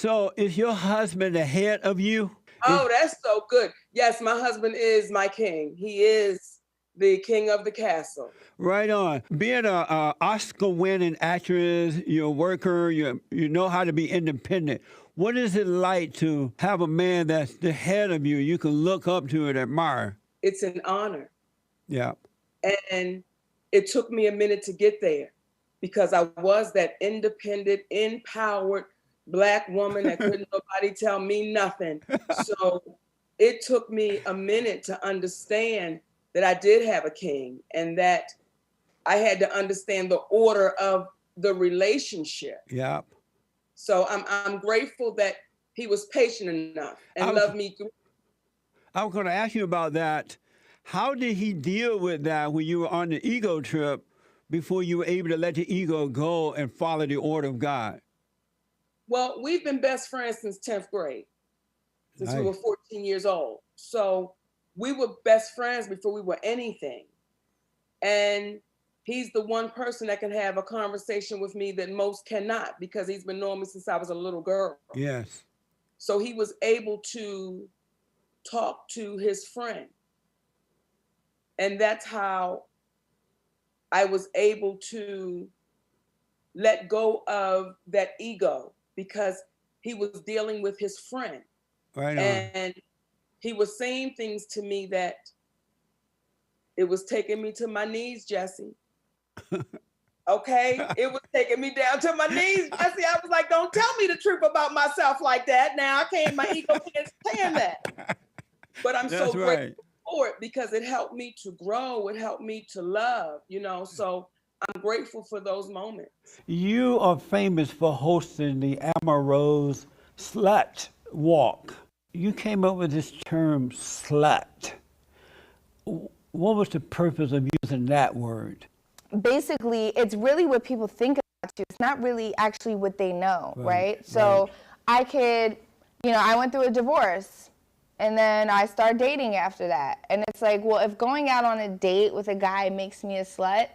So is your husband the head of you? Oh, that's so good. Yes, my husband is my king. He is the king of the castle. Right on. Being a Oscar-winning actress, you're a worker, you know how to be independent. What is it like to have a man that's the head of you, you can look up to and admire? It's an honor. Yeah. And it took me a minute to get there because I was that independent, empowered Black woman that couldn't nobody tell me nothing. So it took me a minute to understand that I did have a king and that I had to understand the order of the relationship. Yeah. So I'm grateful that he was patient enough and loved me through. I was going to ask you about that. How did he deal with that when you were on the ego trip before you were able to let the ego go and follow the order of God? Well, we've been best friends since 10th grade, since we Nice. were 14 years old. So we were best friends before we were anything. And he's the one person that can have a conversation with me that most cannot because he's been knowing me since I was a little girl. Yes. So he was able to talk to his friend. And that's how I was able to let go of that ego because he was dealing with his friend. Right on. And he was saying things to me that it was taking me to my knees, Jesse. Okay? It was taking me down to my knees, Jesse. I was like, don't tell me the truth about myself like that. Now my ego can't stand that. But I'm so grateful for it because it helped me to grow. It helped me to love, so I'm grateful for those moments. You are famous for hosting the Amorose Slut Walk. You came up with this term slut. What was the purpose of using that word? Basically, it's really what people think about you. It's not really actually what they know, right? So I could, I went through a divorce and then I started dating after that. And it's like, well, if going out on a date with a guy makes me a slut,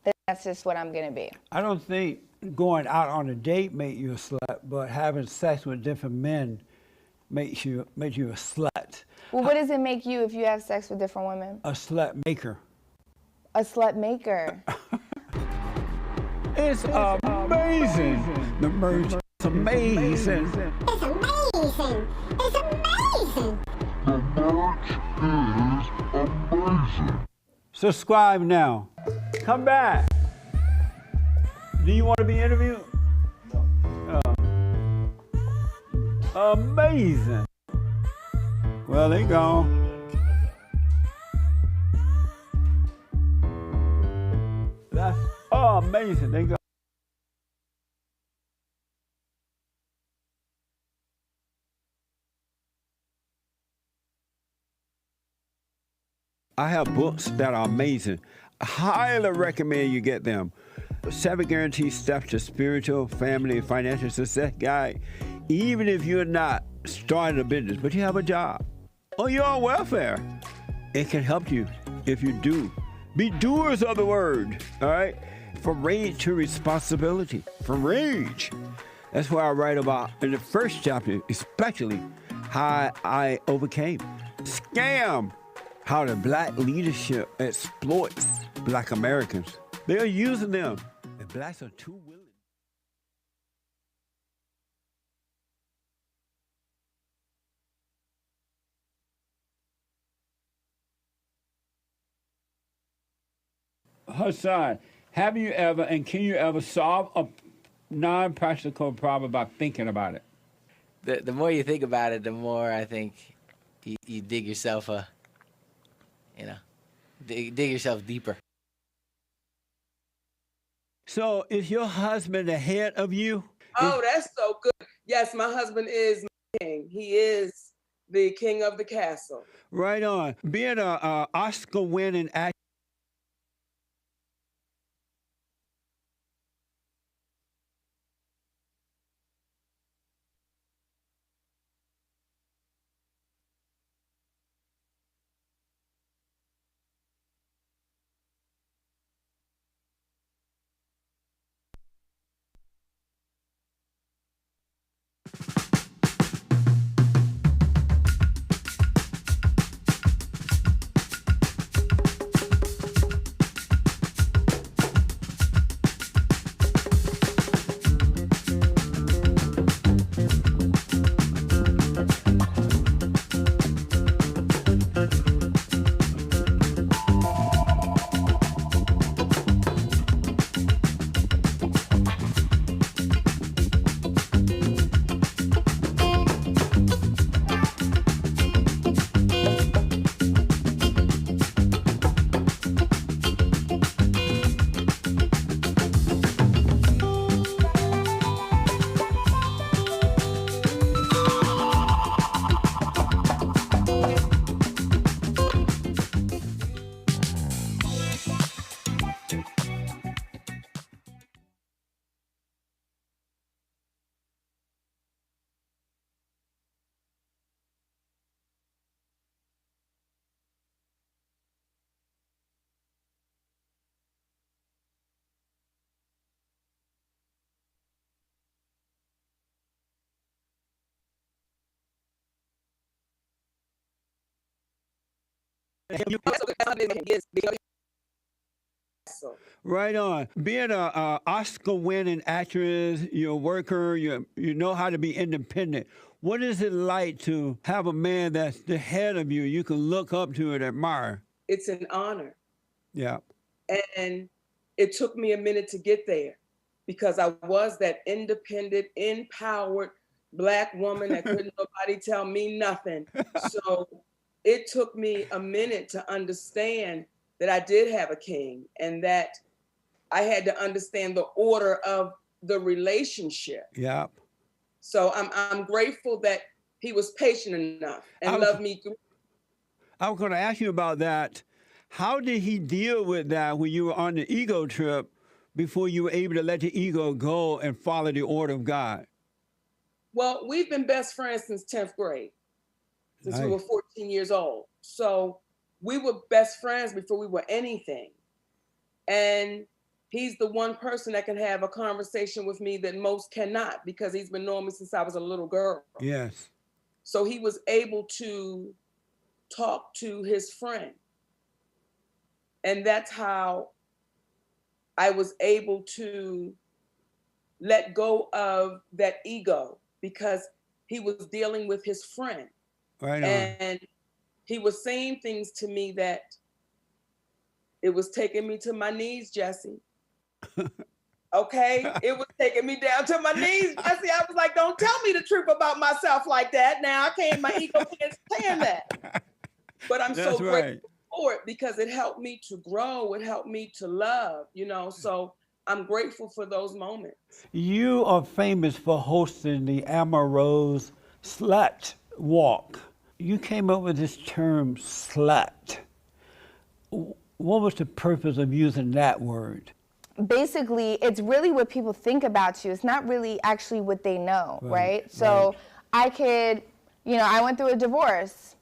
then that's just what I'm going to be. I don't think going out on a date makes you a slut, but having sex with different men makes you a slut. Well, what does it make you if you have sex with different women? A slut maker. A slut maker. It's amazing. The merch is amazing. It's amazing. It's amazing. The merch is amazing. Subscribe now. Come back. Do you want to be interviewed? Amazing. Well, they gone. That's amazing. They go. I have books that are amazing. I highly recommend you get them. 7 Guaranteed Steps to Spiritual, Family, and Financial Success Guide. Even if you're not starting a business, but you have a job, or you're on welfare, it can help you if you do. Be doers of the word, all right? From rage to responsibility. From rage. That's what I write about in the first chapter, especially how I overcame. Scam. How the Black leadership exploits Black Americans. They are using them, and Blacks are too willing. Hassan, have you ever and can you ever solve a non-practical problem by thinking about it? The more you think about it, the more I think you dig yourself dig yourself deeper. So is your husband the head of you? Oh, that's so good. Yes, my husband is my king. He is the king of the castle. Right on. Being a Oscar-winning actor. Right on. Being a Oscar-winning actress, you're a worker, you know how to be independent. What is it like to have a man that's the head of you, you can look up to and admire? It's an honor. Yeah. And it took me a minute to get there because I was that independent, empowered Black woman that couldn't nobody tell me nothing. So it took me a minute to understand that I did have a king and that I had to understand the order of the relationship. Yeah. So I'm grateful that he was patient enough and loved me through. I was going to ask you about that. How did he deal with that when you were on the ego trip before you were able to let the ego go and follow the order of God? Well, we've been best friends since 10th grade, since we were 14 years old. So we were best friends before we were anything. And he's the one person that can have a conversation with me that most cannot because he's been knowing me since I was a little girl. Yes. So he was able to talk to his friend. And that's how I was able to let go of that ego because he was dealing with his friend. Right on. And he was saying things to me that it was taking me to my knees, Jesse. Okay? It was taking me down to my knees, Jesse. I was like, don't tell me the truth about myself like that. Now my ego can't stand that. But I'm so grateful for it because it helped me to grow. It helped me to love, so I'm grateful for those moments. You are famous for hosting the Rose Slut Walk. You came up with this term, slut. What was the purpose of using that word? Basically, it's really what people think about you. It's not really actually what they know, right? So I could, I went through a divorce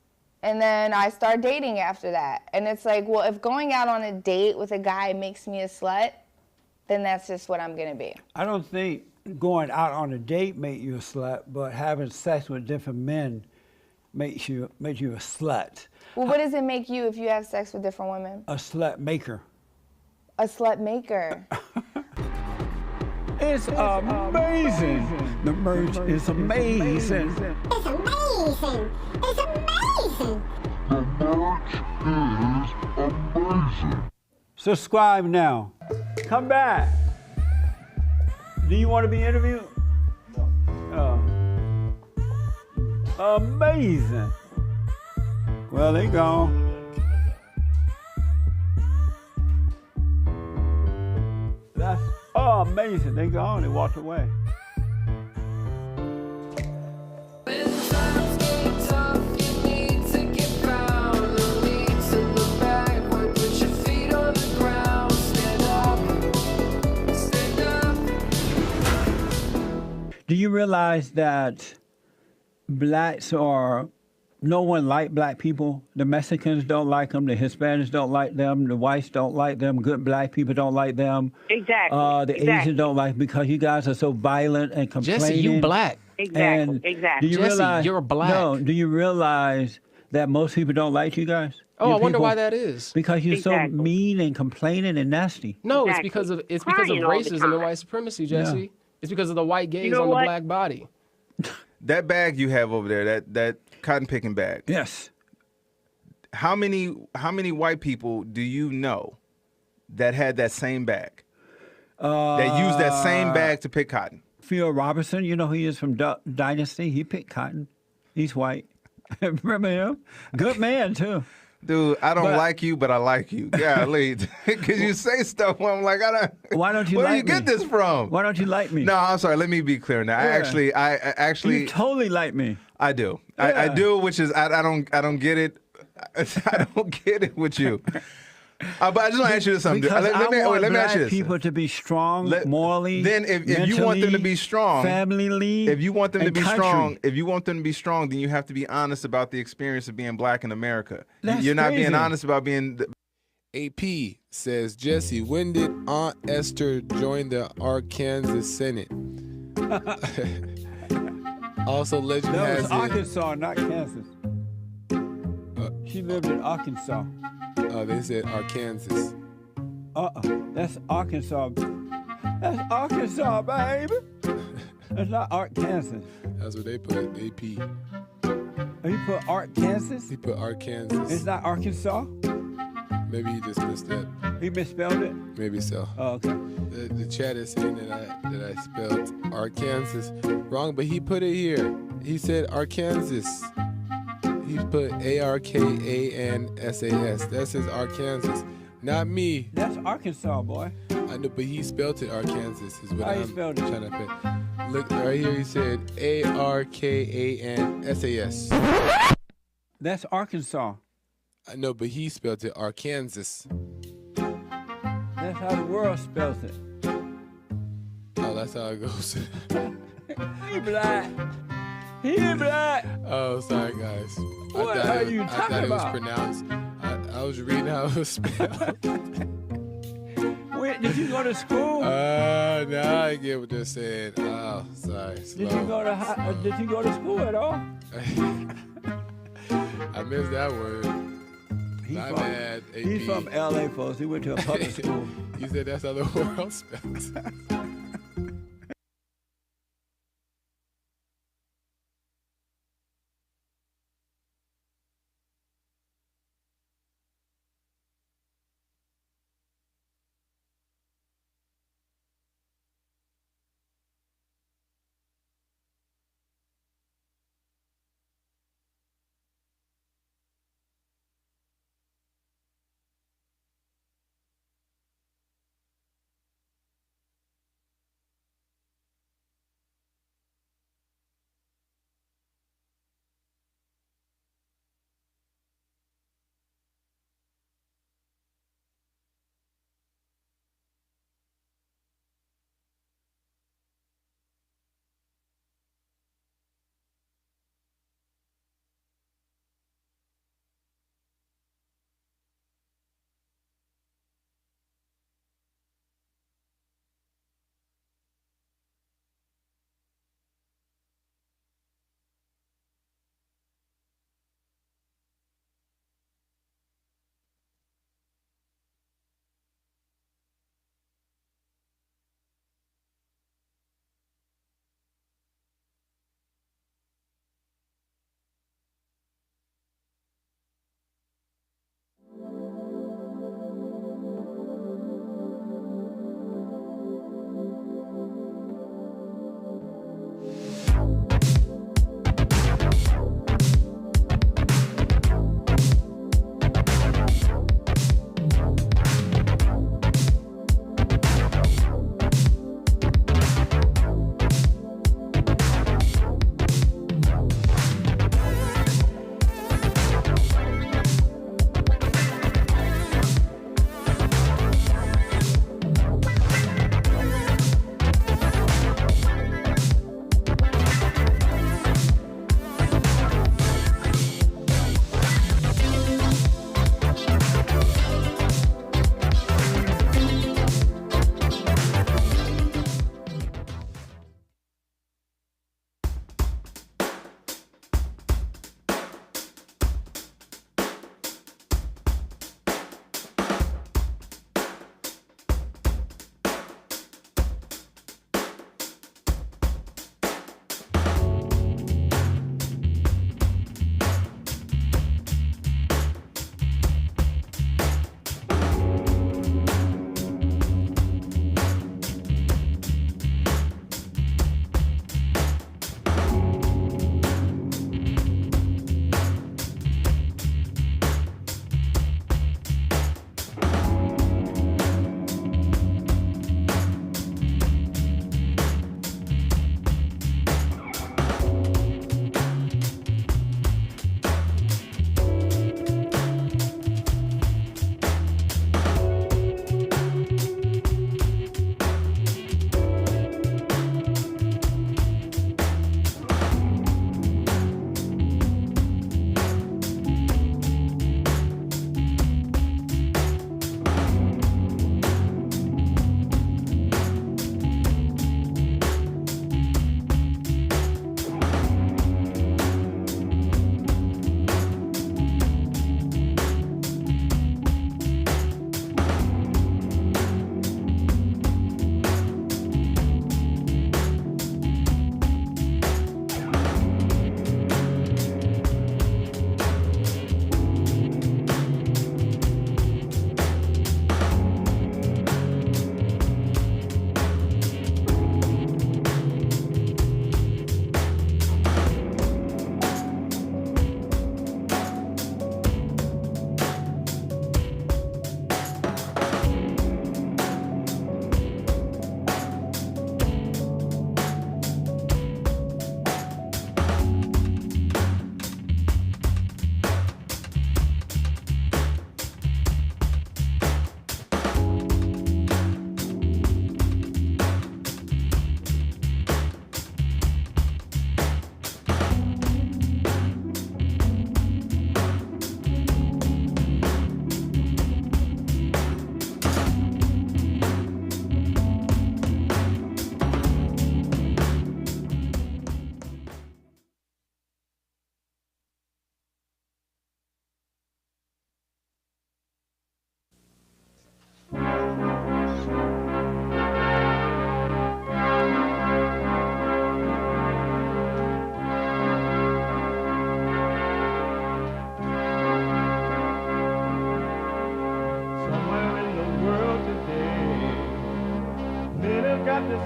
and then I started dating after that. And it's like, well, if going out on a date with a guy makes me a slut, then that's just what I'm gonna be. I don't think going out on a date makes you a slut, but having sex with different men makes you a slut. Well, what does it make you if you have sex with different women? A slut maker. A slut maker. It's amazing. The merch is amazing. It's amazing. It's amazing. The merch is amazing. Subscribe now. Come back. Do you want to be interviewed? No. Amazing. Well, they gone. That's amazing. They gone. They walked away. Do you realize that blacks no one like black people? The Mexicans don't like them. The Hispanics don't like them. The whites don't like them. Good black people don't like them. Exactly. The Asians don't like them because you guys are so violent and complaining. Jesse, you black. Exactly. Exactly. Do you Jesse, realize, you're black. No, do you realize that most people don't like you guys? Oh, You I wonder people? why that is. Because you're so Exactly. mean and complaining and nasty. No, Exactly. it's because of Crying all the racism and time. white supremacy, Jesse. Yeah. It's because of the white gaze know on what? the black body. That bag you have over there, that cotton picking bag. Yes. How many white people do you know that had that same bag? That used that same bag to pick cotton? Phil Robertson, you know who he is from Dynasty. He picked cotton. He's white. Remember him? Good man, too. Dude, I don't like you, but I like you. Golly. Because you say stuff where I'm like, Why don't you where like do you get me? this from? Why don't you like me? No, I'm sorry. Let me be clear now. Yeah. I actually, You totally like me. I do. Yeah. I do, which is, I don't get it. I don't get it with you. But I just want to ask you something. Because Let me I want ask black you this. people to be strong, morally, Then if you want them to be strong, family, if you want them to and be country. strong, then you have to be honest about the experience of being black in America. That's You're not being crazy. honest about being. AP says, Jesse, when did Aunt Esther join the Arkansas Senate? Also, legend That has was it. Arkansas, not Kansas. She she lived in Arkansas. Oh, they said Arkansas. That's Arkansas. That's Arkansas, baby. That's not Arkansas. That's what they put. AP. You put Arkansas? He put Arkansas. It's not Arkansas? Maybe he just missed that. He misspelled it? Maybe so. Oh, okay. The chat is saying that I spelled Arkansas wrong, but he put it here. He said Arkansas. He put Arkansas. That says Arkansas, not me. That's Arkansas, boy. I know, but he spelled it Arkansas. Is what How you I'm spelled it? trying to put. Look right here. He said Arkansas. That's Arkansas. I know, but he spelled it Arkansas. That's how the world spells it. Oh, that's how it goes. He black. He black. Oh, sorry, guys. What I thought are you I talking thought it was about? pronounced. I was reading how it was spelled. Wait, did you go to school? Now I get what they're saying. Oh, sorry. Slow. Did you go to school at all? I missed that word. My bad, AP. He's from LA, folks. He went to a public school. You said that's how the world spells.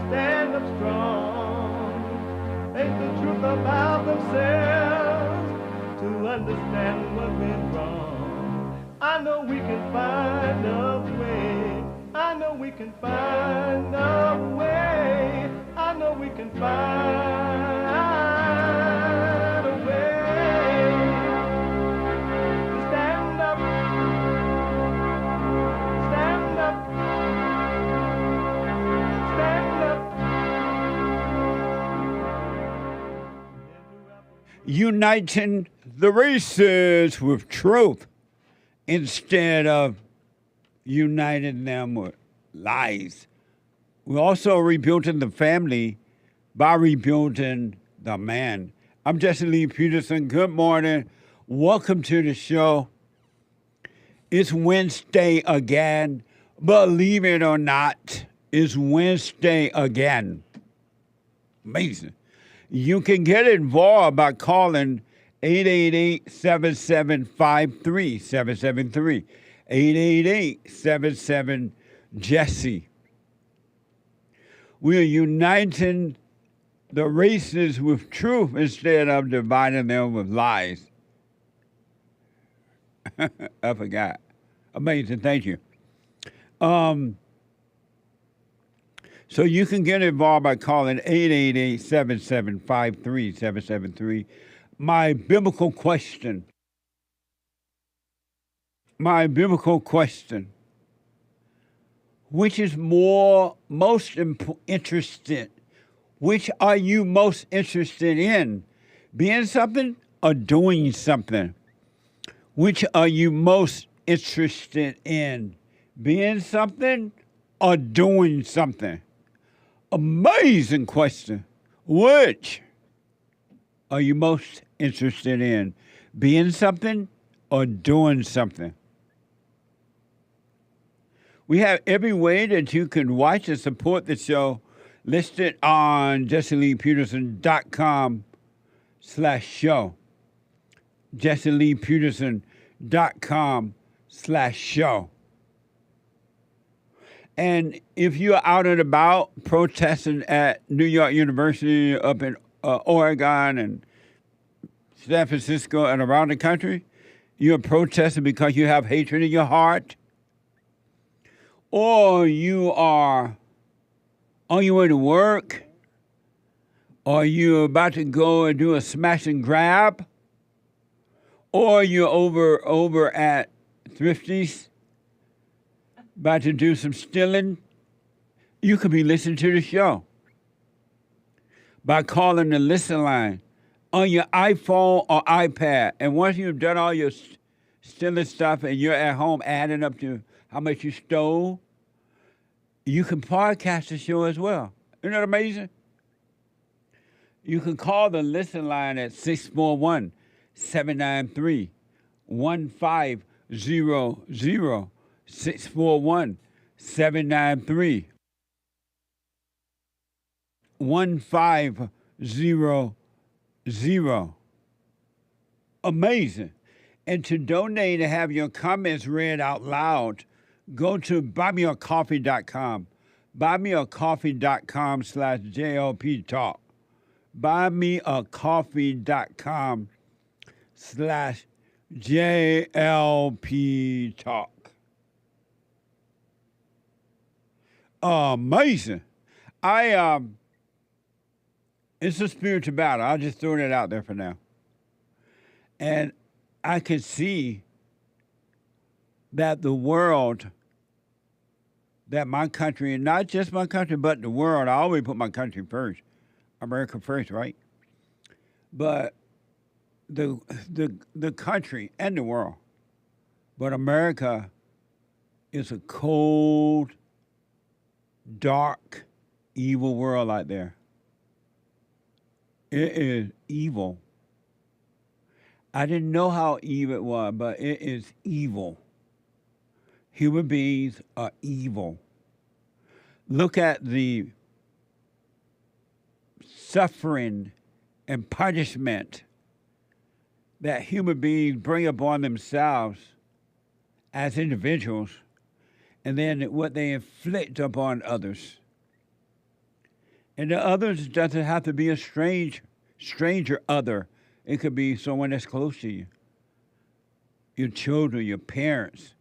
stand up strong, face the truth about themselves, to understand what went wrong. I know we can find a way. I know we can find a way. I know we can find a way to stand up, stand up, stand up. Uniting the races with truth instead of uniting them with lies. We're also rebuilding the family by rebuilding the man. I'm Jesse Lee Peterson. Good morning. Welcome to the show. It's Wednesday again. Believe it or not, it's Wednesday again. Amazing. You can get involved by calling 888-7753-773. 888-77-JESSE. We are uniting the races with truth instead of dividing them with lies. I forgot. Amazing. Thank you. So you can get involved by calling 888-7753-773. My biblical question. Which is most interested? Which are you most interested in? Being something or doing something? Which are you most interested in? Being something or doing something? Amazing question. Which are you most interested in? Being something or doing something? We have every way that you can watch and support the show listed on jesseleepeterson.com/show. jesseleepeterson.com/show. And if you're out and about protesting at New York University, up in Oregon and San Francisco and around the country, you're protesting because you have hatred in your heart, or you are on your way to work, or you're about to go and do a smash and grab, or you're over at Thrifty's about to do some stealing, you could be listening to the show by calling the listen line on your iPhone or iPad. And once you've done all your stealing stuff and you're at home adding up to how much you stole, you can podcast the show as well. Isn't that amazing? You can call the listen line at 641-793-1500. 641-793-1500. Amazing. And to donate and have your comments read out loud, go to buymeacoffee.com. Buymeacoffee.com/JLP Talk. Buymeacoffee.com/JLP Talk. Amazing. It's a spiritual battle. I'll just throw that out there for now. And I can see that the world, that my country, and not just my country, but the world, I always put my country first, America first, right? But the country and the world, but America is a cold, dark, evil world out there. It is evil. I didn't know how evil it was, but it is evil. Human beings are evil. Look at the suffering and punishment that human beings bring upon themselves as individuals, and then what they inflict upon others. And the others doesn't have to be a stranger other. It could be someone that's close to you. Your children, your parents,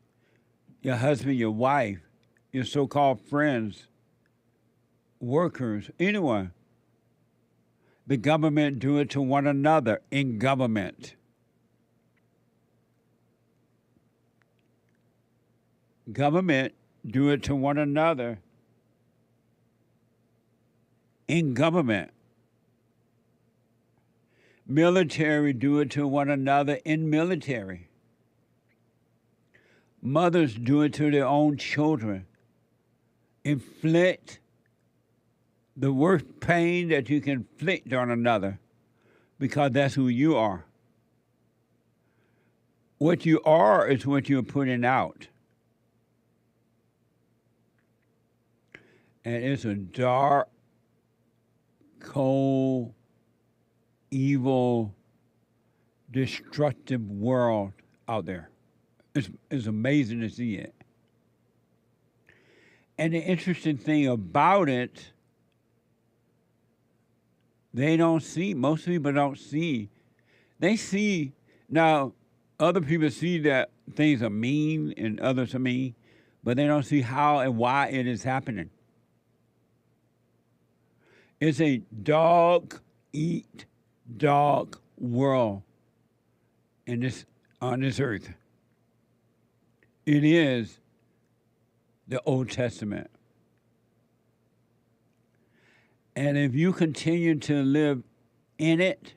your husband, your wife, your so-called friends, workers, anyone. The government do it to one another in government. Government do it to one another in government. Military do it to one another in military. Mothers do it to their own children. Inflict the worst pain that you can inflict on another because that's who you are. What you are is what you're putting out. And it's a dark, cold, evil, destructive world out there. It's amazing to see it. And the interesting thing about it, they don't see, most people don't see. They see, now other people see that things are mean and others are mean, but they don't see how and why it is happening. It's a dog-eat-dog world on this earth. It is the Old Testament. And if you continue to live in it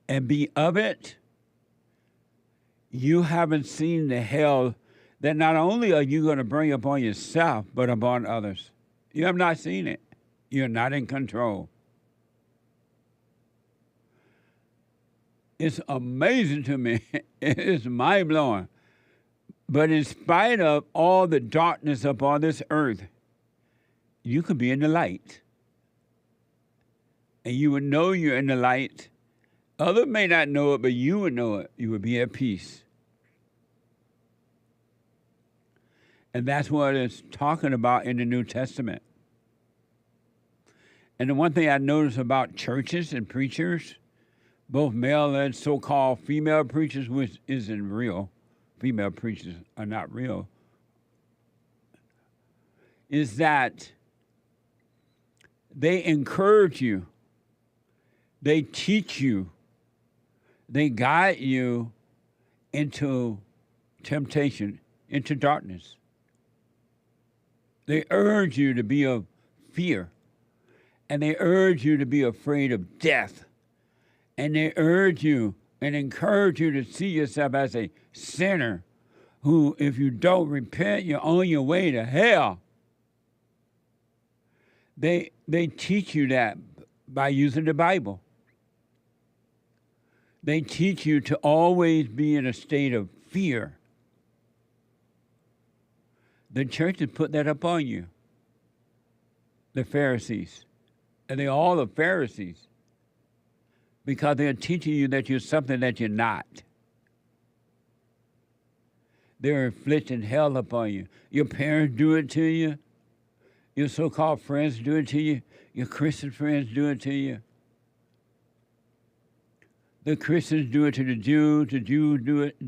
and be of it, you haven't seen the hell that not only are you going to bring upon yourself, but upon others. You have not seen it. You're not in control. It's amazing to me. It's mind-blowing. But in spite of all the darkness upon this earth, you could be in the light. And you would know you're in the light. Others may not know it, but you would know it. You would be at peace. And that's what it's talking about in the New Testament. And the one thing I notice about churches and preachers, both male and so-called female preachers, which isn't real, female preachers are not real, is that they encourage you, they teach you, they guide you into temptation, into darkness. They urge you to be of fear, and they urge you to be afraid of death, and they urge you and encourage you to see yourself as a sinner who, if you don't repent, you're on your way to hell. They teach you that by using the Bible. They teach you to always be in a state of fear. The church has put that upon you. The Pharisees. And they're all the Pharisees. Because they're teaching you that you're something that you're not. They're inflicting hell upon you. Your parents do it to you. Your so-called friends do it to you. Your Christian friends do it to you. The Christians do it to the Jews do it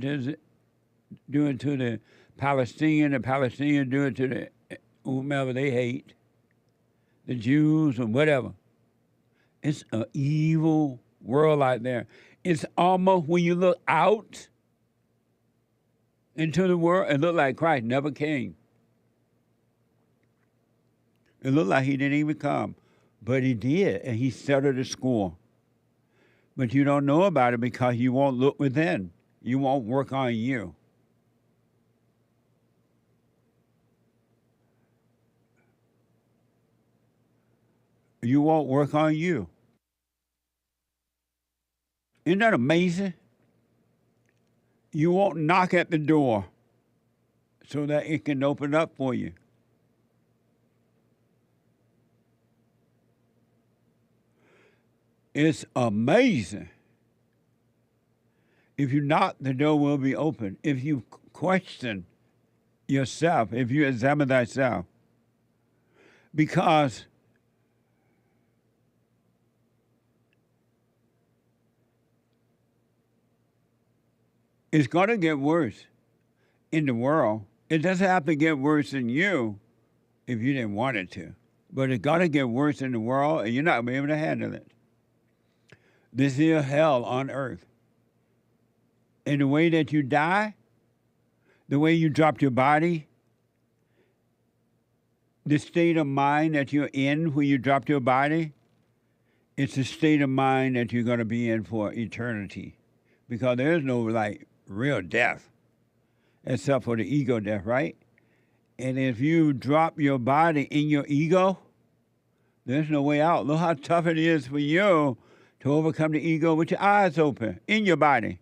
to the Palestinian do it to the whomever they hate, the Jews or whatever. It's an evil world out there. It's almost when you look out into the world, it looked like Christ never came. It looked like he didn't even come, but he did, and he settled the score. But you don't know about it because you won't look within. You won't work on you. You won't work on you. Isn't that amazing? You won't knock at the door so that it can open up for you. It's amazing. If you knock, the door will be open. If you question yourself, if you examine thyself, Because it's going to get worse in the world. It doesn't have to get worse in you if you didn't want it to. But it's going to get worse in the world, and you're not going to be able to handle it. This is hell on earth. And the way that you die, the way you dropped your body, the state of mind that you're in when you dropped your body, it's the state of mind that you're going to be in for eternity. Because there's no, like, real death, except for the ego death, right? And if you drop your body in your ego, there's no way out. Look how tough it is for you to overcome the ego with your eyes open in your body.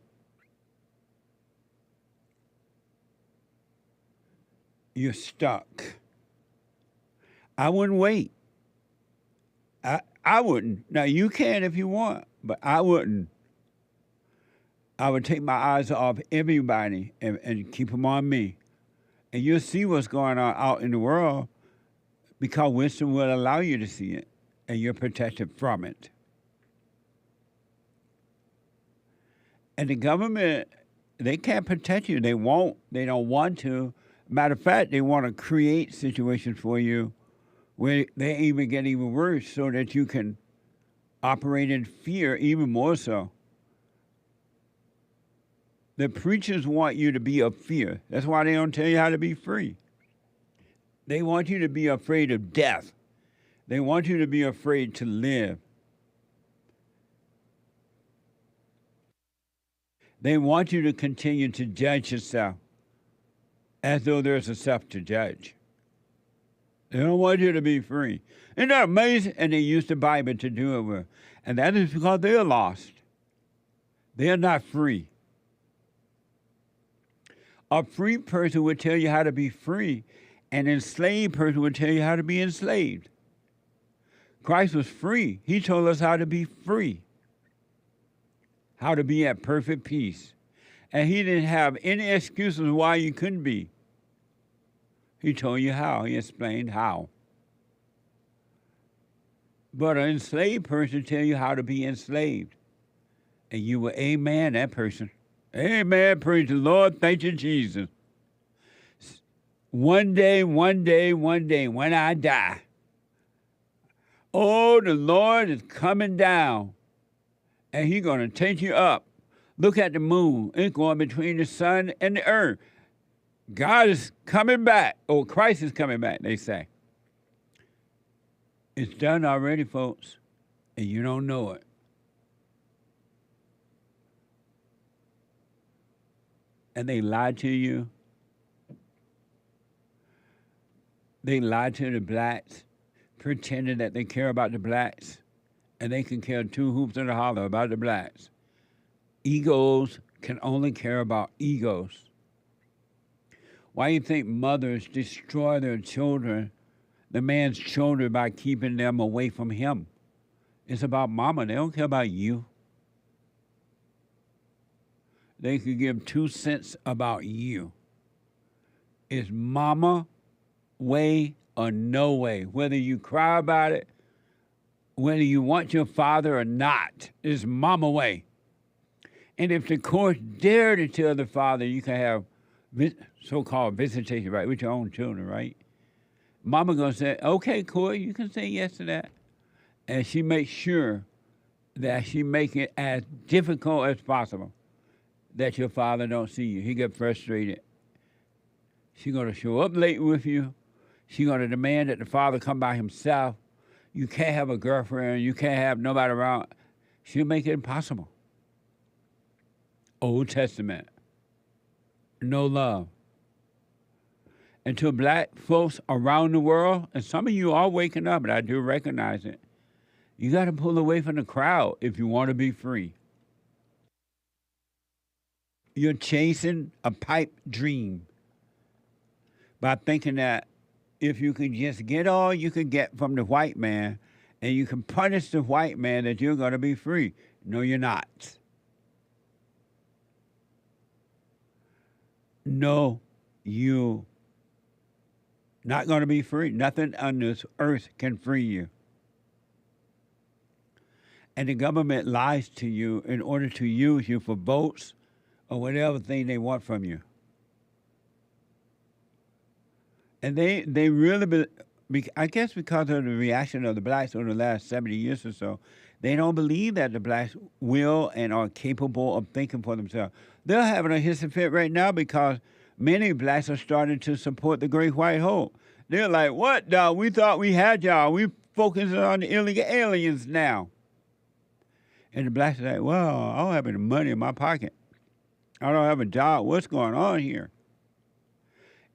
You're stuck. I wouldn't wait. I wouldn't. Now, you can if you want, but I wouldn't. I would take my eyes off everybody and keep them on me. And you'll see what's going on out in the world because wisdom will allow you to see it, and you're protected from it. And the government, they can't protect you. They won't. They don't want to. Matter of fact, they want to create situations for you where they even get even worse so that you can operate in fear even more so. The preachers want you to be of fear. That's why they don't tell you how to be free. They want you to be afraid of death. They want you to be afraid to live. They want you to continue to judge yourself as though there's a self to judge. They don't want you to be free. Isn't that amazing? And they use the Bible to do it with. And that is because they're lost. They're not free. A free person would tell you how to be free. An enslaved person would tell you how to be enslaved. Christ was free. He told us how to be free, how to be at perfect peace. And he didn't have any excuses why you couldn't be. He told you how. He explained how. But an enslaved person tell you how to be enslaved. And you will amen that person. Amen. Praise the Lord. Thank you, Jesus. One day, when I die, oh, the Lord is coming down, and he's going to take you up. Look at the moon. It's going between the sun and the earth. God is coming back. Oh, Christ is coming back, they say. It's done already, folks, and you don't know it. And they lied to you. They lied to the blacks, pretending that they care about the blacks, and they can care two hoops and a holler about the blacks. Egos can only care about egos. Why do you think mothers destroy their children, the man's children, by keeping them away from him? It's about mama. They don't care about you. They could give 2 cents about you. It's mama way or no way. Whether you cry about it, whether you want your father or not, it's mama way. And if the courts dare to tell the father you can have so-called visitation right with your own children, right? Mama gonna say, okay, Corey, you can say yes to that. And she makes sure that she make it as difficult as possible that your father don't see you. He get frustrated. She's gonna show up late with you. She's gonna demand that the father come by himself. You can't have a girlfriend. You can't have nobody around. She'll make it impossible. Old Testament. No love. And to black folks around the world, and some of you are waking up, and I do recognize it, you got to pull away from the crowd if you want to be free. You're chasing a pipe dream by thinking that if you can just get all you can get from the white man and you can punish the white man, that you're going to be free. No, you're not. No, you Not going to be free. Nothing on this earth can free you. And the government lies to you in order to use you for votes or whatever thing they want from you. And they really, I guess because of the reaction of the blacks over the last 70 years or so, they don't believe that the blacks will and are capable of thinking for themselves. They're having a hissing fit right now because many blacks are starting to support the Great White Hope. They're like, what, dog? We thought we had y'all. We focusing on the illegal aliens now. And the blacks are like, well, I don't have any money in my pocket. I don't have a job. What's going on here?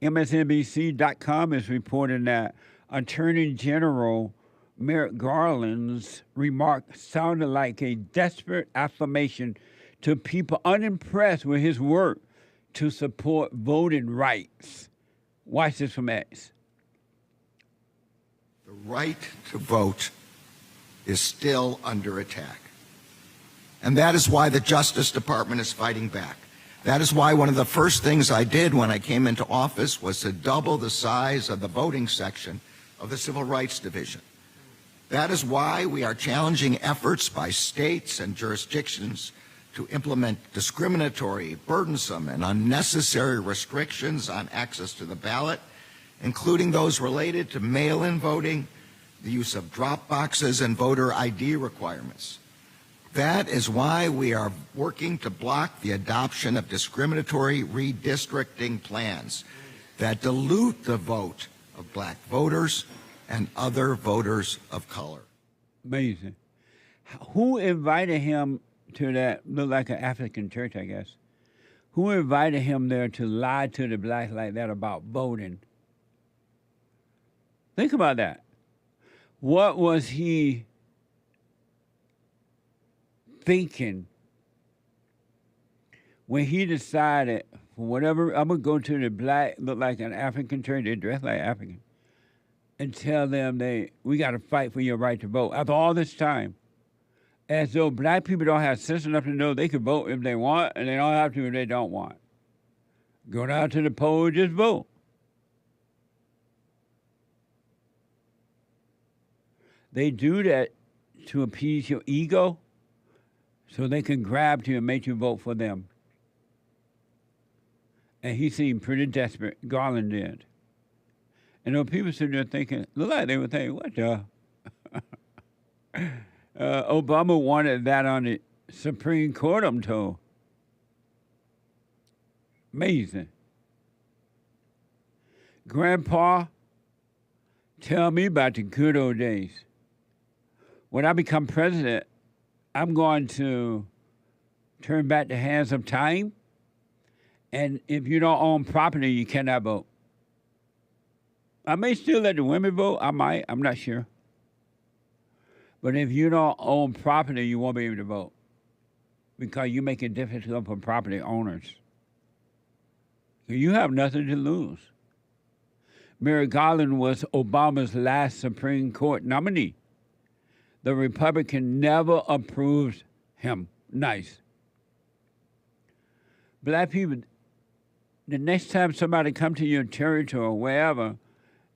MSNBC.com is reporting that Attorney General Merrick Garland's remark sounded like a desperate affirmation to people unimpressed with his work to support voting rights. Watch this from X. The right to vote is still under attack. And that is why the Justice Department is fighting back. That is why one of the first things I did when I came into office was to double the size of the voting section of the Civil Rights Division. That is why we are challenging efforts by states and jurisdictions to implement discriminatory, burdensome, and unnecessary restrictions on access to the ballot, including those related to mail-in voting, the use of drop boxes, and voter ID requirements. That is why we are working to block the adoption of discriminatory redistricting plans that dilute the vote of black voters and other voters of color. Amazing. Who invited him to that, look like an African church, I guess? Who invited him there to lie to the blacks like that about voting? Think about that. What was he thinking when he decided, for whatever, I'm going to go to the black, look like an African church, they dress like African, and tell them we got to fight for your right to vote. After all this time, as though black people don't have sense enough to know they can vote if they want, and they don't have to if they don't want. Go down to the polls, just vote. They do that to appease your ego so they can grab you and make you vote for them. And he seemed pretty desperate. Garland did. And those people sitting there thinking, look like they were thinking, what the? Obama wanted that on the Supreme Court, I'm told. Amazing. Grandpa, tell me about the good old days. When I become president, I'm going to turn back the hands of time. And if you don't own property, you cannot vote. I may still let the women vote. I might. I'm not sure. But if you don't own property, you won't be able to vote because you make it difficult for property owners. You have nothing to lose. Merrick Garland was Obama's last Supreme Court nominee. The Republican never approved him. Nice. Black people, the next time somebody come to your territory or wherever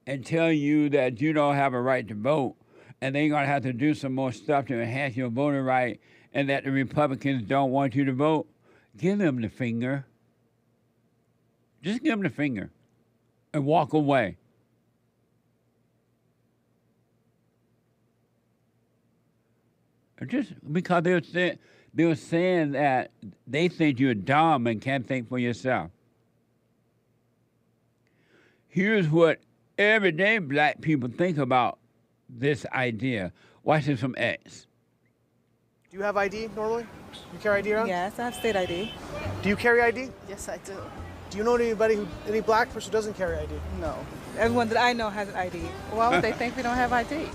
and tell you that you don't have a right to vote and they're going to have to do some more stuff to enhance your voting right and that the Republicans don't want you to vote, give them the finger. Just give them the finger and walk away. Just because they were saying that they think you're dumb and can't think for yourself. Here's what everyday black people think about this idea. Watch this from X. Do you have ID normally? You carry ID around? Yes, I have state ID. Do you carry ID? Yes, I do. Do you know any black person who doesn't carry ID? No. Everyone that I know has an ID. Why would they think we don't have ID?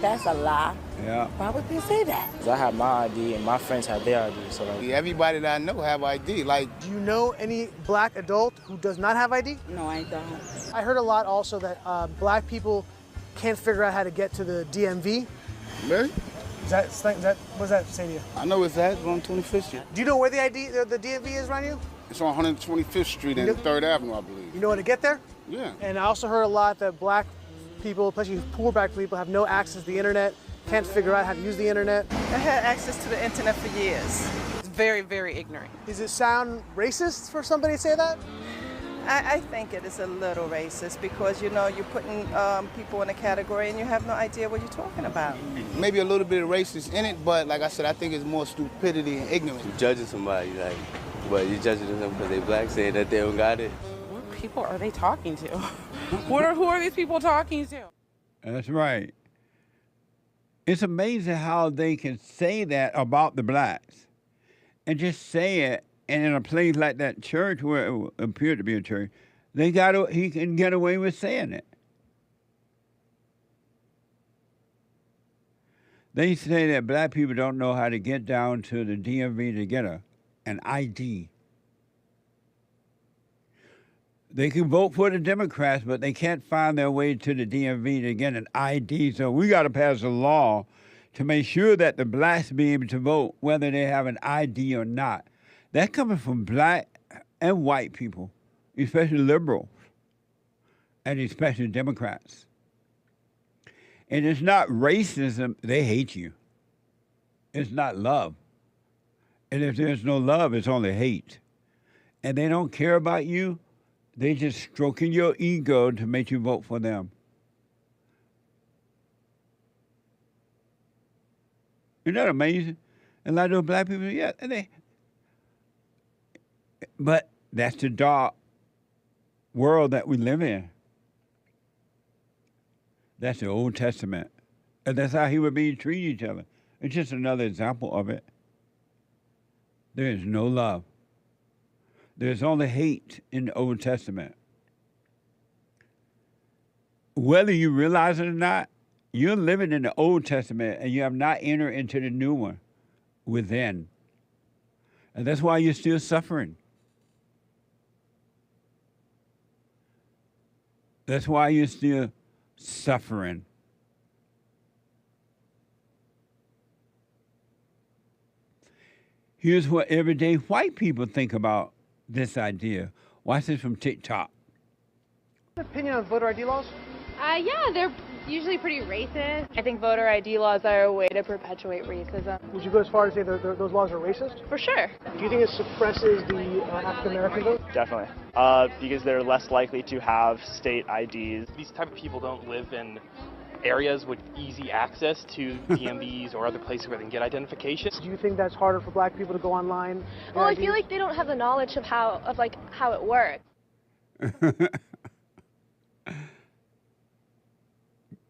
That's a lie. Yeah. Why would they say that? Cause I have my ID and my friends have their ID. So like, everybody that I know have ID. Like, do you know any black adult who does not have ID? No, I don't. I heard a lot also that black people can't figure out how to get to the DMV. Really? What does that say to you? I know it's that. It's on 25th Street. Do you know where the DMV is around you? It's on 125th Street and 3rd Avenue, I believe. You know how to get there? Yeah. And I also heard a lot that black people, especially poor black people, have no access to the internet, can't figure out how to use the internet. I had access to the internet for years. It's very, very ignorant. Does it sound racist for somebody to say that? I think it is a little racist because, you know, you're putting people in a category and you have no idea what you're talking about. Maybe a little bit of racist in it, but like I said, I think it's more stupidity and ignorance. You're judging somebody, like, but you're judging them because they black, saying that they don't got it. What people are they talking to? Who are these people talking to? That's right. It's amazing how they can say that about the blacks and just say it. And in a place like that church, where it appeared to be a church, he can get away with saying it. They say that black people don't know how to get down to the DMV to get an ID. They can vote for the Democrats, but they can't find their way to the DMV to get an ID. So we got to pass a law to make sure that the blacks be able to vote, whether they have an ID or not. That's coming from black and white people, especially liberals, and especially Democrats. And it's not racism, they hate you. It's not love. And if there's no love, it's only hate. And they don't care about you, they just stroking your ego to make you vote for them. Isn't that amazing? And a lot of those black people, yeah, but that's the dark world that we live in. That's the Old Testament. And that's how human beings treat each other. It's just another example of it. There is no love. There's only hate in the Old Testament. Whether you realize it or not, you're living in the Old Testament and you have not entered into the new one within. And that's why you're still suffering. That's why you're still suffering. Here's what everyday white people think about this idea. Watch this from TikTok. Opinion on voter ID laws? Yeah, they're usually pretty racist. I think voter ID laws are a way to perpetuate racism. Would you go as far as say those laws are racist? For sure. Do you think it suppresses the African American vote? Definitely. Because they're less likely to have state IDs. These type of people don't live in areas with easy access to DMVs or other places where they can get identification. Do you think that's harder for black people to go online? Well, I feel like they don't have the knowledge of how it works.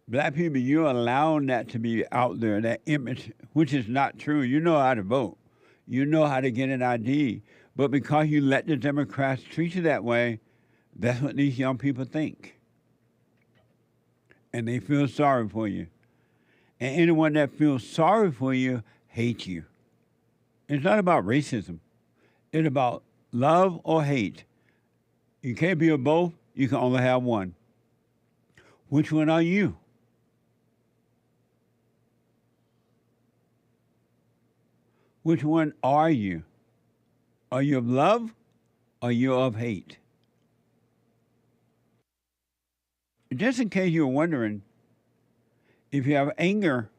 Black people, you're allowing that to be out there, that image, which is not true. You know how to vote. You know how to get an ID. But because you let the Democrats treat you that way, that's what these young people think. And they feel sorry for you. And anyone that feels sorry for you hates you. It's not about racism. It's about love or hate. You can't be a both. You can only have one. Which one are you? Which one are you? Are you of love or are you of hate? Just in case you're wondering, if you have anger,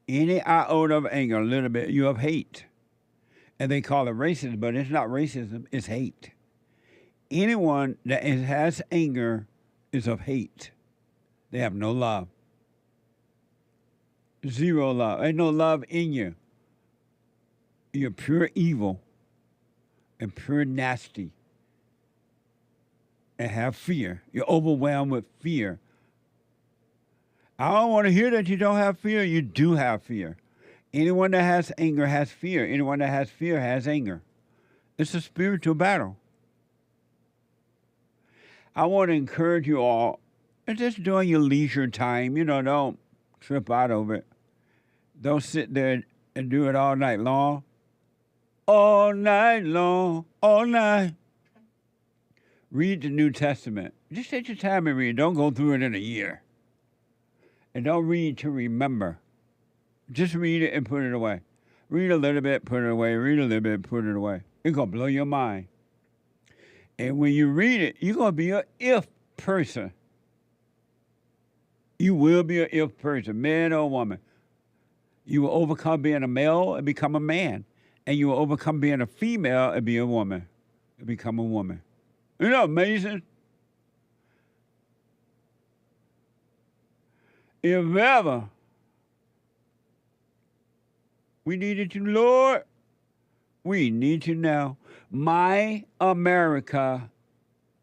any iota of anger, a little bit, you have hate. And they call it racism, but it's not racism, it's hate. Anyone that has anger is of hate. They have no love. Zero love. Ain't no love in you. You're pure evil and pure nasty and have fear. You're overwhelmed with fear. I don't want to hear that you don't have fear. You do have fear. Anyone that has anger has fear. Anyone that has fear has anger. It's a spiritual battle. I want to encourage you all, and just during your leisure time, don't trip out over it. Don't sit there and do it all night long. All night long, all night. Read the New Testament. Just take your time and read. Don't go through it in a year. And don't read to remember. Just read it and put it away. Read a little bit, put it away. Read a little bit, put it away. It's going to blow your mind. And when you read it, you're going to be an if person. You will be an if person, man or woman. You will overcome being a male and become a man. And you will overcome being a female and be a woman and become a woman. Isn't that amazing? If ever we needed you, Lord, we need you now. My America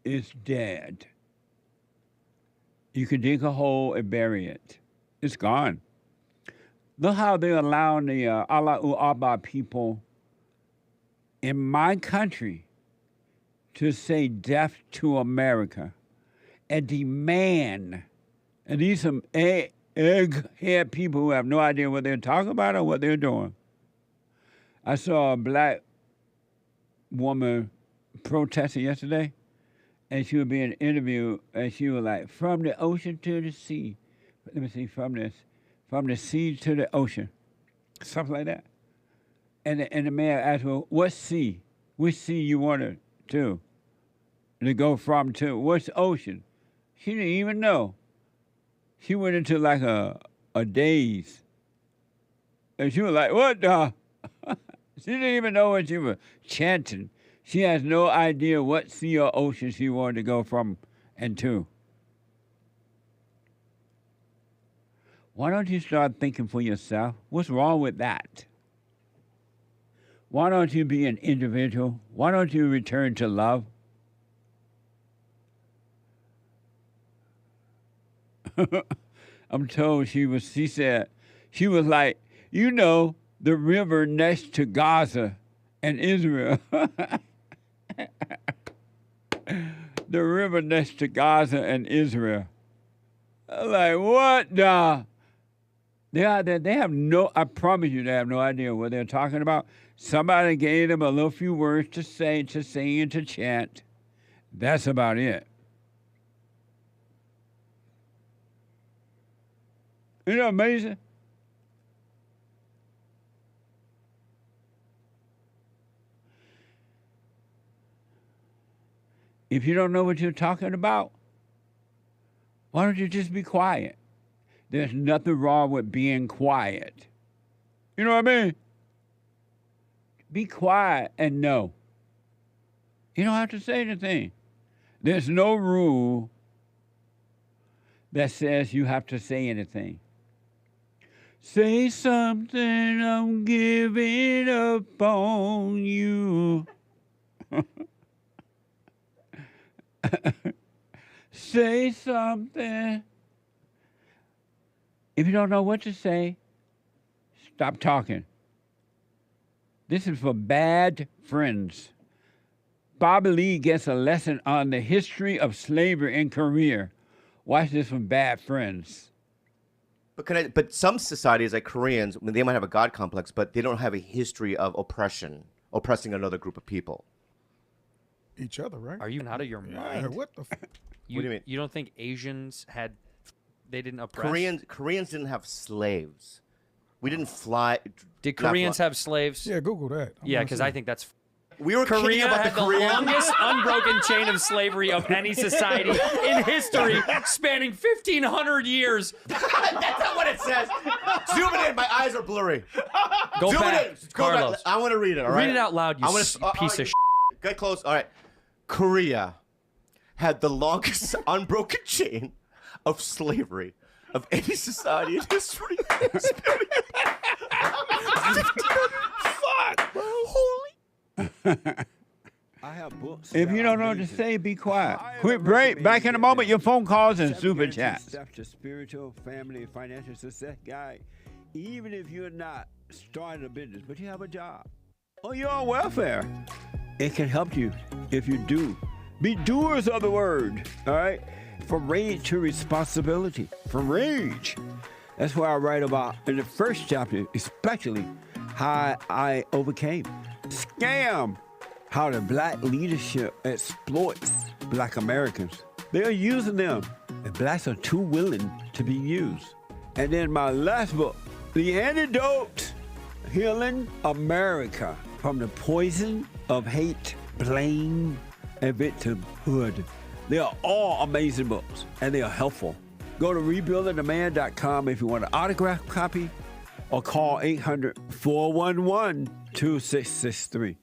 is dead. You can dig a hole and bury it. It's gone. Look how they're allowing the Allah Abba people in my country to say death to America and demand, and these some egghead people who have no idea what they're talking about or what they're doing. I saw a black woman protesting yesterday, and she was being interviewed, and she was like, from the ocean to the sea. Let me see, from the sea to the ocean. Something like that. And the man asked her, what sea? Which sea you wanted to go from to? What's ocean? She didn't even know. She went into like a daze. And she was like, what the? She didn't even know what she was chanting. She has no idea what sea or ocean she wanted to go from and to. Why don't you start thinking for yourself? What's wrong with that? Why don't you be an individual? Why don't you return to love? I'm told she said, she was like, you know, the river next to Gaza and Israel. The river next to Gaza and Israel. I'm like, what the? They have no, I promise you, they have no idea what they're talking about. Somebody gave them a little few words to say, to sing, and to chant. That's about it. Isn't that amazing? If you don't know what you're talking about, why don't you just be quiet? There's nothing wrong with being quiet. You know what I mean? Be quiet and know. You don't have to say anything. There's no rule that says you have to say anything. Say something, I'm giving up on you. Say something. If you don't know what to say, stop talking. This is for bad friends. Bobby Lee gets a lesson on the history of slavery in Korea. Watch this from bad friends. But some societies, like Koreans, they might have a God complex, but they don't have a history of oppressing another group of people. Each other, right? Are you out of your mind? What the? What do you mean? You don't think Asians they didn't oppress? Koreans didn't have slaves. We didn't fly. Did Koreans have slaves? Yeah, Google that. Yeah, because I think that's. We were kidding about the Koreans. The longest unbroken chain of slavery of any society in history, spanning 1,500 years. That's not what it says. Zoom it in. My eyes are blurry. Go Zoom back, it in. Go Carlos. back. I want to read it. All right. Read it out loud, you piece of shit. Get close. All right. Korea had the longest unbroken chain of slavery of any society in history. Fuck, bro. Holy. I have books. If you don't know what to say, be quiet. Quick break. Back in a moment. Your phone calls and super chats. Steps to spiritual, family, and financial success guide. Even if you're not starting a business, but you have a job, or you're on welfare, it can help you if you do. Be doers of the word. All right. From rage to responsibility. From rage. That's what I write about in the first chapter, especially how I overcame. Scam. How the black leadership exploits black Americans. They are using them, and blacks are too willing to be used. And then my last book, The Antidote, Healing America from the Poison of Hate, Blame, and Victimhood. They are all amazing books, and they are helpful. Go to rebuildingtheman.com if you want an autographed copy, or call 800-411-2663.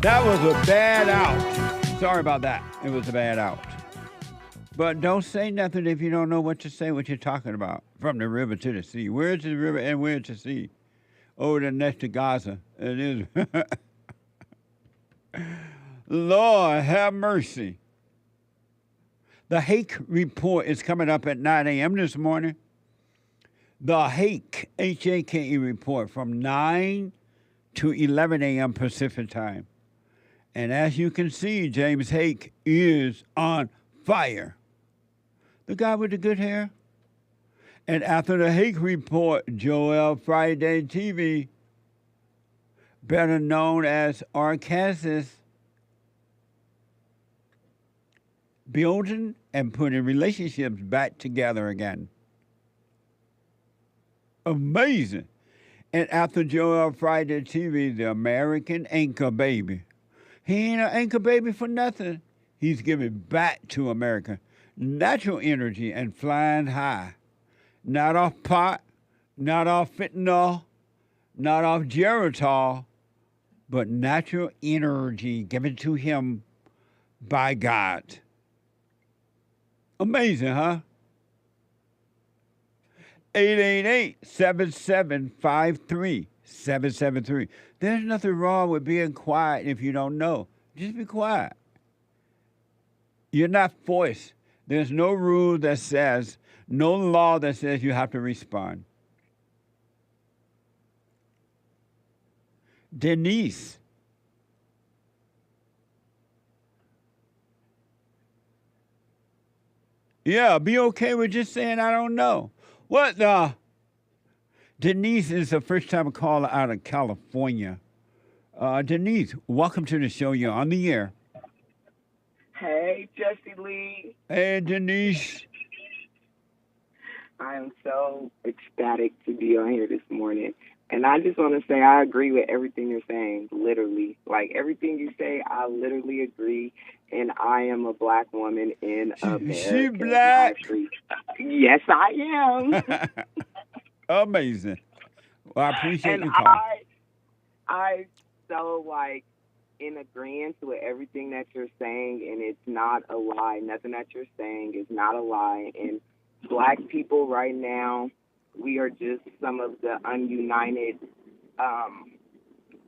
That was a bad out. Sorry about that. It was a bad out. But don't say nothing if you don't know what to say, what you're talking about. From the river to the sea. Where's the river and where's the sea? Over the next to Gaza. It is. Lord, have mercy. The Hake report is coming up at 9 a.m. this morning. The Hake, H-A-K-E report from 9 to 11 a.m. Pacific time. And as you can see, James Hake is on fire. The guy with the good hair. And after the Hake report, Joel Friday TV, better known as Arkansas, building and putting relationships back together again. Amazing. And after Joel Friday TV, the American anchor baby. He ain't an anchor baby for nothing. He's giving back to America natural energy and flying high. Not off pot, not off fentanyl, not off Geritol, but natural energy given to him by God. Amazing, huh? 888-7753-773. There's nothing wrong with being quiet if you don't know. Just be quiet. You're not forced. There's no rule that says, no law that says you have to respond. Denise. Yeah, be okay with just saying, I don't know. What the? Denise is a first-time caller out of California. Denise, welcome to the show. You're on the air. Hey, Jesse Lee. Hey, Denise. I am so ecstatic to be on here this morning. And I just want to say I agree with everything you're saying, literally. Like, everything you say, I literally agree. And I am a black woman in America. She black? Yes, I am. Amazing. Well, I appreciate and your call. I so, like, in agreement with everything that you're saying, and it's not a lie. Nothing that you're saying is not a lie. And black people right now, we are just some of the ununited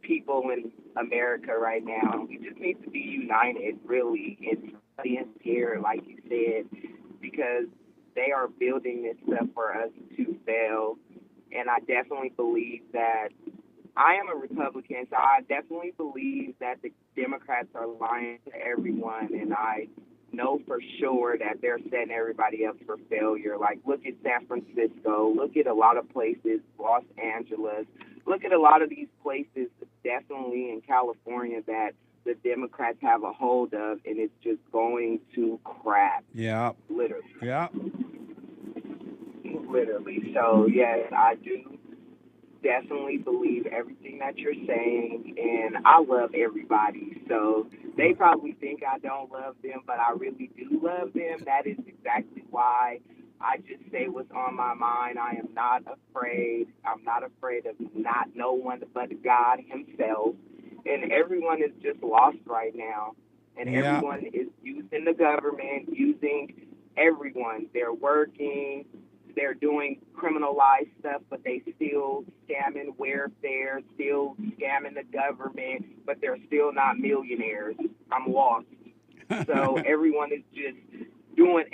people in America right now. We just need to be united, really. It's sincere, like you said, because they are building this stuff for us to fail. And I definitely believe that I am a Republican, so I definitely believe that the Democrats are lying to everyone, and I know for sure that they're setting everybody up for failure. Like, look at San Francisco, look at a lot of places, Los Angeles, look at a lot of these places, definitely in California, that the Democrats have a hold of, and it's just going to crap. Yeah. Literally. Yeah. Literally. So, yes, I do definitely believe everything that you're saying, and I love everybody. So they probably think I don't love them, but I really do love them. That is exactly why I just say what's on my mind. I am not afraid. I'm not afraid of not no one but God himself. And everyone is just lost right now. And everyone is using the government, using everyone. They're working, they're doing criminalized stuff, but they still scamming welfare, still scamming the government, but they're still not millionaires. I'm lost. So everyone is just doing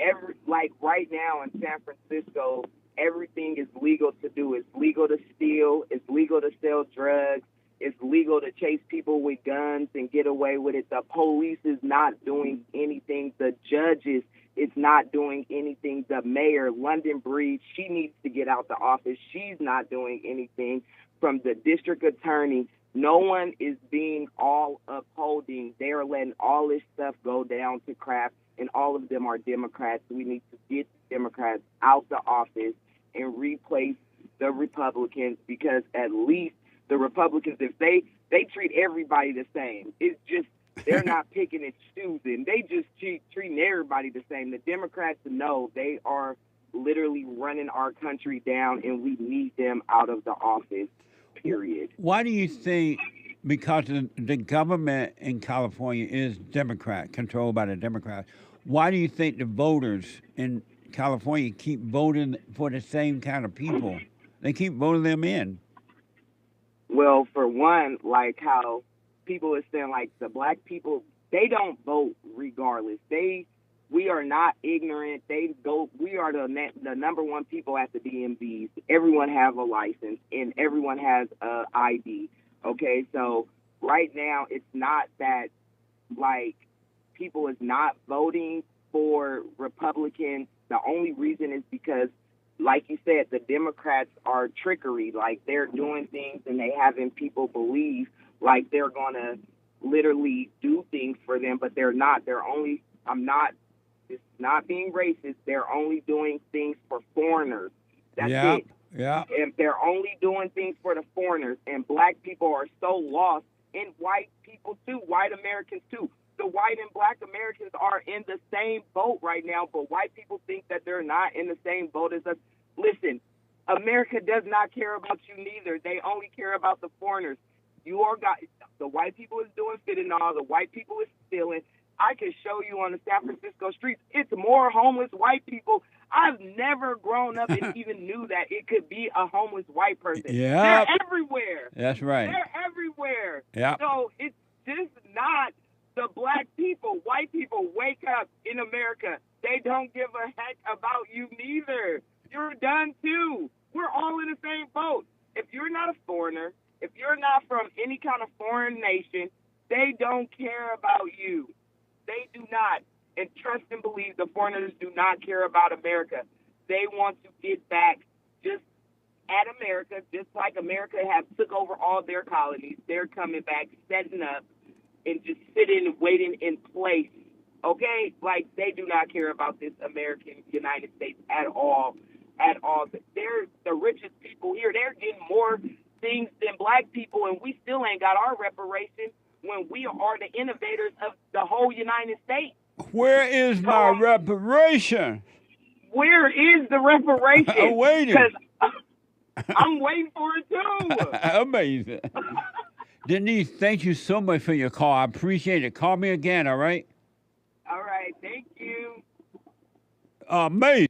like right now in San Francisco, everything is legal to do. It's legal to steal. It's legal to sell drugs. It's legal to chase people with guns and get away with it. The police is not doing anything. The judges is not doing anything. The mayor, London Breed, she needs to get out the office. She's not doing anything. From the district attorney, no one is being all upholding. They are letting all this stuff go down to crap, and all of them are Democrats. We need to get Democrats out the office and replace the Republicans, because at least the Republicans, if they treat everybody the same, it's just they're not picking and choosing. They just treating everybody the same. The Democrats know they are literally running our country down, and we need them out of the office, period. Why do you think, because the government in California is Democrat, controlled by the Democrats, why do you think the voters in California keep voting for the same kind of people? They keep voting them in. Well, for one, like how people are saying, like the black people, they don't vote regardless. We are not ignorant. We are the number one people at the DMVs. Everyone has a license and everyone has a ID. Okay, so right now it's not that like people is not voting for Republicans. The only reason is because, like you said, the Democrats are trickery. Like they're doing things and they having people believe like they're gonna literally do things for them, but they're not. It's not being racist. They're only doing things for foreigners. That's it. Yeah. And they're only doing things for the foreigners. And black people are so lost, and white people too, white Americans too. The white and black Americans are in the same boat right now, but white people think that they're not in the same boat as us. Listen, America does not care about you neither. They only care about the foreigners. The white people is doing fentanyl. The white people is stealing. I can show you on the San Francisco streets, it's more homeless white people. I've never grown up and even knew that it could be a homeless white person. Yeah. They're everywhere. That's right. They're everywhere. Yeah. So it's just not the black people. White people, wake up in America. They don't give a heck about you neither. You're done too. We're all in the same boat. If you're not a foreigner, if you're not from any kind of foreign nation, they don't care about you. They do not. And trust and believe the foreigners do not care about America. They want to get back just at America, just like America have took over all their colonies. They're coming back, setting up, and just sitting, waiting in place. Okay? Like, they do not care about this American United States at all. At all. They're the richest people here. They're getting more things than black people, and we still ain't got our reparations when we are the innovators of the whole United States. Where is my reparation? Where is the reparation? I'm waiting. 'Cause I'm waiting for it too. Amazing. Denise, thank you so much for your call. I appreciate it. Call me again, all right? All right, thank you. Amazing.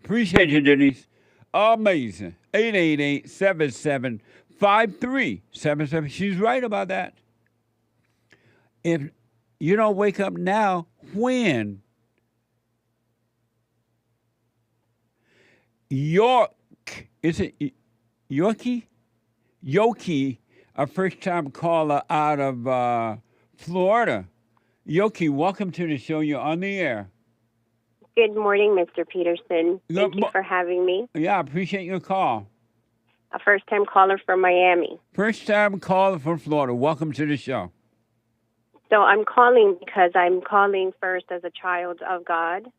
Appreciate you, Denise. Amazing. 888-77-5377. She's right about that. If you don't wake up now, when? Is it Yorkie? Yoki, a first-time caller out of Florida. Yoki, welcome to the show. You're on the air. Good morning, Mr. Peterson. Thank you for having me. Yeah, I appreciate your call. A first-time caller from Miami. First-time caller from Florida. Welcome to the show. So I'm calling because I'm calling first as a child of God,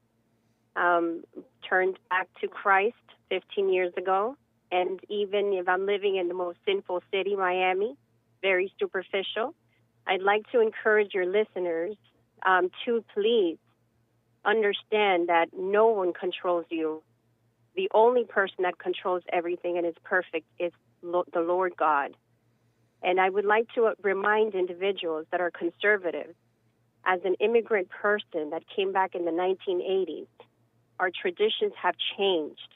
turned back to Christ 15 years ago. And even if I'm living in the most sinful city, Miami, very superficial, I'd like to encourage your listeners to please understand that no one controls you. The only person that controls everything and is perfect is the Lord God. And I would like to remind individuals that are conservative, as an immigrant person that came back in the 1980s, our traditions have changed.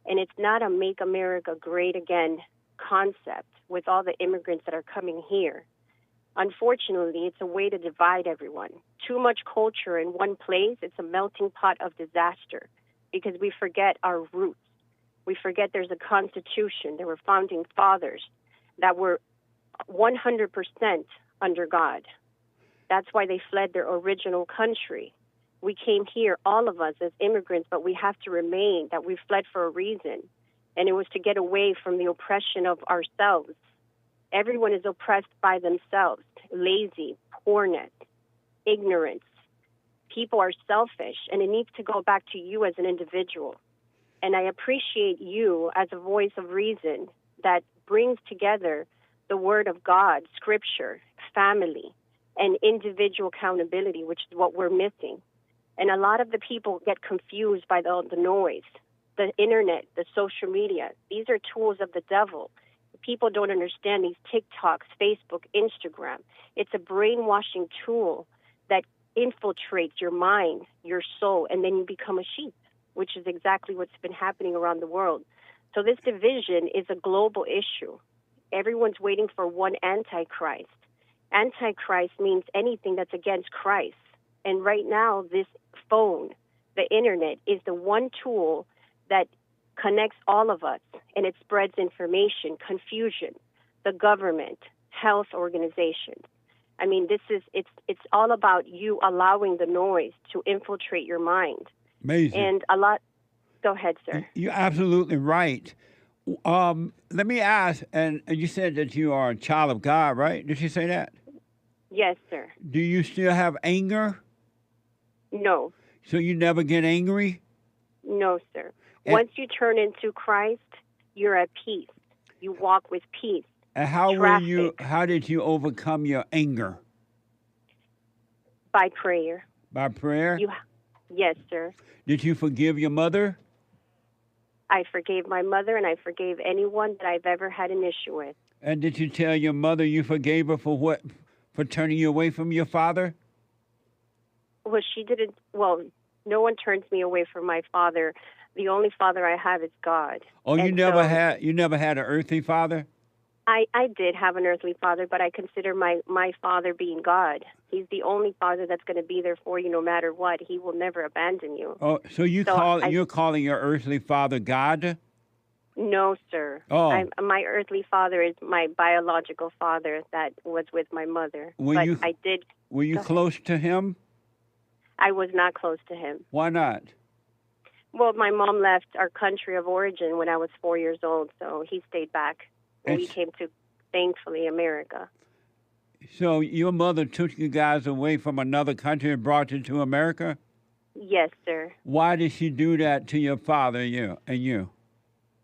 And it's not a Make America Great Again concept with all the immigrants that are coming here. Unfortunately, it's a way to divide everyone. Too much culture in one place, it's a melting pot of disaster because we forget our roots. We forget there's a constitution. There were founding fathers that were 100% under God. That's why they fled their original country. We came here, all of us as immigrants, but we have to remain, that we fled for a reason. And it was to get away from the oppression of ourselves. Everyone is oppressed by themselves, lazy, poorness, ignorance. People are selfish, and it needs to go back to you as an individual. And I appreciate you as a voice of reason that brings together the word of God, scripture, family, and individual accountability, which is what we're missing. And a lot of the people get confused by the noise, the internet, the social media. These are tools of the devil. People don't understand these TikToks, Facebook, Instagram. It's a brainwashing tool that infiltrates your mind, your soul, and then you become a sheep, which is exactly what's been happening around the world. So this division is a global issue. Everyone's waiting for one antichrist. Antichrist means anything that's against Christ. And right now, this phone, the internet, is the one tool that connects all of us, and it spreads information, confusion, the government, health organizations. I mean, it's all about you allowing the noise to infiltrate your mind. Amazing. And go ahead, sir. You're absolutely right. Let me ask, and you said that you are a child of God, right? Did you say that? Yes, sir. Do you still have anger? No. So you never get angry? No, sir. Once you turn into Christ, you're at peace. You walk with peace. And how did you overcome your anger? By prayer. By prayer? Yes, sir. Did you forgive your mother? I forgave my mother, and I forgave anyone that I've ever had an issue with. And did you tell your mother you forgave her for what? For turning you away from your father? Well, she didn't. Well, no one turns me away from my father. The only father I have is God. Oh, you never had an earthly father? I did have an earthly father, but I consider my father being God. He's the only father that's going to be there for you no matter what. He will never abandon you. Oh, so you're calling your earthly father God? No, sir. Oh. My earthly father is my biological father that was with my mother. Were you close to him? I was not close to him. Why not? Well, my mom left our country of origin when I was 4 years old, so he stayed back. And we came to, thankfully, America. So your mother took you guys away from another country and brought you to America? Yes, sir. Why did she do that to your father and you?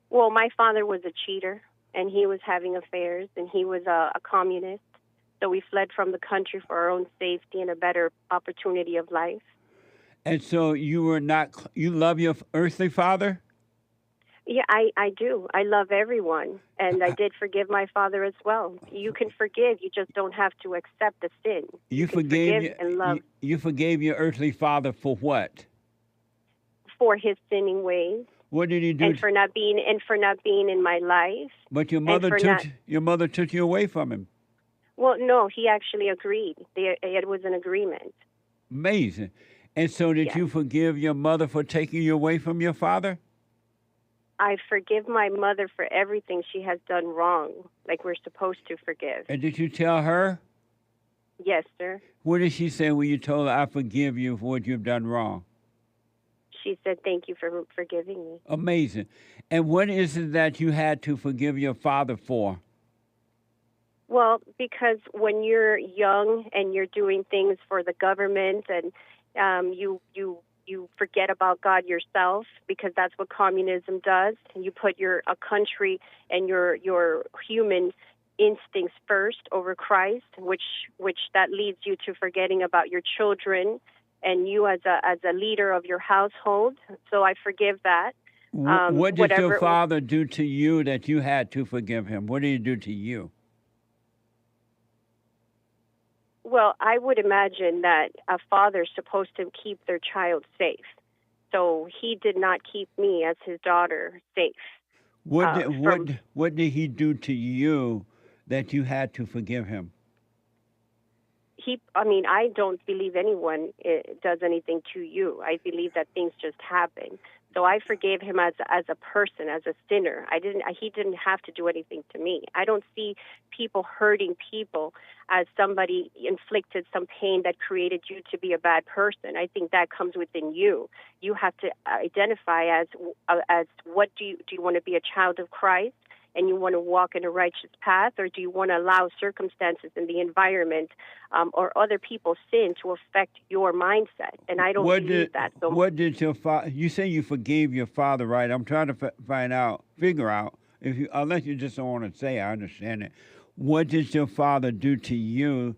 Well, my father was a cheater, and he was having affairs, and he was a communist. So we fled from the country for our own safety and a better opportunity of life. And so you love your earthly father? Yeah, I do. I love everyone, and I did forgive my father as well. You can forgive, you just don't have to accept the sin. You forgave and love. You forgave your earthly father for what? For his sinning ways. What did he do? And for not being in my life. But your mother took you away from him. Well, no, he actually agreed. It was an agreement. Amazing. And so did you forgive your mother for taking you away from your father? I forgive my mother for everything she has done wrong, like we're supposed to forgive. And did you tell her? Yes, sir. What did she say when you told her, I forgive you for what you've done wrong? She said, thank you for forgiving me. Amazing. And what is it that you had to forgive your father for? Well, because when you're young and you're doing things for the government and you forget about God yourself, because that's what communism does. You put a country and your human instincts first over Christ, which that leads you to forgetting about your children and you as a leader of your household. So I forgive that. What did whatever your it was. father do to you that you had to forgive him? What did he do to you? Well, I would imagine that a father's supposed to keep their child safe. So he did not keep me as his daughter safe. What did he do to you that you had to forgive him? I don't believe anyone does anything to you. I believe that things just happen. So I forgave him as a person, as a sinner. He didn't have to do anything to me. I don't see people hurting people as somebody inflicted some pain that created you to be a bad person. I think that comes within you. You have to identify as what do you want to be a child of Christ? And you want to walk in a righteous path, or do you want to allow circumstances in the environment or other people's sin to affect your mindset? And I don't believe that. So what did your father? You say you forgave your father, right? I'm trying to figure out if you, unless you just don't want to say. I understand it. What did your father do to you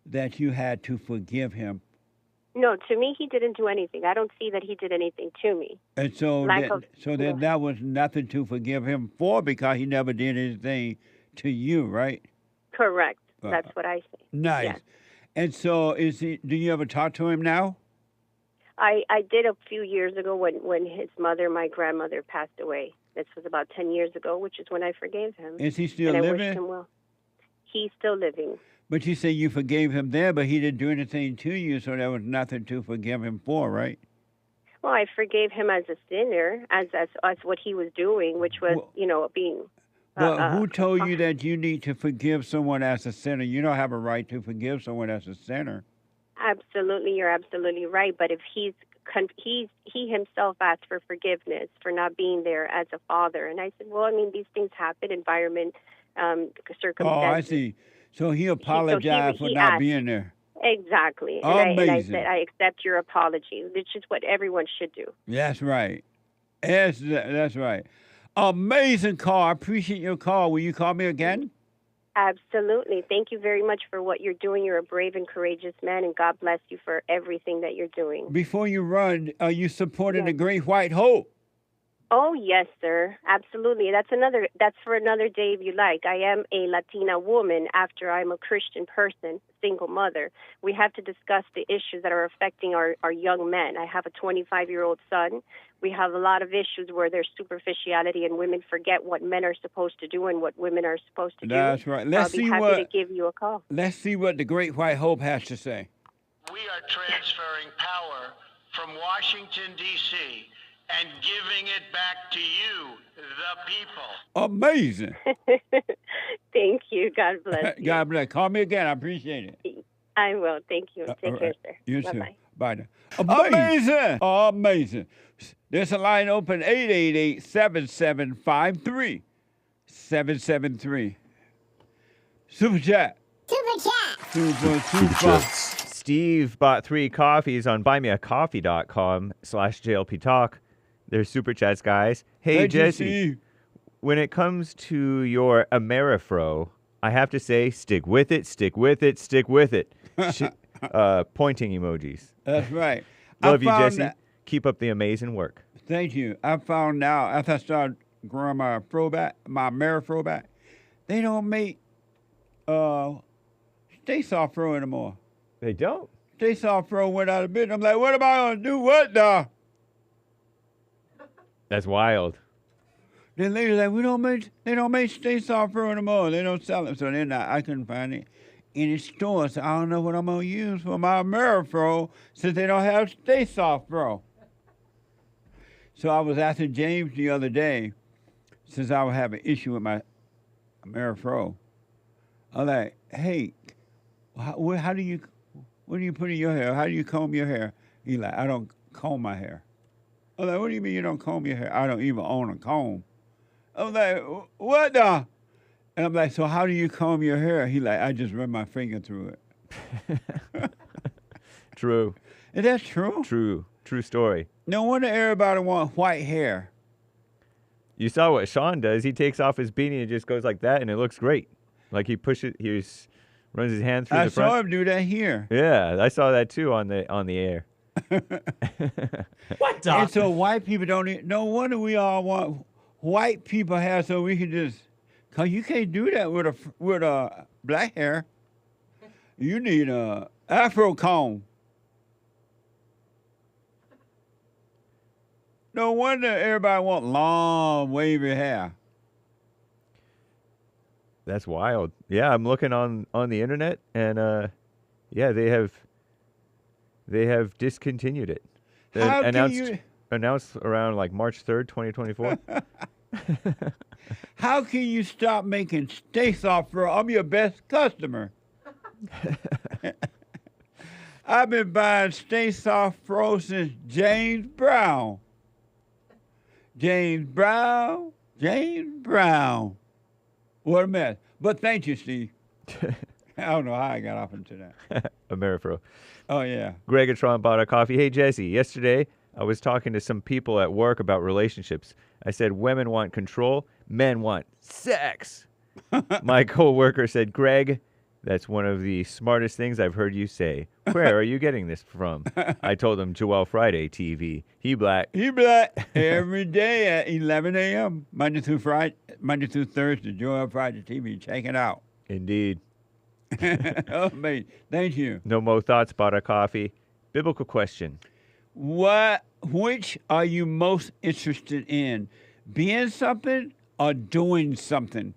that you had to forgive him? No, to me, he didn't do anything. I don't see that he did anything to me. And so, that was nothing to forgive him for because he never did anything to you, right? Correct. That's what I say. Nice. Yes. And so, do you ever talk to him now? I did a few years ago when his mother, my grandmother, passed away. This was about 10 years ago, which is when I forgave him. Is he still and living? I wished him well. He's still living. But you say you forgave him there, but he didn't do anything to you, so there was nothing to forgive him for, right? Well, I forgave him as a sinner, as what he was doing, which was, being... But who told you that you need to forgive someone as a sinner? You don't have a right to forgive someone as a sinner. Absolutely, you're absolutely right. But if he himself asked for forgiveness for not being there as a father, and I said, well, these things happen, environment, circumstances. Oh, I see. So he apologized for not being there. Exactly. Amazing. And I said, I accept your apology, which is what everyone should do. That's right. That's right. Amazing call. I appreciate your call. Will you call me again? Absolutely. Thank you very much for what you're doing. You're a brave and courageous man, and God bless you for everything that you're doing. Before you run, are you supporting the Great White Hope? Oh, yes, sir. Absolutely. That's for another day if you like. I am a Latina woman after I'm a Christian person, single mother. We have to discuss the issues that are affecting our young men. I have a 25-year-old son. We have a lot of issues where there's superficiality and women forget what men are supposed to do and what women are supposed to do. That's right. I'll be happy to give you a call. Let's see what the Great White Hope has to say. We are transferring power from Washington, D.C., and giving it back to you, the people. Amazing. Thank you. God bless you. God bless. Call me again. I appreciate it. I will. Thank you. Take care, sir. You Bye-bye. too. Bye now. Amazing. Amazing. There's a line open, 888-7753. 773. Super chat. Super. Steve bought 3 coffees on buymeacoffee.com/JLP Talk. There's super chats, guys. Hey, Thank you, Jesse, Steve. when it comes to your Amerifro, I have to say, stick with it, stick with it, stick with it. Pointing emojis. That's right. Love you, Jesse. Keep up the amazing work. Thank you. I found out after I started growing my Amerifro back, they don't make Stay Soft Fro anymore. They don't? Stay Soft Fro went out of business. I'm like, what am I going to do? What the? That's wild. The lady's like, they don't make Stay Soft Fro anymore. They don't sell it. So they're not, I couldn't find it in the store. So I don't know what I'm going to use for my Amerifro since they don't have Stay Soft Fro. So I was asking James the other day, since I would have an issue with my Amerifro. I'm like, hey, what do you put in your hair? How do you comb your hair? He's like, I don't comb my hair. I'm like, what do you mean you don't comb your hair? I don't even own a comb. I'm like, what the? And I'm like, so how do you comb your hair? He's like, I just run my finger through it. True. Is that true? True story. No wonder everybody wants white hair. You saw what Sean does. He takes off his beanie and just goes like that, and it looks great. Like he runs his hand through the front. I saw him do that here. Yeah, I saw that too on the air. What the? And so white people don't even, no wonder we all want white people hair so we can just, because you can't do that with a black hair. You need a Afro comb. No wonder everybody want long, wavy hair. That's wild. Yeah, I'm looking on the internet, and yeah, they have discontinued it. How Announced around like March 3rd, 2024. How can you stop making Stay Soft Fro? I'm your best customer. I've been buying Stay Soft Fro since James Brown. James Brown. What a mess. But thank you, Steve. I don't know how I got off into that. Amerifro. Oh, yeah. Gregatron bought a coffee. Hey, Jesse, yesterday I was talking to some people at work about relationships. I said women want control, men want sex. My coworker said, Greg, that's one of the smartest things I've heard you say. Where are you getting this from? I told him Joel Friday TV. He black. Every day at 11 a.m. Monday through Thursday. Joel Friday TV. Check it out. Indeed. Oh, mate. Thank you. No Mo Thoughts bought a coffee. Biblical question. Which are you most interested in? Being something or doing something?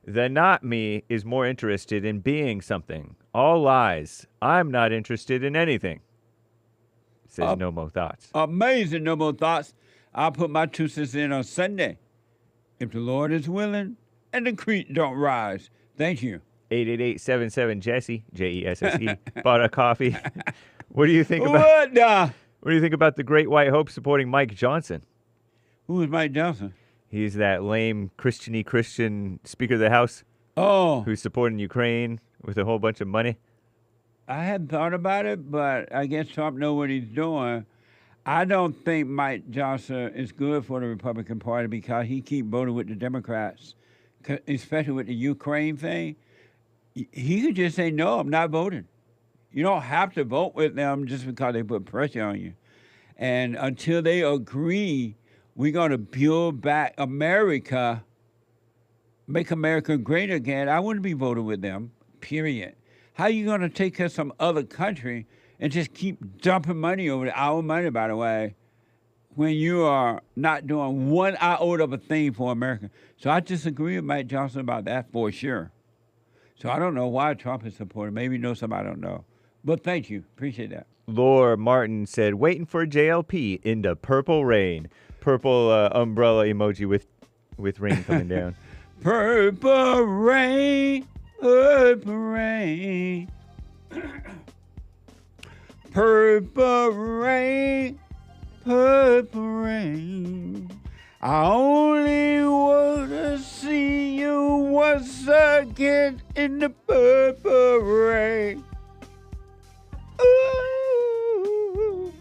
The not me is more interested in being something. All lies. I'm not interested in anything. Says No Mo Thoughts. Amazing, No Mo Thoughts. I'll put my 2 cents in on Sunday. If the Lord is willing and the creek don't rise. Thank you. 888-77-JESSE, Jesse, bought a coffee. What do you think about What do you think about the Great White Hope supporting Mike Johnson? Who is Mike Johnson? He's that lame Christian Speaker of the House. Oh. Who's supporting Ukraine with a whole bunch of money. I hadn't thought about it, but I guess Trump knows what he's doing. I don't think Mike Johnson is good for the Republican Party because he keep voting with the Democrats, especially with the Ukraine thing. He could just say, no, I'm not voting. You don't have to vote with them just because they put pressure on you. And until they agree, we're going to build back America, make America great again, I wouldn't be voting with them, period. How are you going to take care of some other country and just keep dumping money over there, our money, by the way, when you are not doing one iota of a thing for America? So I disagree with Mike Johnson about that for sure. So I don't know why Trump is supporting. Maybe you know somebody I don't know. But thank you. Appreciate that. Lord Martin said, waiting for JLP into purple rain. Purple umbrella emoji with rain coming down. Purple rain, purple rain. Purple rain, purple rain. I only want to see you once again in the purple rain. Ooh.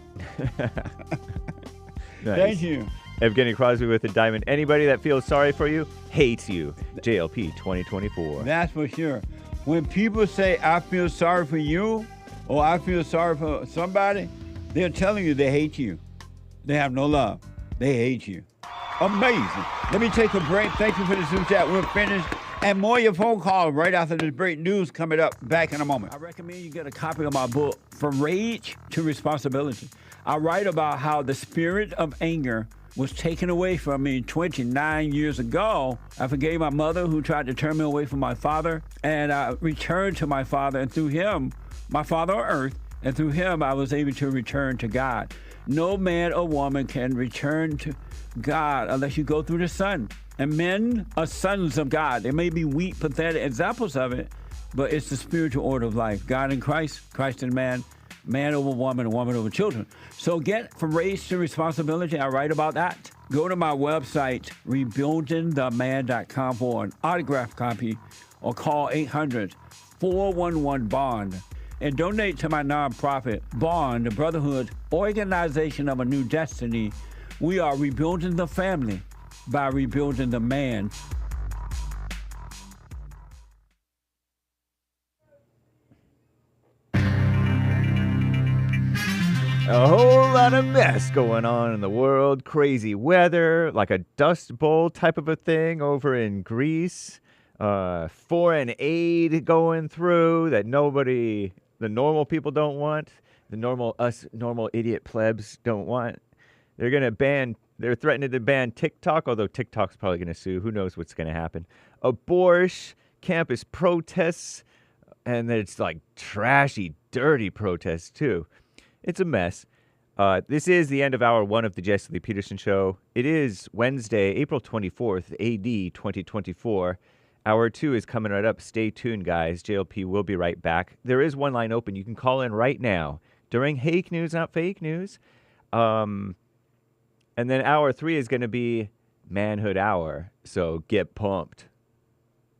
Nice. Thank you. Evgeny Crosby with a diamond. Anybody that feels sorry for you hates you. JLP 2024. That's for sure. When people say, I feel sorry for you, or I feel sorry for somebody, they're telling you they hate you. They have no love. They hate you. Amazing. Let me take a break. Thank you for the Super Chat. We're finished. And more of your phone calls right after this break. News coming up back in a moment. I recommend you get a copy of my book, From Rage to Responsibility. I write about how the spirit of anger was taken away from me 29 years ago. I forgave my mother who tried to turn me away from my father, and I returned to my father, and through him, my father on earth, and through him I was able to return to God. No man or woman can return to God unless you go through the Son. And men are sons of God. There may be weak, pathetic examples of it, but it's the spiritual order of life. God in Christ, Christ in man, man over woman, and woman over children. So get From Rage to Responsibility. I write about that. Go to my website, rebuildingtheman.com for an autographed copy, or call 800-411-BOND. And donate to my nonprofit, Bond, the Brotherhood Organization of a New Destiny. We are rebuilding the family by rebuilding the man. A whole lot of mess going on in the world. Crazy weather, like a dust bowl type of a thing over in Greece. Foreign aid going through that the normal people don't want. The normal idiot plebs don't want. They're threatening to ban TikTok, although TikTok's probably going to sue. Who knows what's going to happen. Abortion, campus protests, and then it's like trashy, dirty protests too. It's a mess. This is the end of hour 1 of the Jesse Lee Peterson Show. It is Wednesday, April 24th, AD 2024. Hour 2 is coming right up. Stay tuned, guys. JLP will be right back. There is one line open. You can call in right now during Hake News, not fake news. And then hour 3 is going to be Manhood Hour. So get pumped.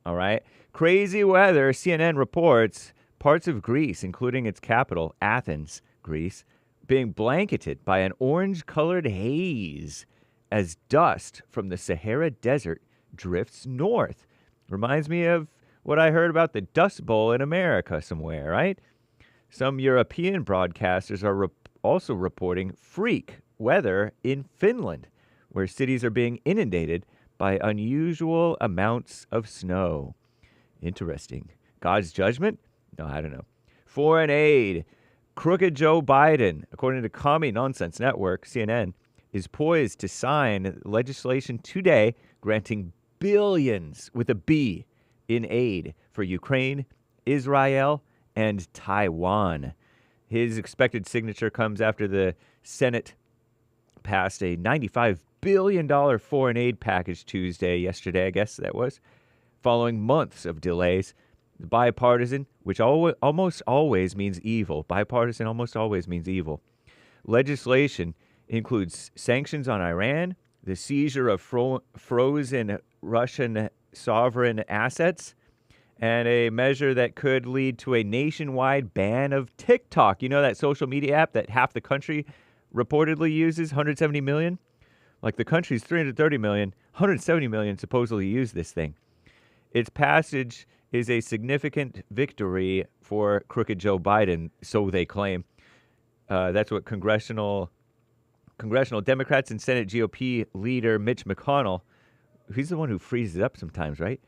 All right. Crazy weather. CNN reports parts of Greece, including its capital, Athens, Greece, being blanketed by an orange-colored haze as dust from the Sahara Desert drifts north. Reminds me of what I heard about the Dust Bowl in America somewhere, right? Some European broadcasters are also reporting freak weather in Finland, where cities are being inundated by unusual amounts of snow. Interesting. God's judgment? No, I don't know. Foreign aid. Crooked Joe Biden, according to Commie Nonsense Network, CNN, is poised to sign legislation today granting billions, with a B, in aid for Ukraine, Israel, and Taiwan. His expected signature comes after the Senate passed a $95 billion foreign aid package yesterday, I guess that was, following months of delays. Bipartisan, which almost always means evil. Bipartisan almost always means evil. Legislation includes sanctions on Iran, the seizure of frozen Russian sovereign assets, and a measure that could lead to a nationwide ban of TikTok. You know, that social media app that half the country reportedly uses, 170 million? Like the country's 330 million, 170 million supposedly use this thing. Its passage is a significant victory for crooked Joe Biden, so they claim. That's what congressional Democrats and Senate GOP leader Mitch McConnell, he's the one who freezes up sometimes, right?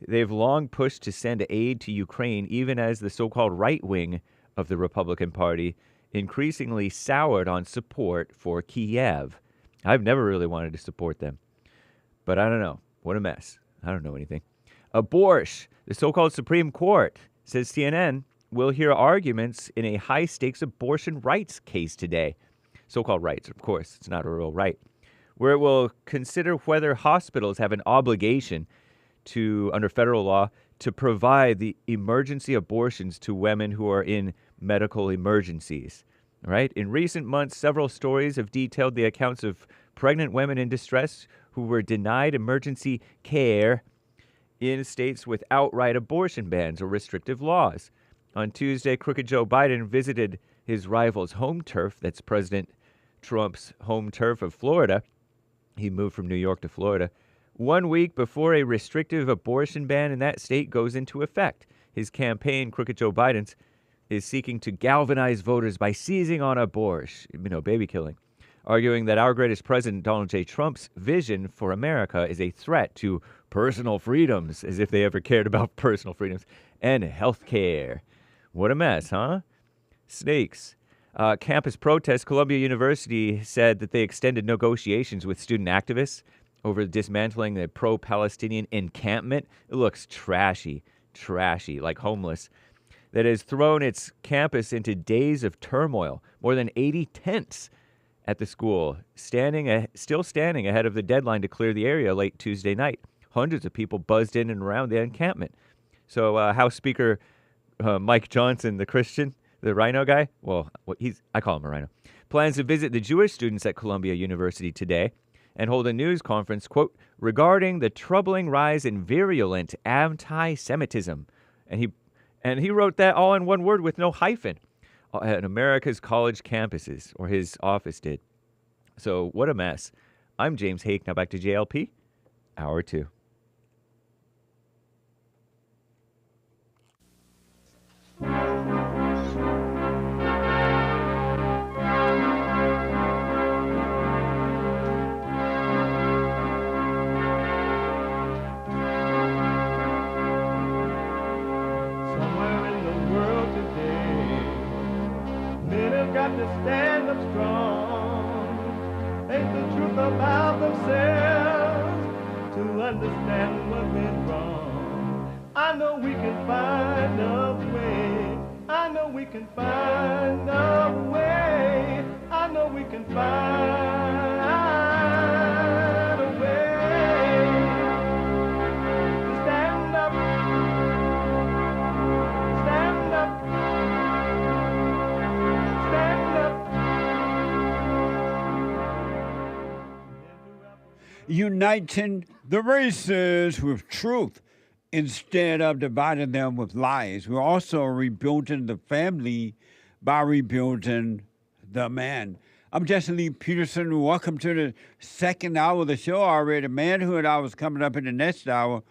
They've long pushed to send aid to Ukraine, even as the so-called right wing of the Republican Party increasingly soured on support for Kiev. I've never really wanted to support them, but I don't know. What a mess. I don't know anything. Abortion. The so-called Supreme Court, says CNN, will hear arguments in a high-stakes abortion rights case today. So-called rights, of course. It's not a real right. Where it will consider whether hospitals have an obligation to, under federal law, to provide the emergency abortions to women who are in medical emergencies. Right? In recent months, several stories have detailed the accounts of pregnant women in distress who were denied emergency care in states with outright abortion bans or restrictive laws. On Tuesday, crooked Joe Biden visited his rival's home turf, that's President Trump's home turf of Florida. He moved from New York to Florida 1 week before a restrictive abortion ban in that state goes into effect. His campaign, crooked Joe Biden's, is seeking to galvanize voters by seizing on abortion, baby killing, arguing that our greatest president, Donald J. Trump's vision for America is a threat to personal freedoms, as if they ever cared about personal freedoms, and health care. What a mess, huh? Snakes. Campus protests. Columbia University said that they extended negotiations with student activists over dismantling the pro-Palestinian encampment. It looks trashy, like homeless. That has thrown its campus into days of turmoil. More than 80 tents at the school, still standing ahead of the deadline to clear the area late Tuesday night. Hundreds of people buzzed in and around the encampment. So House Speaker Mike Johnson, the Christian, the rhino guy, I call him a rhino, plans to visit the Jewish students at Columbia University today and hold a news conference, quote, regarding the troubling rise in virulent anti-Semitism. And he wrote that all in one word with no hyphen at America's college campuses, or his office did. So what a mess. I'm James Hake. Now back to JLP, hour 2. to stand up strong, face the truth about themselves, to understand what went wrong. I know we can find a way. I know we can find a way. I know we can find a way to stand up, stand up, stand up. Uniting the races with truth instead of dividing them with lies. We're also rebuilding the family by rebuilding the man. I'm Jesse Lee Peterson. Welcome to the second hour of the show already. Manhood hour is coming up in the next hour.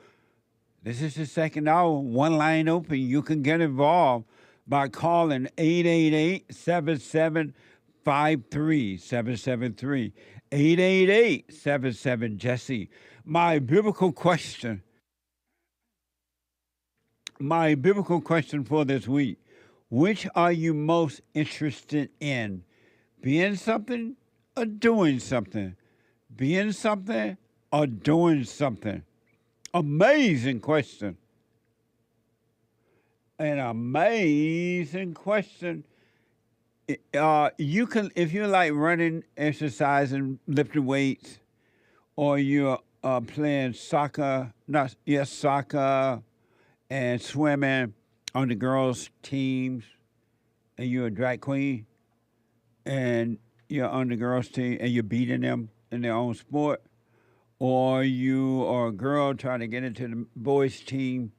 This is the second hour. One line open. You can get involved by calling 888-7753-773. 888-77-JESSE. My biblical question for this week: which are you most interested in? Being something or doing something? Being something or doing something? Amazing question. An amazing question. You can, if you like running, exercising, lifting weights, or you're playing soccer, soccer and swimming on the girls' teams, and you're a drag queen, and you're on the girls' team, and you're beating them in their own sport, or you are a girl trying to get into the boys' team,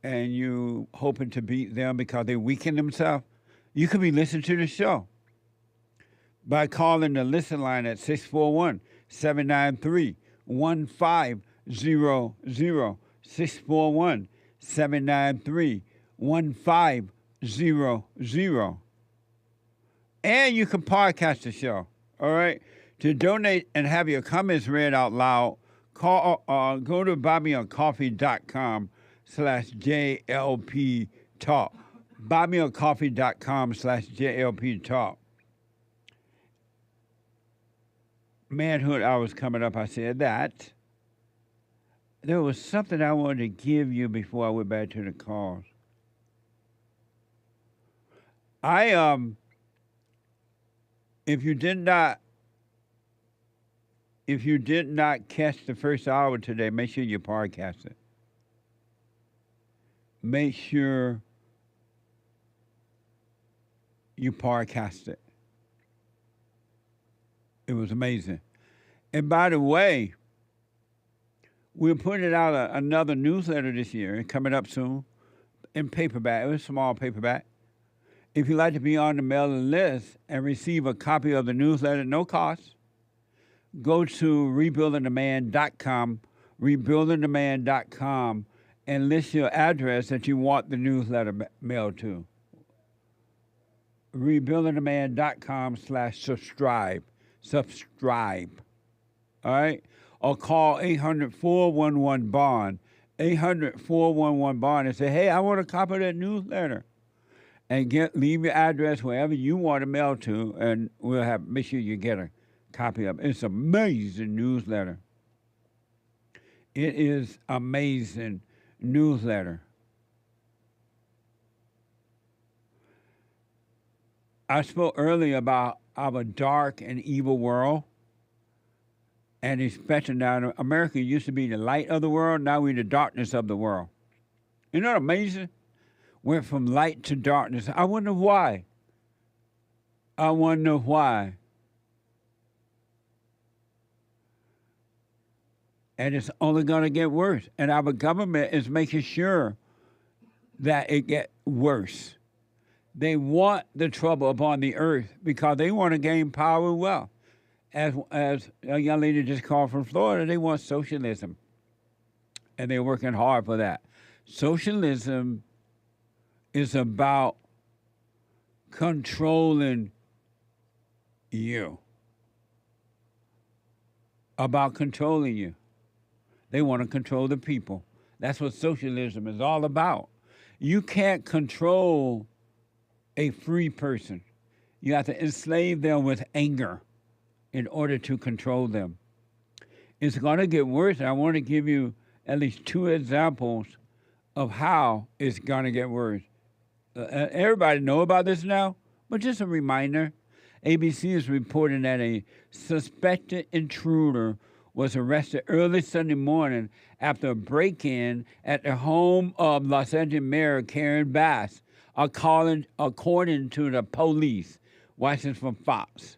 and you hoping to beat them because they weaken themselves, you could be listening to the show by calling the listen line at 641-793-1500, 641-793-1500. And you can podcast the show, all right? To donate and have your comments read out loud, go to buymeacoffee.com/JLP Talk. buymeacoffee.com/JLP Talk. Manhood hour's coming up. I said that. There was something I wanted to give you before I went back to the calls. If you did not catch the first hour today, make sure you podcast it. Make sure you podcast it. It was amazing. And by the way, we're putting out another newsletter this year, coming up soon, in paperback. It was a small paperback. If you'd like to be on the mailing list and receive a copy of the newsletter, no cost, go to rebuildingtheman.com, rebuildingtheman.com, and list your address that you want the newsletter mailed to. rebuildingtheman.com/subscribe. Subscribe. All right? Or call 800-411-BOND, 800-411-BOND, and say, hey, I want a copy of that newsletter. And leave your address wherever you want to mail to, and we'll make sure you get a copy of it. It's an amazing newsletter. It is amazing newsletter. I spoke earlier about our dark and evil world, and especially now, America used to be the light of the world. Now we're the darkness of the world. Isn't that amazing? Went from light to darkness. I wonder why. I wonder why. And it's only going to get worse. And our government is making sure that it gets worse. They want the trouble upon the earth because they want to gain power and wealth. As a young lady just called from Florida, they want socialism. And they're working hard for that. Socialism is about controlling you. About controlling you. They want to control the people. That's what socialism is all about. You can't control a free person. You have to enslave them with anger in order to control them. It's going to get worse. I want to give you at least 2 examples of how it's going to get worse. Everybody know about this now, but just a reminder. ABC is reporting that a suspected intruder was arrested early Sunday morning after a break-in at the home of Los Angeles Mayor Karen Bass, according to the police. Watching from Fox.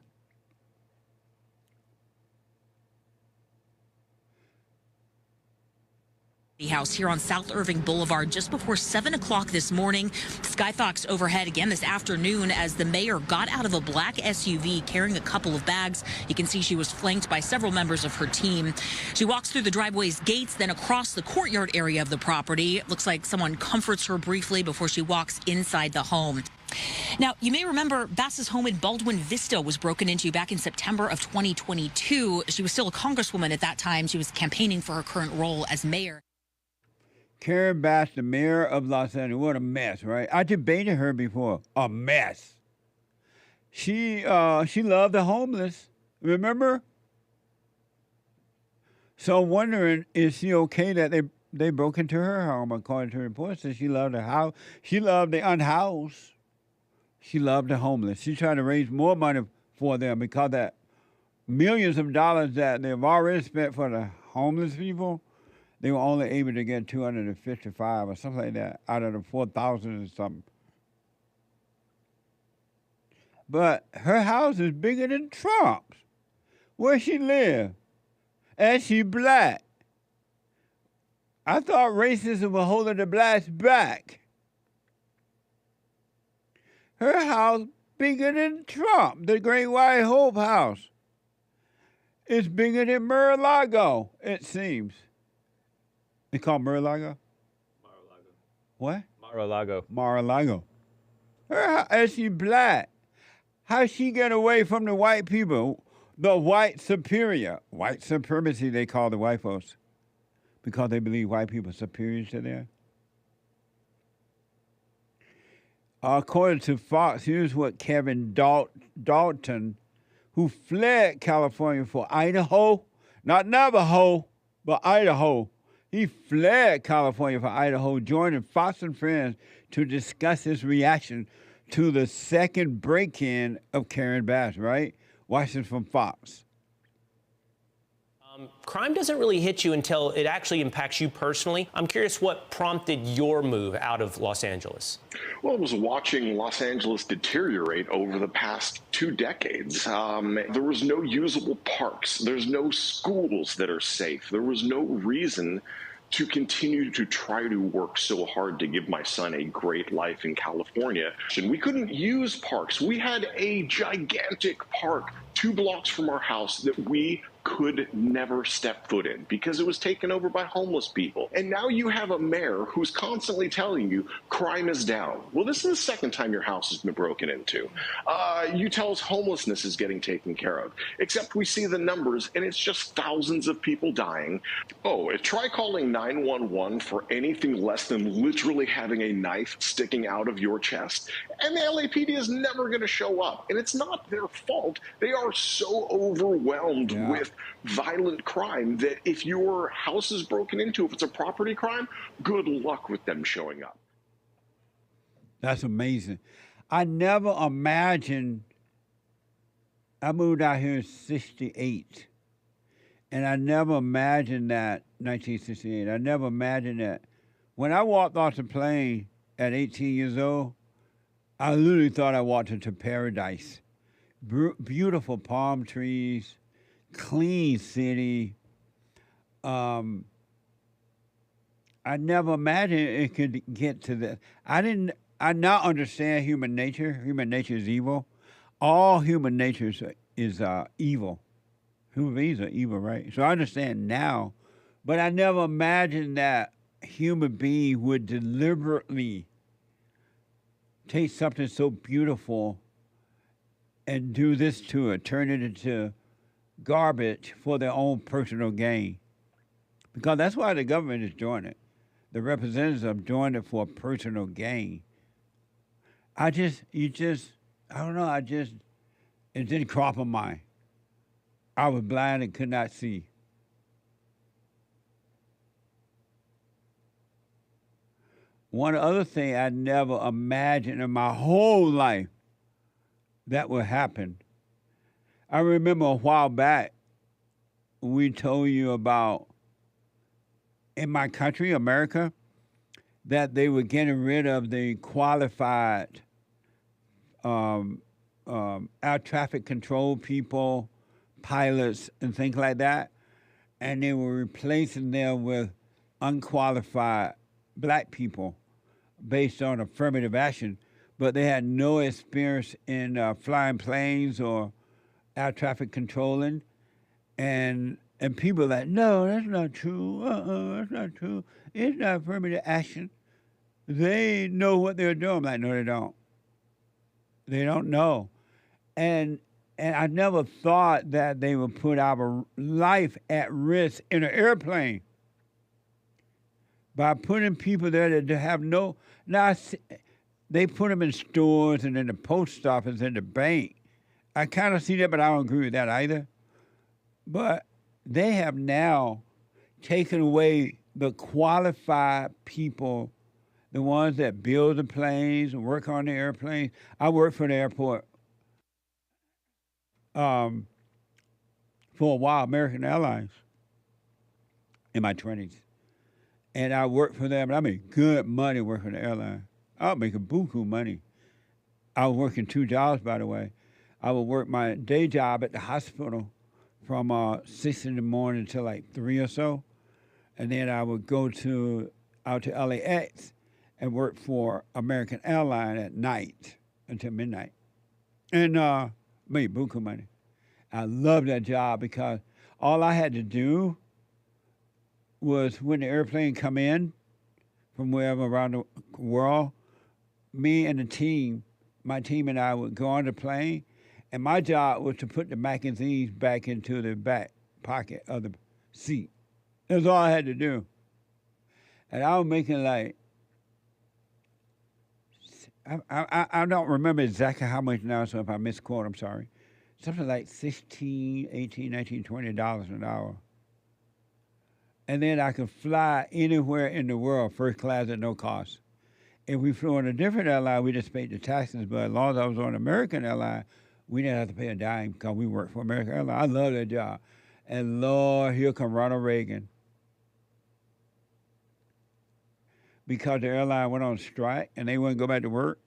House here on South Irving Boulevard just before 7 o'clock this morning. Skyfox overhead again this afternoon as the mayor got out of a black SUV carrying a couple of bags. You can see she was flanked by several members of her team. She walks through the driveway's gates, then across the courtyard area of the property. It looks like someone comforts her briefly before she walks inside the home. Now, you may remember Bass's home in Baldwin Vista was broken into back in September of 2022. She was still a congresswoman at that time. She was campaigning for her current role as mayor. Karen Bass, the mayor of Los Angeles, what a mess, right? I debated her before. A mess. She loved the homeless. Remember? So I'm wondering, is she okay that they broke into her home? According to reports, that she loved the house. She loved the unhoused. She loved the homeless. She tried to raise more money for them because that millions of dollars that they've already spent for the homeless people, they were only able to get 255 or something like that out of the 4,000 or something. But her house is bigger than Trump's. Where she live? And she black. I thought racism was holding the blacks back. Her house bigger than Trump, the Great White Hope house. It's bigger than Mar-a-Lago, it seems. It's called Mar-a-Lago? Mar-a-Lago. What? Mar-a-Lago. Mar-a-Lago. And she black. How she get away from the white people? The white superior. White supremacy, they call the white folks. Because they believe white people are superior to them. According to Fox, here's what Kevin Dalton, who fled California for Idaho, not Navajo, but Idaho. He fled California for Idaho, joining Fox and Friends to discuss his reaction to the second break-in of Karen Bass, right? Watching from Fox. Crime doesn't really hit you until it actually impacts you personally. I'm curious what prompted your move out of Los Angeles. Well, it was watching Los Angeles deteriorate over the past 2 decades. There was no usable parks. There's no schools that are safe. There was no reason to continue to try to work so hard to give my son a great life in California. And we couldn't use parks. We had a gigantic park 2 blocks from our house that we could never step foot in because it was taken over by homeless people. And now you have a mayor who's constantly telling you crime is down. Well, this is the second time your house has been broken into. You tell us homelessness is getting taken care of, except we see the numbers and it's just thousands of people dying. Oh, try calling 911 for anything less than literally having a knife sticking out of your chest, and the LAPD is never going to show up. And it's not their fault. They are so overwhelmed with violent crime that if your house is broken into, if it's a property crime, good luck with them showing up. That's amazing. I never imagined, I moved out here in 68, and I never imagined that, 1968, I never imagined that. When I walked off the plane at 18 years old, I literally thought I walked into paradise. Beautiful palm trees, clean city. I never imagined it could get to that. I now understand human nature. Human nature is evil. All human nature is evil. Human beings are evil, right? So I understand now, but I never imagined that human being would deliberately take something so beautiful and do this to it, turn it into garbage for their own personal gain. Because that's why the government is doing it. The representatives are doing it for personal gain. I don't know. It didn't crop on mine. I was blind and could not see. One other thing I never imagined in my whole life that would happen. I remember a while back, we told you about in my country, America, that they were getting rid of the qualified air traffic control people, pilots, and things like that, and they were replacing them with unqualified black people based on affirmative action, but they had no experience in flying planes or air traffic controlling, and people are like, no, that's not true. That's not true. It's not affirmative action. They know what they're doing. I'm like, no, they don't. They don't know. And I never thought that they would put our life at risk in an airplane by putting people there that have no. Now, they put them in stores and in the post office and the bank. I kind of see that, but I don't agree with that either. But they have now taken away the qualified people, the ones that build the planes and work on the airplanes. I worked for the airport for a while, American Airlines, in my 20s. And I worked for them, and I made good money working for the airline. I was making buku money. I was working 2 jobs, by the way. I would work my day job at the hospital from 6 in the morning until like 3 or so. And then I would go out to LAX and work for American Airlines at night until midnight. And made buku money. I loved that job because all I had to do was when the airplane come in from wherever around the world, me and the team, my team and I would go on the plane, and my job was to put the magazines back into the back pocket of the seat. That's all I had to do. And I was making like, I don't remember exactly how much now, so if I misquote, I'm sorry. Something like $16, $18, $19, $20 an hour. And then I could fly anywhere in the world, first class at no cost. If we flew on a different airline, we just paid the taxes, but as long as I was on American Airline, we didn't have to pay a dime because we worked for American Airlines. I love that job. And Lord, here come Ronald Reagan. Because the airline went on strike and they wouldn't go back to work.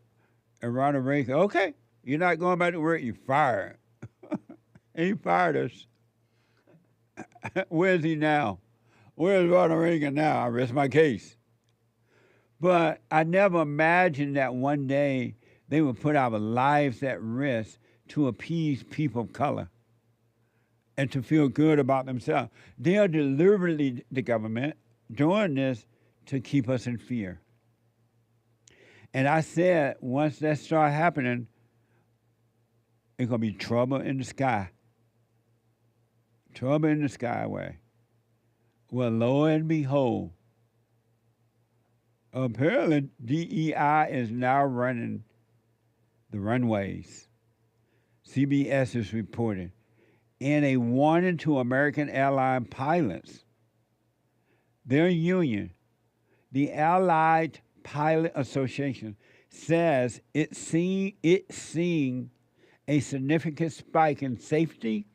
And Ronald Reagan said, okay, you're not going back to work, you're fired. And he fired us. Where's he now? Where's Ronald Reagan now? I rest my case. But I never imagined that one day they would put our lives at risk to appease people of color and to feel good about themselves. They are deliberately, the government, doing this to keep us in fear. And I said, once that starts happening, it's going to be trouble in the sky. Trouble in the skyway. Well, lo and behold, apparently DEI is now running the runways. CBS is reporting. And a warning to American airline pilots. Their union, the Allied Pilot Association, says it's seeing a significant spike in safety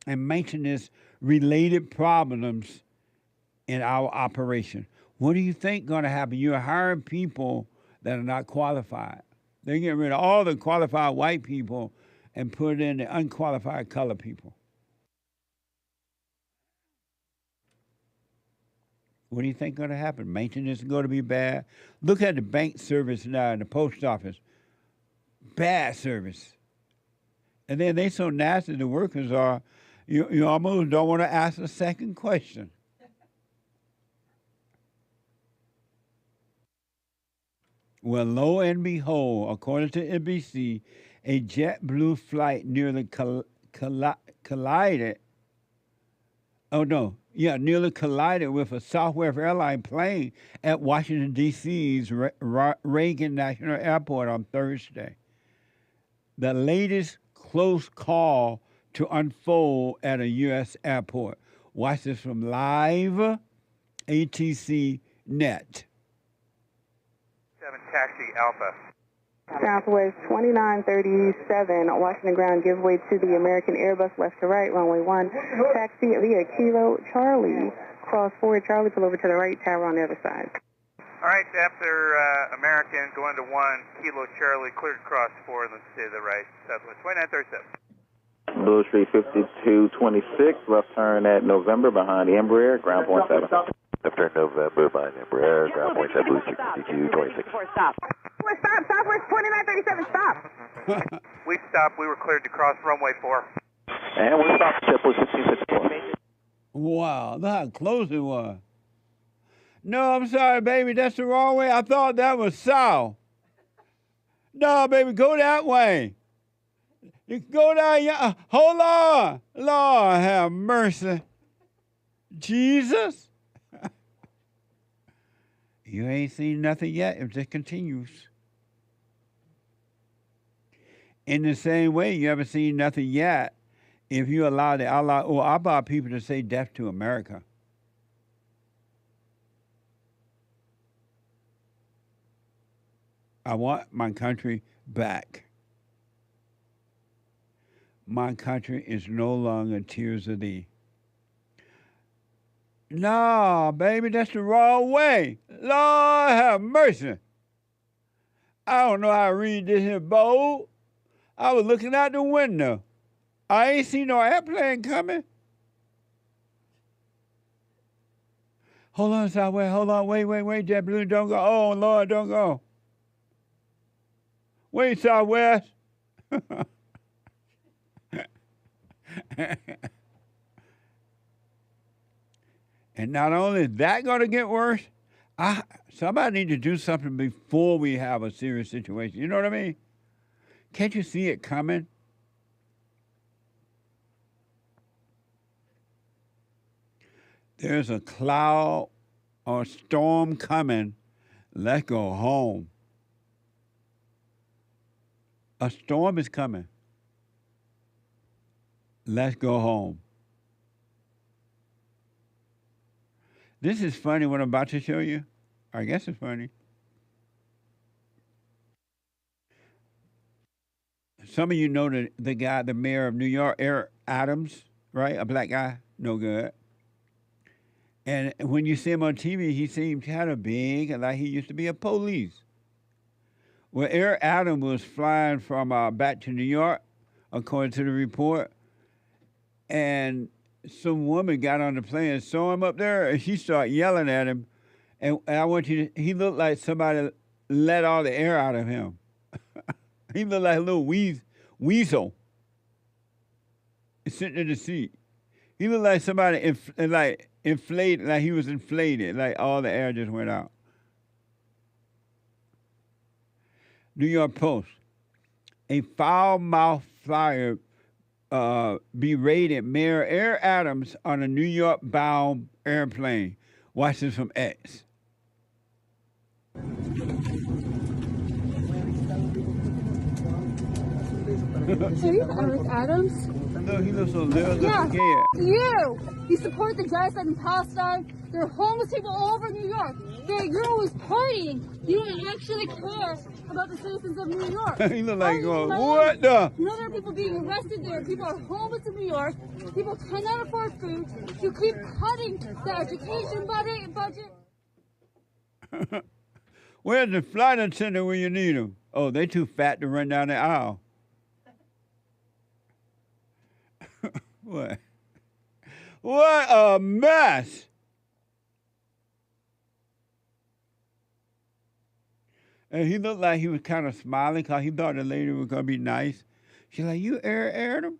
and maintenance related problems in our operation. What do you think going to happen? You're hiring people that are not qualified. They're getting rid of all the qualified white people and put in the unqualified color people. What do you think going to happen? Maintenance is going to be bad. Look at the bank service now and the post office. Bad service. And then they so nasty, the workers are, you almost don't want to ask a second question. Well, lo and behold, according to NBC, a JetBlue flight nearly collided. Nearly collided with a Southwest airline plane at Washington, D.C.'s Reagan National Airport on Thursday. the latest close call to unfold at a U.S. airport. Watch this from live ATC Net. 7 Taxi Alpha. Southwest 2937, Washington ground, give way to the American Airbus left to right, runway 1. Taxi via Kilo Charlie, cross forward Charlie, pull over to the right, tower on the other side. All right, after American, going to 1, Kilo Charlie, cleared across 4, let's to the right, Southwest 2937. Blue Street 5226, left turn at November behind the Embraer, ground point 7. Left turn November behind Embraer, ground point 7, Blue Street 5226. Stop. Stop, Southwest 2937, stop. We stopped, we were cleared to cross runway 4. And we stopped JetBlue 1654. Wow, look how close it was. No, I'm sorry, baby, that's the wrong way. I thought that was south. No, baby, go that way. You can go down, yeah. Hold on. Lord have mercy. Jesus. You ain't seen nothing yet. It just continues. In the same way, you haven't seen nothing yet if you allow the Allah or Abba people to say death to America. I want my country back. My country is no longer tears of thee. No, baby, that's the wrong way. Lord have mercy. I don't know how to read this here bold. I was looking out the window. I ain't seen no airplane coming. Hold on, Southwest. Hold on. Wait. JetBlue, don't go. Oh, Lord, don't go. Wait, Southwest. And not only is that going to get worse, somebody need to do something before we have a serious situation. You know what I mean? Can't you see it coming? There's a cloud or storm coming. Let's go home. A storm is coming. Let's go home. This is funny what I'm about to show you. I guess it's funny. Some of you know the guy, the mayor of New York, Eric Adams, right? A black guy, no good. And when you see him on TV, he seems kind of big, and like he used to be a police. Well, Eric Adams was flying from back to New York, according to the report, and some woman got on the plane and saw him up there, and she started yelling at him. And I want you to, he looked like somebody let all the air out of him. He looked like a little weasel sitting in the seat. He looked like somebody inflated, like he was inflated, like all the air just went out. New York Post. A foul-mouthed flyer berated Mayor Eric Adams on a New York-bound airplane. Watch this from X. Are you Eric Adams? No, he looks so little, scared. You support the genocide in Palestine. There are homeless people all over New York. You're always partying. You don't actually care about the citizens of New York. He look like going, what the? You know there are people being arrested there. People are homeless in New York. People cannot afford food. You keep cutting the education budget. Where's the flight attendant when you need them? Oh, they too fat to run down the aisle. What? What a mess. And he looked like he was kind of smiling because he thought the lady was going to be nice. She's like, you aired him?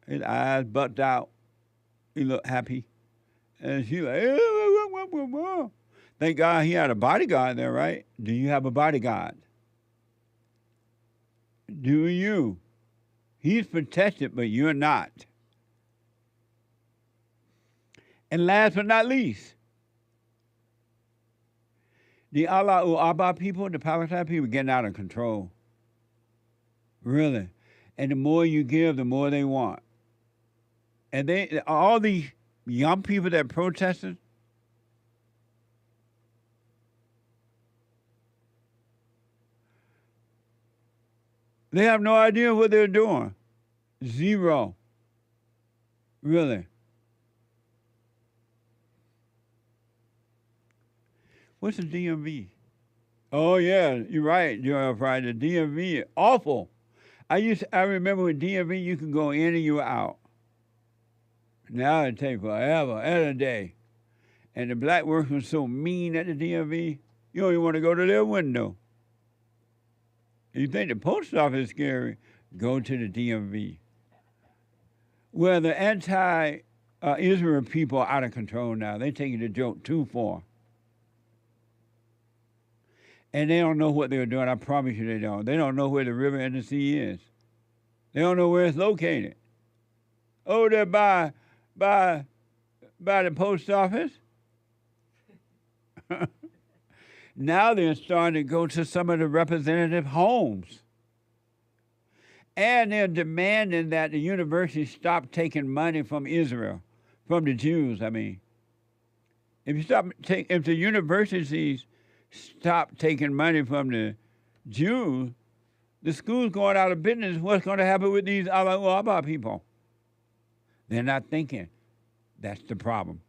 His eyes bucked out. He looked happy. And she like, thank God he had a bodyguard there, right? Do you have a bodyguard? Do you? He's protected, but you're not. And last but not least, the Allah Abba people, the Palestine people, getting out of control. Really. And the more you give, the more they want. And all these young people that protested, they have no idea what they're doing. Zero. Really. What's the DMV? Oh, yeah, you're right, Joel Friday. The DMV, awful. I remember with DMV, you could go in and you were out. Now it takes forever and a day. And the black workers are so mean at the DMV, you don't even want to go to their window. You think the post office is scary, go to the DMV. Well, the anti-Israel people are out of control now. They're taking the joke too far. And they don't know what they're doing. I promise you they don't. They don't know where the river and the sea is. They don't know where it's located. Oh, they're by the post office. Now they're starting to go to some of the representative homes. And they're demanding that the university stop taking money from Israel, from the Jews, I mean. If the universities stop taking money from the Jews, the school's going out of business. What's going to happen with these Alaba people? They're not thinking. That's the problem.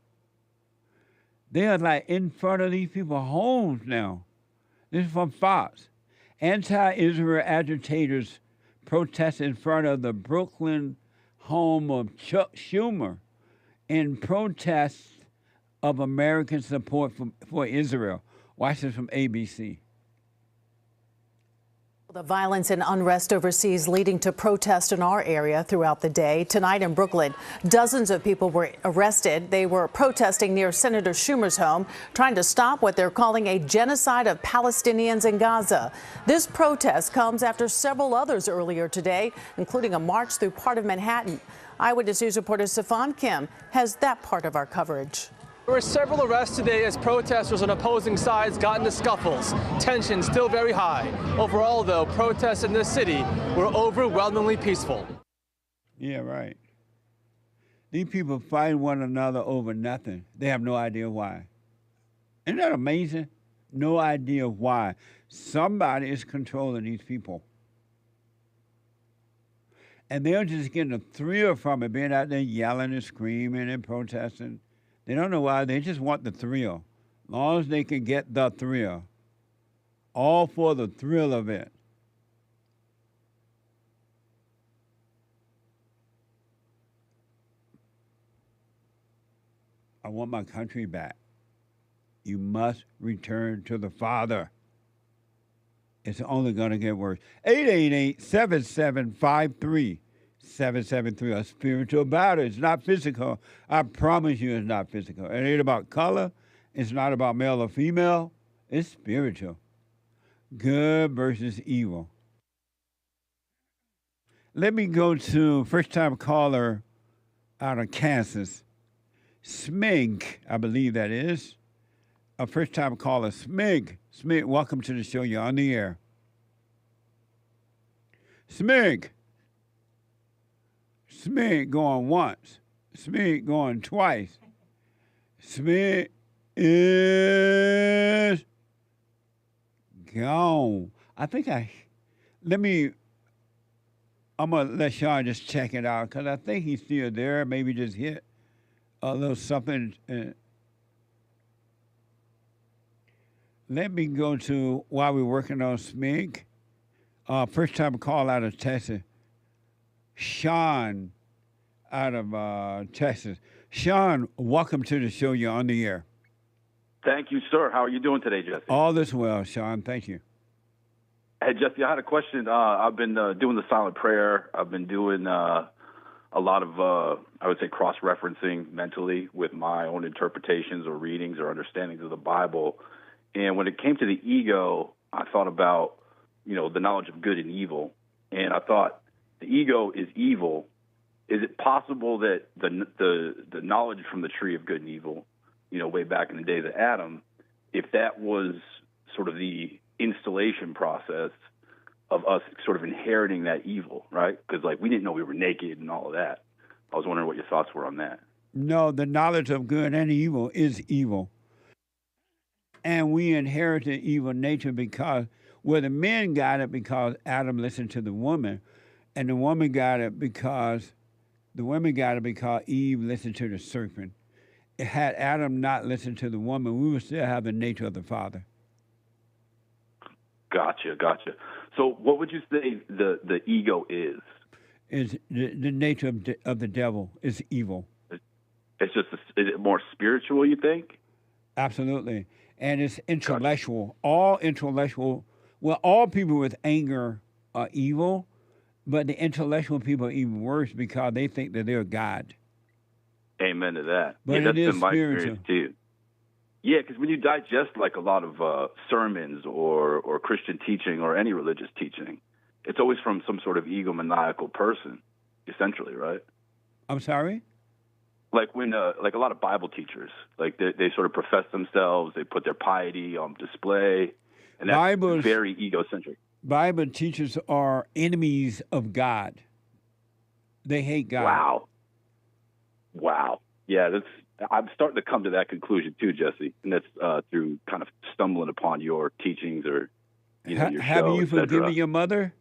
They are like in front of these people's homes now. This is from Fox. Anti-Israel agitators protest in front of the Brooklyn home of Chuck Schumer in protest of American support for Israel. Watch this from ABC. The violence and unrest overseas leading to protests in our area throughout the day. Tonight in Brooklyn, dozens of people were arrested. They were protesting near Senator Schumer's home, trying to stop what they're calling a genocide of Palestinians in Gaza. This protest comes after several others earlier today, including a march through part of Manhattan. Eyewitness News reporter Safan Kim has that part of our coverage. There were several arrests today as protesters on opposing sides got into scuffles. Tension still very high. Overall, though, protests in this city were overwhelmingly peaceful. Yeah, right. These people fight one another over nothing. They have no idea why. Isn't that amazing? No idea why. Somebody is controlling these people. And they're just getting a thrill from it, being out there yelling and screaming and protesting. They don't know why. They just want the thrill. As long as they can get the thrill. All for the thrill of it. I want my country back. You must return to the Father. It's only going to get worse. 888-7753. 773, a spiritual battle. It's not physical. I promise you it's not physical. It ain't about color. It's not about male or female. It's spiritual. Good versus evil. Let me go to first-time caller out of Kansas. Smig, I believe that is. A first-time caller, Smig. Smig, welcome to the show. You're on the air. Smig. Smig going once. Smig going twice. Smig is gone. I'm going to let Sean just check it out because I think he's still there. Maybe just hit a little something. Let me go to, while we're working on Smig, first time call out of Texas. Sean out of Texas. Sean, welcome to the show. You're on the air. Thank you, sir. How are you doing today, Jesse? All this well, Sean. Thank you. Hey, Jesse, I had a question. I've been doing the silent prayer. I've been doing a lot of, I would say, cross-referencing mentally with my own interpretations or readings or understandings of the Bible. And when it came to the ego, I thought about, the knowledge of good and evil. And I thought, the ego is evil. Is it possible that the knowledge from the tree of good and evil, way back in the days of Adam, if that was sort of the installation process us sort of inheriting that evil, right? Because like we didn't know we were naked and all of that. I was wondering what your thoughts were on that. No, the knowledge of good and evil is evil. And we inherited evil nature because, well, the men got it because Adam listened to the woman, and the woman got it because Eve listened to the serpent. Had Adam not listened to the woman, we would still have the nature of the father. Gotcha. So what would you say the ego is? Is the nature of the devil is evil. It's just, is it more spiritual, you think? Absolutely. And it's intellectual. All intellectual, well, all people with anger are evil, but the intellectual people are even worse because they think that they're God. Amen to that. But yeah, it that's is been my spiritual. experience too. Yeah, because when you digest like a lot of sermons or Christian teaching or any religious teaching, it's always from some sort of egomaniacal person, essentially, right? I'm sorry? Like when, like a lot of Bible teachers, like they sort of profess themselves, they put their piety on display, and that's very egocentric. Bible teachers are enemies of God. They hate God. Wow. Yeah, I'm starting to come to that conclusion too, Jesse, and that's through kind of stumbling upon your teachings or your show, have you forgiven your mother?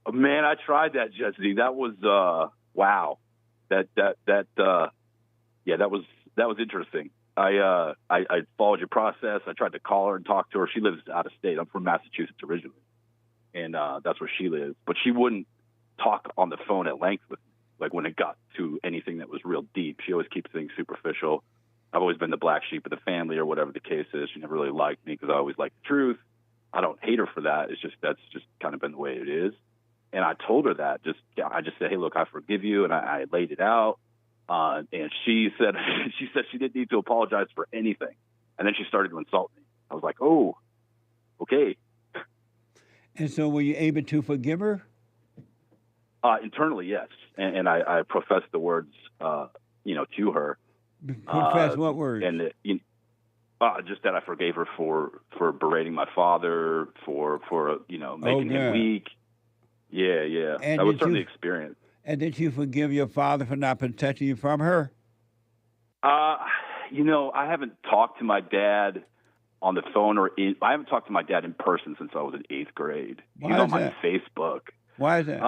Oh, man, I tried that, Jesse. That was wow. That was interesting. I followed your process. I tried to call her and talk to her. She lives out of state. I'm from Massachusetts originally, and that's where she lives. But she wouldn't talk on the phone at length with me. Like when it got to anything that was real deep, she always keeps things superficial. I've always been the black sheep of the family or whatever the case is. She never really liked me because I always liked the truth. I don't hate her for that. It's just that's just kind of been the way it is. And I told her that. I just said, hey, look, I forgive you, and I laid it out. And she said she didn't need to apologize for anything. And then she started to insult me. I was like, oh, okay. And so were you able to forgive her? Internally, yes. And I professed the words, to her. Profess what words? And just that I forgave her for berating my father, for making him weak. Yeah. And that was certainly the experience. And did you forgive your father for not protecting you from her? I haven't talked to my dad on the phone I haven't talked to my dad in person since I was in 8th grade. Why He's is on my that? Facebook. Why is that?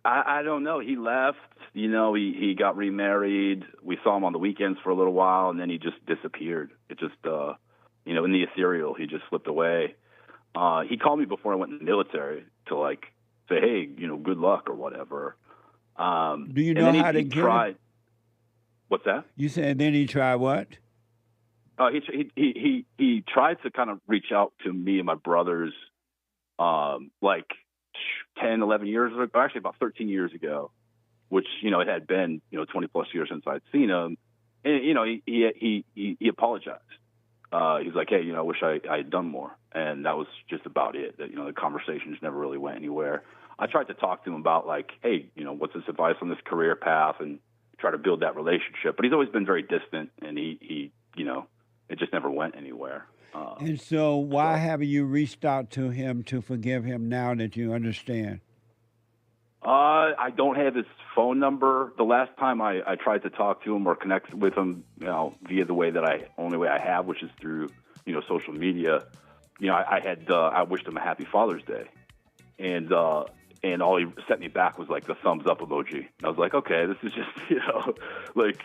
I don't know. He left. He got remarried. We saw him on the weekends for a little while, and then he just disappeared. It just, in the ethereal, he just slipped away. He called me before I went in the military to say, hey, good luck or whatever. Do you know how to get him? What's that? You said then he tried what? He tried to kind of reach out to me and my brothers, 10, 11 years ago, actually about 13 years ago, which, it had been, 20 plus years since I'd seen him. And, he apologized. He's like, hey, I wish I had done more. And that was just about it. That, the conversations never really went anywhere. I tried to talk to him about hey, what's his advice on this career path and try to build that relationship. But he's always been very distant, and he it just never went anywhere. And so why haven't you reached out to him to forgive him now that you understand? I don't have his phone number. The last time I tried to talk to him or connect with him, via the way that only way I have, which is through, social media, I wished him a happy Father's Day. And all he sent me back was the thumbs up emoji. And I was like, okay, this is just, what's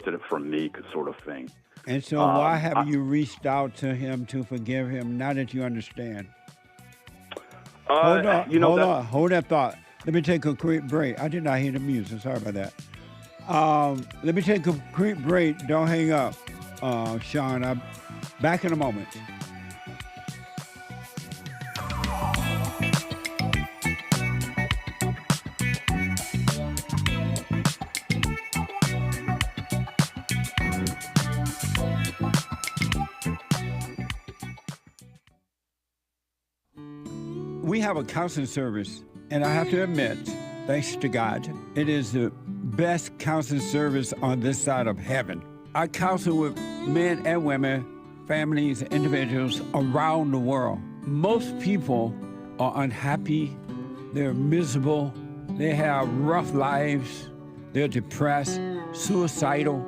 in it for me sort of thing. And so why haven't you reached out to him to forgive him now that you understand? Hold on. Hold that thought. Let me take a quick break. I did not hear the music. Sorry about that. Let me take a quick break. Don't hang up, Sean. I'm back in a moment. We have a counseling service, and I have to admit, thanks to God, it is the best counseling service on this side of heaven. I counsel with men and women, families, individuals around the world. most people are unhappy, they're miserable, they have rough lives, they're depressed, suicidal,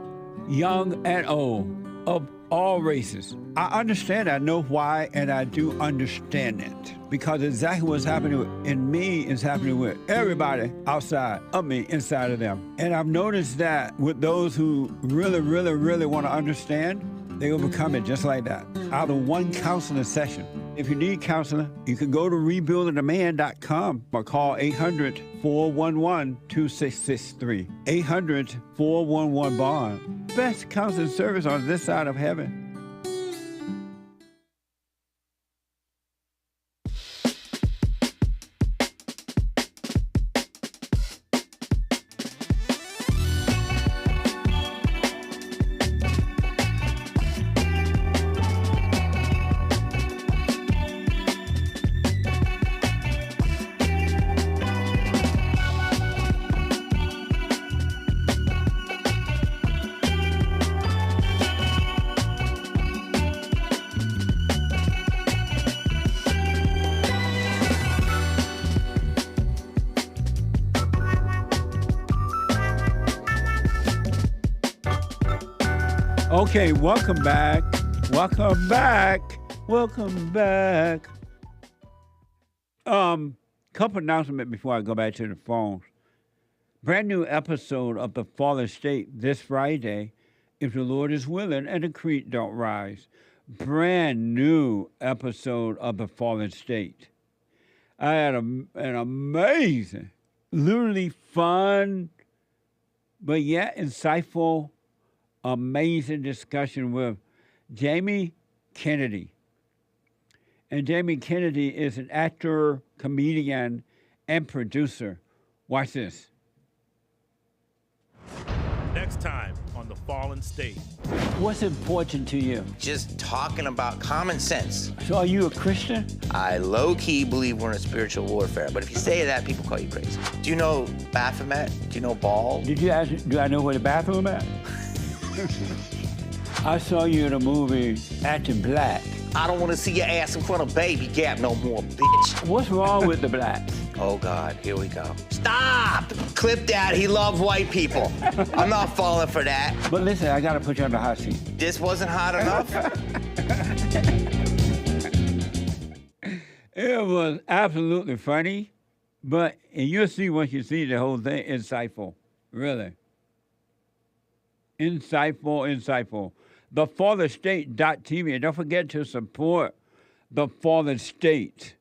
young and old, of all races. I understand, I know why, and I do understand it. Because exactly what's happening in me is happening with everybody outside of me, inside of them. And I've noticed that with those who really, really, really want to understand, they overcome it just like that, out of one counseling session. If you need counseling, you can go to rebuildingtheman.com or call 800-411-2663. 800-411-BOND. Best counseling service on this side of heaven. Okay, welcome back. Welcome back. Welcome back. Couple announcements before I go back to the phones. Brand new episode of The Fallen State this Friday, if the Lord is willing and the creek don't rise. Brand new episode of The Fallen State. I had an amazing, literally fun, but yet insightful, amazing discussion with Jamie Kennedy. And Jamie Kennedy is an actor, comedian, and producer. Watch this. Next time on The Fallen State. What's important to you? Just talking about common sense. So are you a Christian? I low-key believe we're in a spiritual warfare, but if you say that, people call you crazy. Do you know Baphomet? Do you know Ball? Did you ask, do I know where the bathroom at? I saw you in a movie acting black. I don't want to see your ass in front of Baby Gap no more, bitch. What's wrong with the black? Oh, God, here we go. Stop! Clip that, he loved white people. I'm not falling for that. But listen, I got to put you on the hot seat. This wasn't hot enough? It was absolutely funny, but and you'll see once you see the whole thing, insightful, really. Insightful. TheFallenState.tv. And don't forget to support The Fallen State.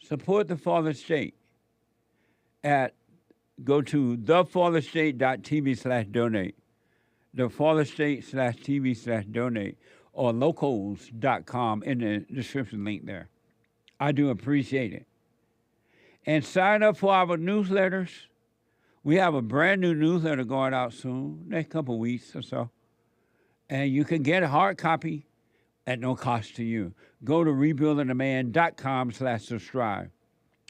Support The Fallen State. Go to TheFallenState.tv/donate. TheFallenState.tv/donate. Or locals.com in the description link there. I do appreciate it. And sign up for our newsletters. We have a brand new newsletter going out soon, next couple of weeks or so. And you can get a hard copy at no cost to you. Go to rebuildingtheman.com/subscribe.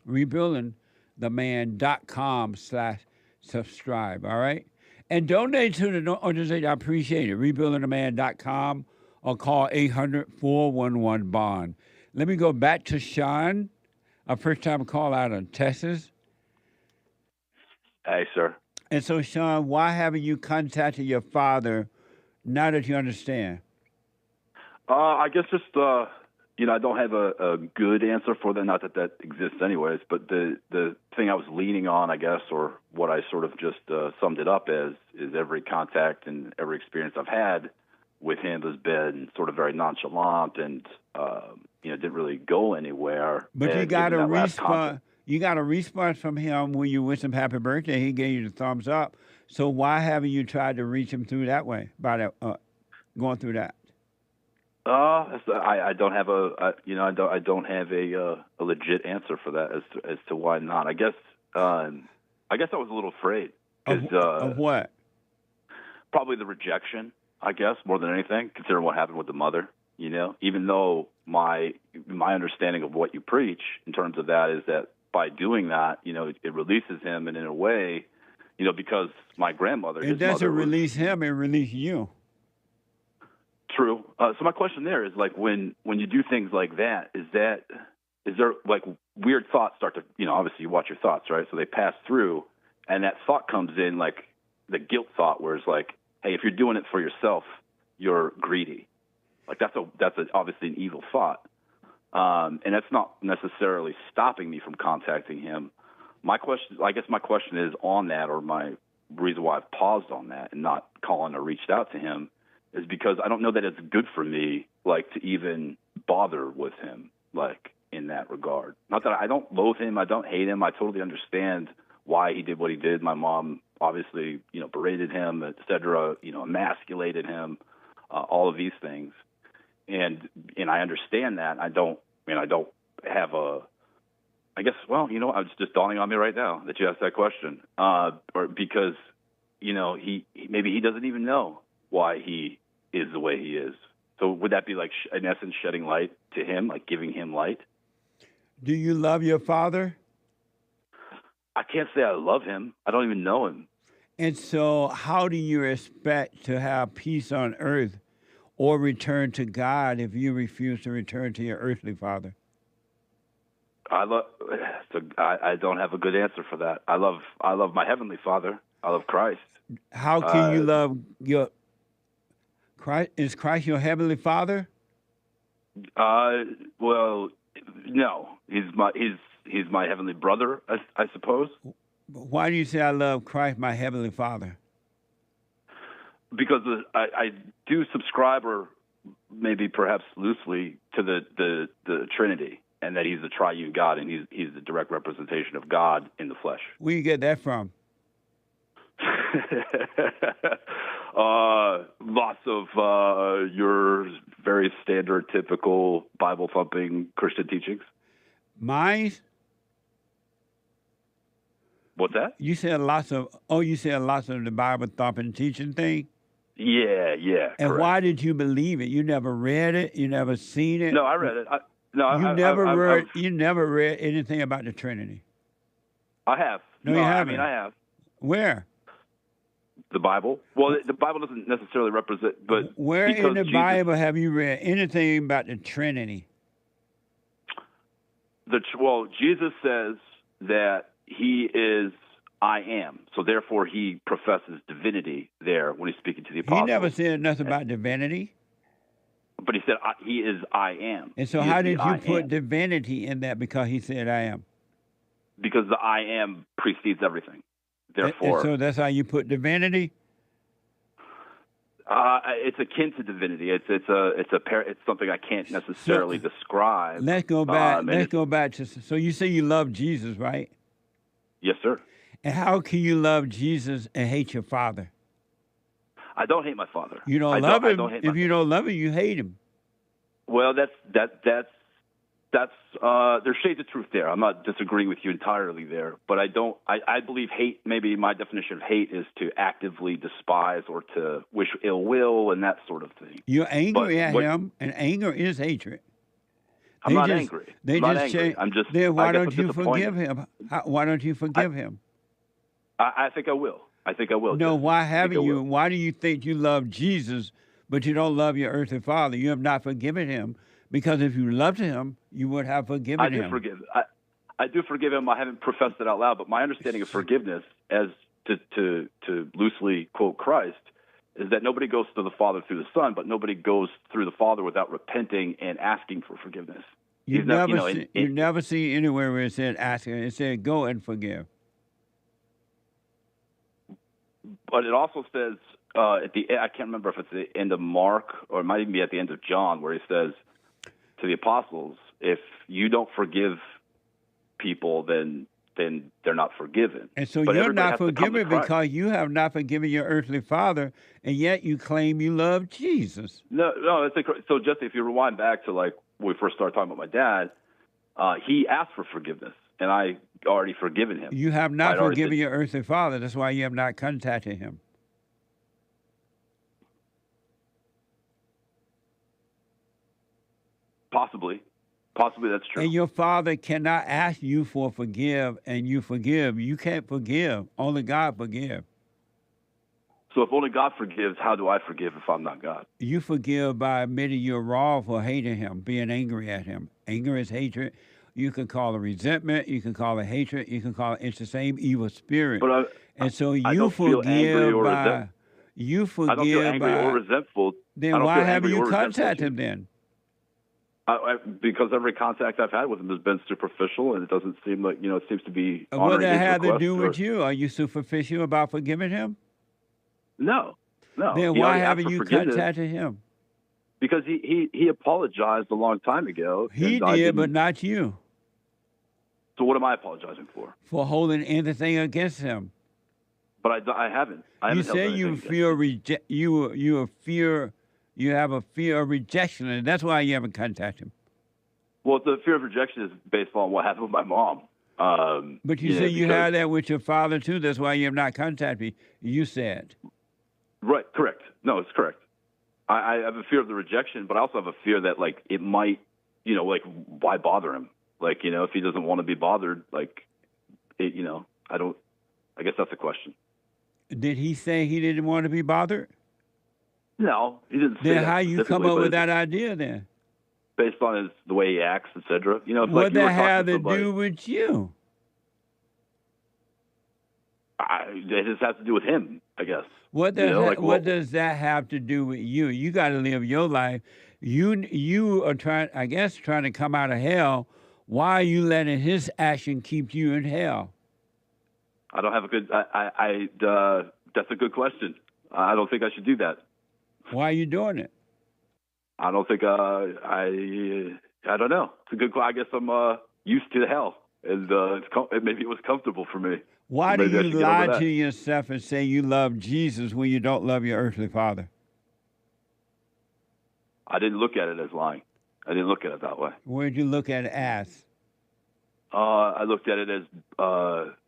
Rebuildingtheman.com/subscribe, all right? And donate to the organization. I appreciate it. Rebuildingtheman.com or call 800-411-BOND. Let me go back to Sean, a first-time call out of Texas. Hey, sir. And so, Sean, why haven't you contacted your father now that you understand? I guess just, I don't have a good answer for that. Not that that exists anyways, but the thing I was leaning on, I guess, or what I sort of just summed it up as, is every contact and every experience I've had with him has been sort of very nonchalant and, didn't really go anywhere. But you got a response. You got a response from him when you wish him happy birthday. He gave you the thumbs up. So why haven't you tried to reach him through that way, by going through that? I don't have I don't have a legit answer for that as to why not. I guess I was a little afraid. Of what? Probably the rejection, I guess, more than anything, considering what happened with the mother. Even though my understanding of what you preach in terms of that is that by doing that, it releases him, and in a way, because my grandmother, it doesn't release him; it releases you. True. So my question there is, like, when you do things like that, is there like weird thoughts start to, obviously you watch your thoughts, right? So they pass through, and that thought comes in, like the guilt thought, where it's like, hey, if you're doing it for yourself, you're greedy. Like that's obviously an evil thought, and that's not necessarily stopping me from contacting him. My question is on that, or my reason why I've paused on that and not calling or reached out to him, is because I don't know that it's good for me, like, to even bother with him, like, in that regard. Not that I don't loathe him, I don't hate him. I totally understand why he did what he did. My mom obviously, berated him, et cetera, emasculated him, all of these things. And I understand that. I don't have I guess, it's just dawning on me right now that you asked that question. Or because, maybe he doesn't even know why he is the way he is. So would that be like, in essence, shedding light to him, like giving him light? Do you love your father? I can't say I love him. I don't even know him. And so how do you expect to have peace on earth or return to God if you refuse to return to your earthly father? I don't have a good answer for that. I love my heavenly Father. I love Christ. How can you love your Christ? Is Christ your heavenly Father? Well, no. He's my heavenly brother, I suppose. Why do you say I love Christ, my heavenly Father? Because I do subscribe, or maybe perhaps loosely, to the Trinity, and that he's the triune God, and he's the direct representation of God in the flesh. Where you get that from? Lots of your very standard, typical Bible-thumping Christian teachings. Mine? What's that? You said lots of the Bible-thumping teaching thing? Yeah. And correct. why did you believe it? You never read it? You never seen it? No, I read it. You never read anything about the Trinity? I have. No, you haven't. I have. Where? The Bible. Well, the Bible doesn't necessarily represent, but where in the Bible have you read anything about the Trinity? Jesus says that he is I am, so therefore he professes divinity there when he's speaking to the apostles. He never said nothing about divinity. But he said he is I am. And so how did you put divinity in that because he said I am? Because the I am precedes everything. Therefore, and so that's how you put divinity? It's akin to divinity. It's something I can't necessarily describe. Let's go back to. So you say you love Jesus, right? Yes, sir. And how can you love Jesus and hate your father? I don't hate my father. You don't love him. If you don't love him, you hate him. Well, that's there's shades of truth there. I'm not disagreeing with you entirely there, but I believe hate, maybe my definition of hate is to actively despise or to wish ill will and that sort of thing. You're angry at him, and anger is hatred. I'm not angry. I'm just. Then why don't you forgive him? Why don't you forgive him? I think I will. No, why haven't you? Why do you think you love Jesus, but you don't love your earthly father? You have not forgiven him, because if you loved him, you would have forgiven him. I do forgive him. I haven't professed it out loud, but my understanding of forgiveness, as to loosely quote Christ, is that nobody goes to the Father through the Son, but nobody goes through the Father without repenting and asking for forgiveness. You never see anywhere where it said asking. It said go and forgive. But it also says I can't remember if it's the end of Mark or it might even be at the end of John, where he says to the apostles, if you don't forgive people, then they're not forgiven. And so you're not forgiven because you have not forgiven your earthly father, and yet you claim you love Jesus. No. So Jesse, if you rewind back to like when we first started talking about my dad, he asked for forgiveness, and I already forgiven him. You have not forgiven your earthly father. That's why you have not contacted him. Possibly that's true. And your father cannot ask you for forgive, and you forgive. You can't forgive. Only God forgive. So if only God forgives, how do I forgive if I'm not God? You forgive by admitting you're wrong for hating him, being angry at him. Anger is hatred. You can call it resentment. You can call it hatred. You can call it, it's the same evil spirit. But and so I you don't feel angry forgive or by, you forgive I don't feel angry by, or resentful. then why haven't you contacted him then? Because every contact I've had with him has been superficial, and it doesn't seem like, it seems to be What honoring does that his have to request do or- with you? Are you superficial about forgiving him? No. Then He why already asked haven't for you forgiveness contacted him? Because he apologized a long time ago. He and I did, didn't- but not you, So what am I apologizing for? for holding anything against him. But I haven't. I You haven't held say anything you against feel you have a fear of rejection, and that's why you haven't contacted him. Well, the fear of rejection is based on what happened with my mom. But you say you had that with your father too. That's why you have not contacted me. You said. Right, correct. No, it's correct. I have a fear of the rejection, but I also have a fear that, like, it might, why bother him? Like, if he doesn't want to be bothered, like, I guess that's the question. Did he say he didn't want to be bothered? No, he didn't say Then that how you come specifically, up but with it's that idea then? based on the way he acts, etc. It's What like you were that talking have to to somebody. do with you? It just has to do with him, I guess. What does that have to do with you? You got to live your life. You are trying to come out of hell. Why are you letting his action keep you in hell? I don't have a good. That's a good question. I don't think I should do that. Why are you doing it? I don't think. I don't know. It's a good. I guess I'm used to hell, and maybe it was comfortable for me. Why So do maybe I you should get over lie that. to yourself and say you love Jesus when you don't love your earthly father? I didn't look at it as lying. I didn't look at it that way. Where'd you look at it as? I looked at it as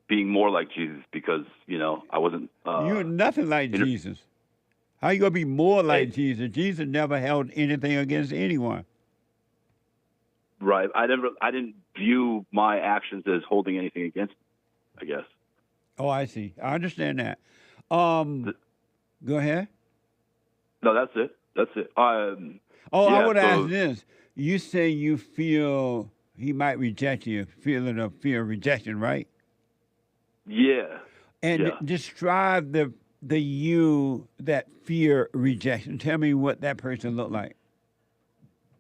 being more like Jesus because I wasn't. You're nothing like Jesus. How you gonna be more like Jesus? Jesus never held anything against anyone. Right. I didn't view my actions as holding anything against him, I guess. Oh, I see. I understand that. Go ahead. No, that's it. That's it. I yeah, would so- ask this. You say you feel he might reject you, feeling of fear of rejection, right? Yeah. And yeah. describe the you that fear rejection. Tell me what that person looked like.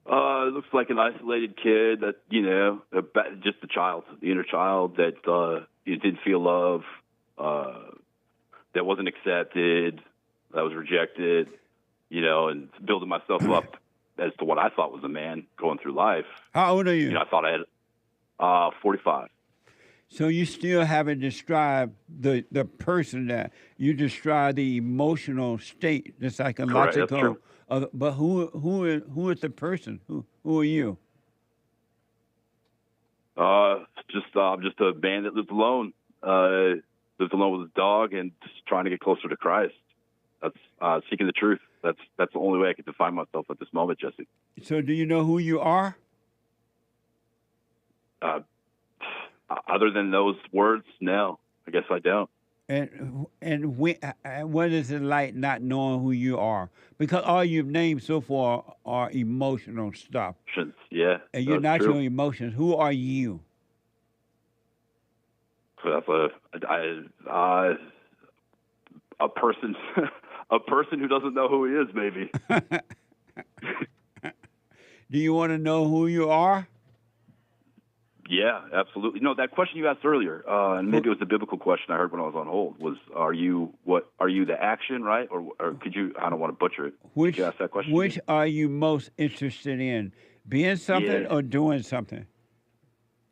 It looks like an isolated kid that, just a child, the inner child that didn't feel love, that wasn't accepted, that was rejected, and building myself up as to what I thought was a man going through life. How old are you? I thought I had 45. So you still haven't described the person that you describe the emotional state, the psychological. Correct, that's true. But who is the person? Who are you? I'm just a man that lives alone. Lives alone with his dog and just trying to get closer to Christ. That's seeking the truth. That's the only way I can define myself at this moment, Jesse. So do you know who you are? Other than those words, no. I guess I don't. And what is it like not knowing who you are? Because all you've named so far are emotional stuff. Yeah. And you're not that's true. your emotions. Who are you? So that's a person, a person who doesn't know who he is, maybe. Do you want to know who you are? Yeah, absolutely. No, that question you asked earlier, and maybe it was the biblical question I heard when I was on hold, was, are you the action, right? Or could you, I don't want to butcher it. Could you ask that question? Which are you most interested in? Being something or doing something?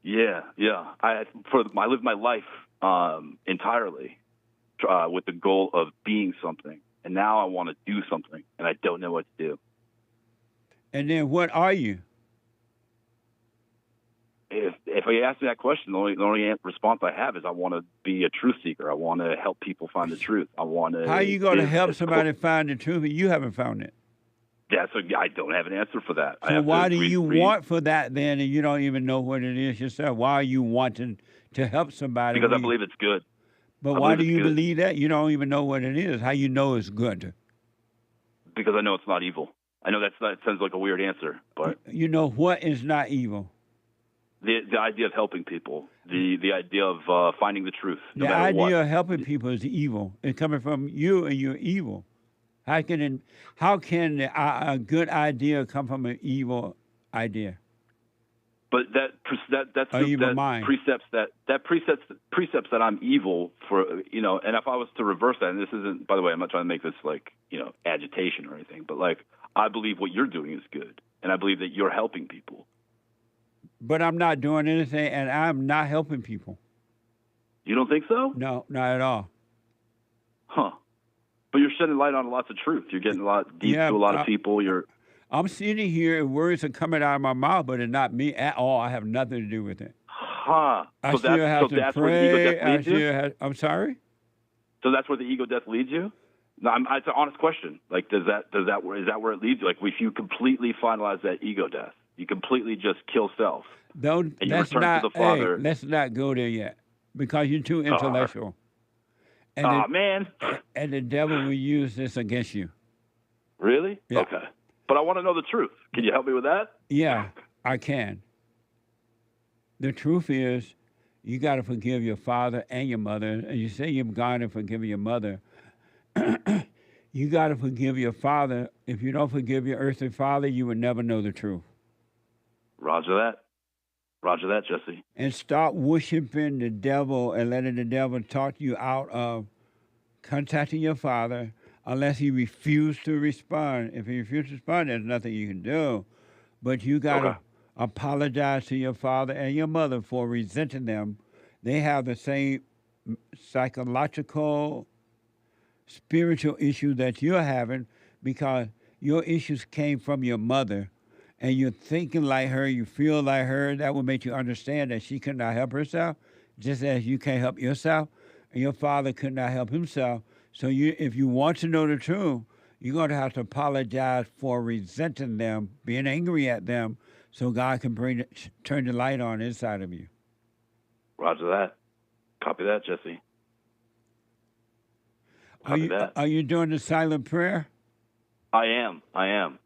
Yeah. I live my life entirely with the goal of being something. And now I want to do something, and I don't know what to do. And then what are you? If you ask me that question, the only response I have is I want to be a truth seeker. I want to help people find the truth. I want to. How are you going to help somebody find the truth if you haven't found it? Yeah, so I don't have an answer for that. So why do you want for that then, and you don't even know what it is yourself? Why are you wanting to help somebody? Because I believe it's good. But I why believe do it's you good. believe that? You don't even know what it is. How you know it's good? Because I know it's not evil. I know that sounds like a weird answer, but You know what is not evil? the idea of helping people, the idea of finding the truth, no The matter idea what. of helping people is evil. It's coming from you, and you're evil. How can a good idea come from an evil idea? But that's Or evil mind. precepts that I'm evil for, you know. And if I was to reverse that, and this isn't, by the way, I'm not trying to make this like, you know, agitation or anything, but like I believe what you're doing is good, and I believe that you're helping people. But I'm not doing anything, and I'm not helping people. You don't think so? No, not at all. Huh? But you're shedding light on lots of truth. You're getting a lot deep to a lot of people. I'm sitting here and words are coming out of my mouth, but it's not me at all. I have nothing to do with it. Huh? I So still have to that's pray. where the ego death leads you? I'm sorry? So that's where the ego death leads you? No, it's an honest question. Like, is that where it leads you? Like, if you completely finalize that ego death, you completely just kill self, and you return to the Father. Hey, let's not go there yet, because you're too intellectual. Man. And the devil will use this against you. Really? Yeah. Okay. But I want to know the truth. Can you help me with that? Yeah, I can. The truth is, you got to forgive your father and your mother. And you say you've gone and forgiven your mother. You got to forgive your father. If you don't forgive your earthly father, you will never know the truth. Roger that. Roger that, Jesse. And stop worshiping the devil and letting the devil talk you out of contacting your father unless he refuses to respond. If he refuses to respond, there's nothing you can do. But you got to apologize to your father and your mother for resenting them. They have the same psychological, spiritual issue that you're having because your issues came from your mother. And you're thinking like her, you feel like her, that will make you understand that she could not help herself, just as you can't help yourself, and your father could not help himself. So if you want to know the truth, you're going to have to apologize for resenting them, being angry at them, so God can turn the light on inside of you. Roger that. Copy that, Jesse. Copy that. Are you doing the silent prayer? I am. I am.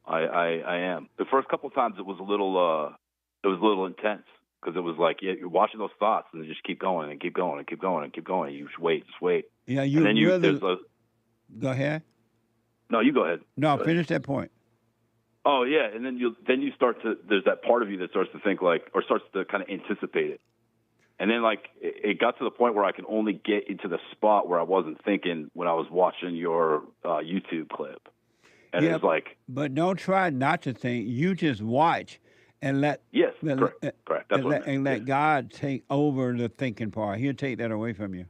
The first couple of times it was a little intense because it was like you're watching those thoughts and they just keep going and keep going and keep going and keep going. You just wait. Yeah, and then go ahead. No, you go ahead. No, go finish that point. Oh yeah, and then you start to. There's that part of you that starts to think like, or starts to kind of anticipate it. And then like it got to the point where I could only get into the spot where I wasn't thinking when I was watching your YouTube clip. And it's like, but don't try not to think. You just watch and let correct. That's let God take over the thinking part. He'll take that away from you.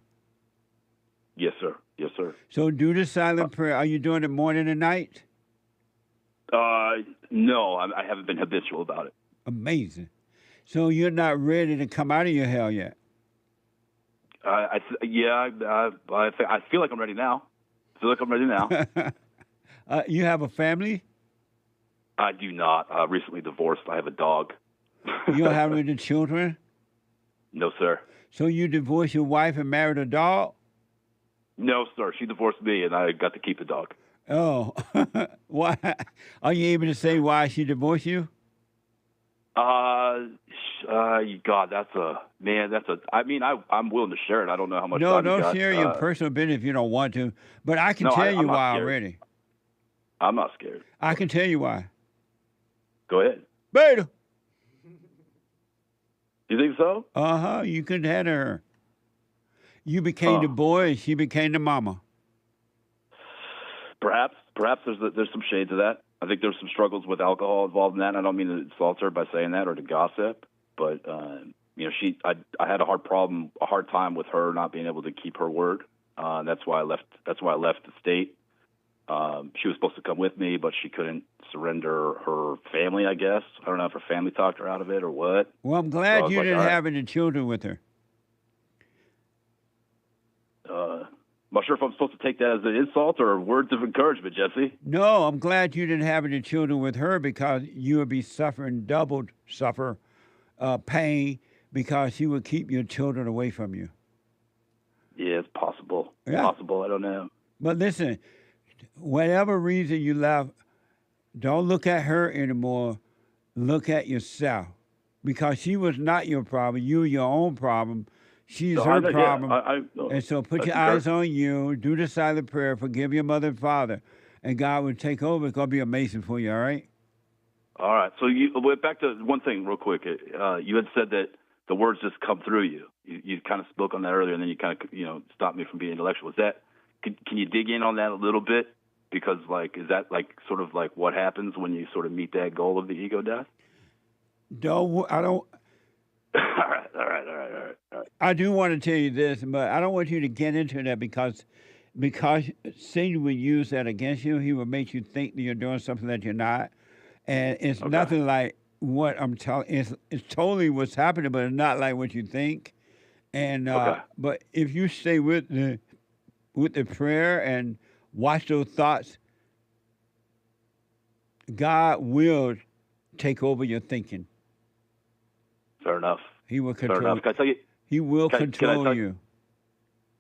Yes, sir. Yes, sir. So do the silent prayer. Are you doing it morning and night? No, I haven't been habitual about it. Amazing. So you're not ready to come out of your hell yet? I feel like I'm ready now. You have a family? I do not. Recently divorced. I have a dog. You don't have any children? No, sir. So you divorced your wife and married a dog? No, sir. She divorced me, and I got to keep the dog. Oh. Why? Are you able to say why she divorced you? God, I'm willing to share it. I don't know how much No, time you don't got. share your personal business if you don't want to. But I can tell you I'm not why scared. already. I'm not scared. I can tell you why. Go ahead. Beta. You think so? Uh-huh. You couldn't have her. You became the boy and she became the mama. Perhaps there's some shade to that. I think there's some struggles with alcohol involved in that. And I don't mean to insult her by saying that or to gossip, but I had a hard time with her not being able to keep her word. That's why I left the state. She was supposed to come with me, but she couldn't surrender her family, I guess. I don't know if her family talked her out of it or what. Well, I'm glad you didn't have any children with her. I'm not sure if I'm supposed to take that as an insult or words of encouragement, Jesse. No, I'm glad you didn't have any children with her because you would be suffering pain because she would keep your children away from you. Yeah, it's possible. possible. I don't know. But listen, whatever reason you left, don't look at her anymore. Look at yourself. Because she was not your problem. You were your own problem. She's No, her yeah, problem. And so put your eyes concur. on you. Do the silent prayer. Forgive your mother and father. And God will take over. It's going to be amazing for you, all right? All right. So back to one thing real quick. You had said that the words just come through you. You kind of spoke on that earlier, and then you kind of, stopped me from being intellectual. Is that, can you dig in on that a little bit? Because, is that, sort of what happens when you sort of meet that goal of the ego death? I don't. All right. I do want to tell you this, but I don't want you to get into that because Satan will use that against you. He will make you think that you're doing something that you're not. And it's nothing like what I'm telling. It's totally what's happening, but it's not like what you think. And but if you stay with the prayer and watch those thoughts, God will take over your thinking. Fair enough. He will control. Fair enough. Can I tell you? He will can control I you.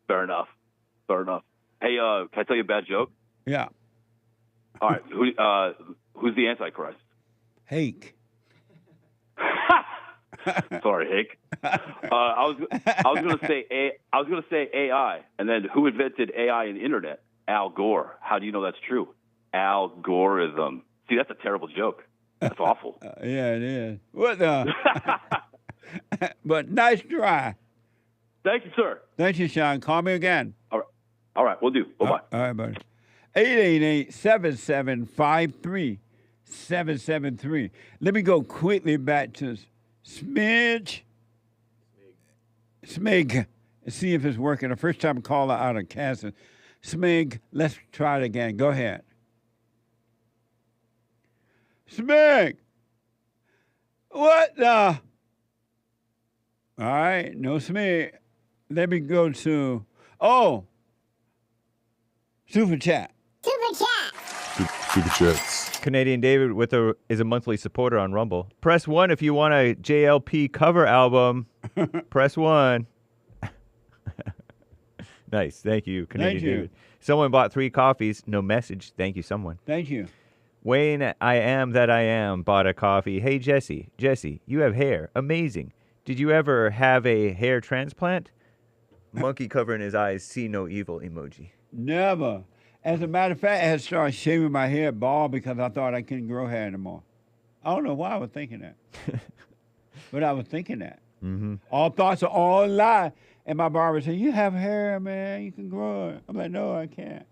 Fair enough. Hey, can I tell you a bad joke? Yeah. All right. Who's the Antichrist? Hake. Sorry, Hake. I was gonna say AI, and then who invented AI and the internet? Al Gore. How do you know that's true? Algorithm. See, that's a terrible joke. That's awful. Yeah, it is. What the? But nice try. Thank you, sir. Thank you, Sean. Call me again. All right, we'll do. Bye-bye. All right, buddy. 888-7753-773. Let me go quickly back to Smig, and see if it's working. The first time caller out of Kansas. Smig, let's try it again. Go ahead. Smig! What the? All right, no Smig. Let me go to, Super Chat. Super Chats. Canadian David is a monthly supporter on Rumble. Press 1 if you want a JLP cover album. Press 1. Nice. Thank you, Canadian David. Someone bought 3 coffees. No message. Thank you, someone. Thank you. Wayne, I am that I am, bought a coffee. Hey, Jesse, you have hair. Amazing. Did you ever have a hair transplant? Monkey covering his eyes, see no evil emoji. Never. As a matter of fact, I had started shaving my hair bald because I thought I couldn't grow hair anymore. I don't know why I was thinking that. But I was thinking that. Mm-hmm. All thoughts are all lie. And my barber said, you have hair, man. You can grow it. I'm like, no, I can't.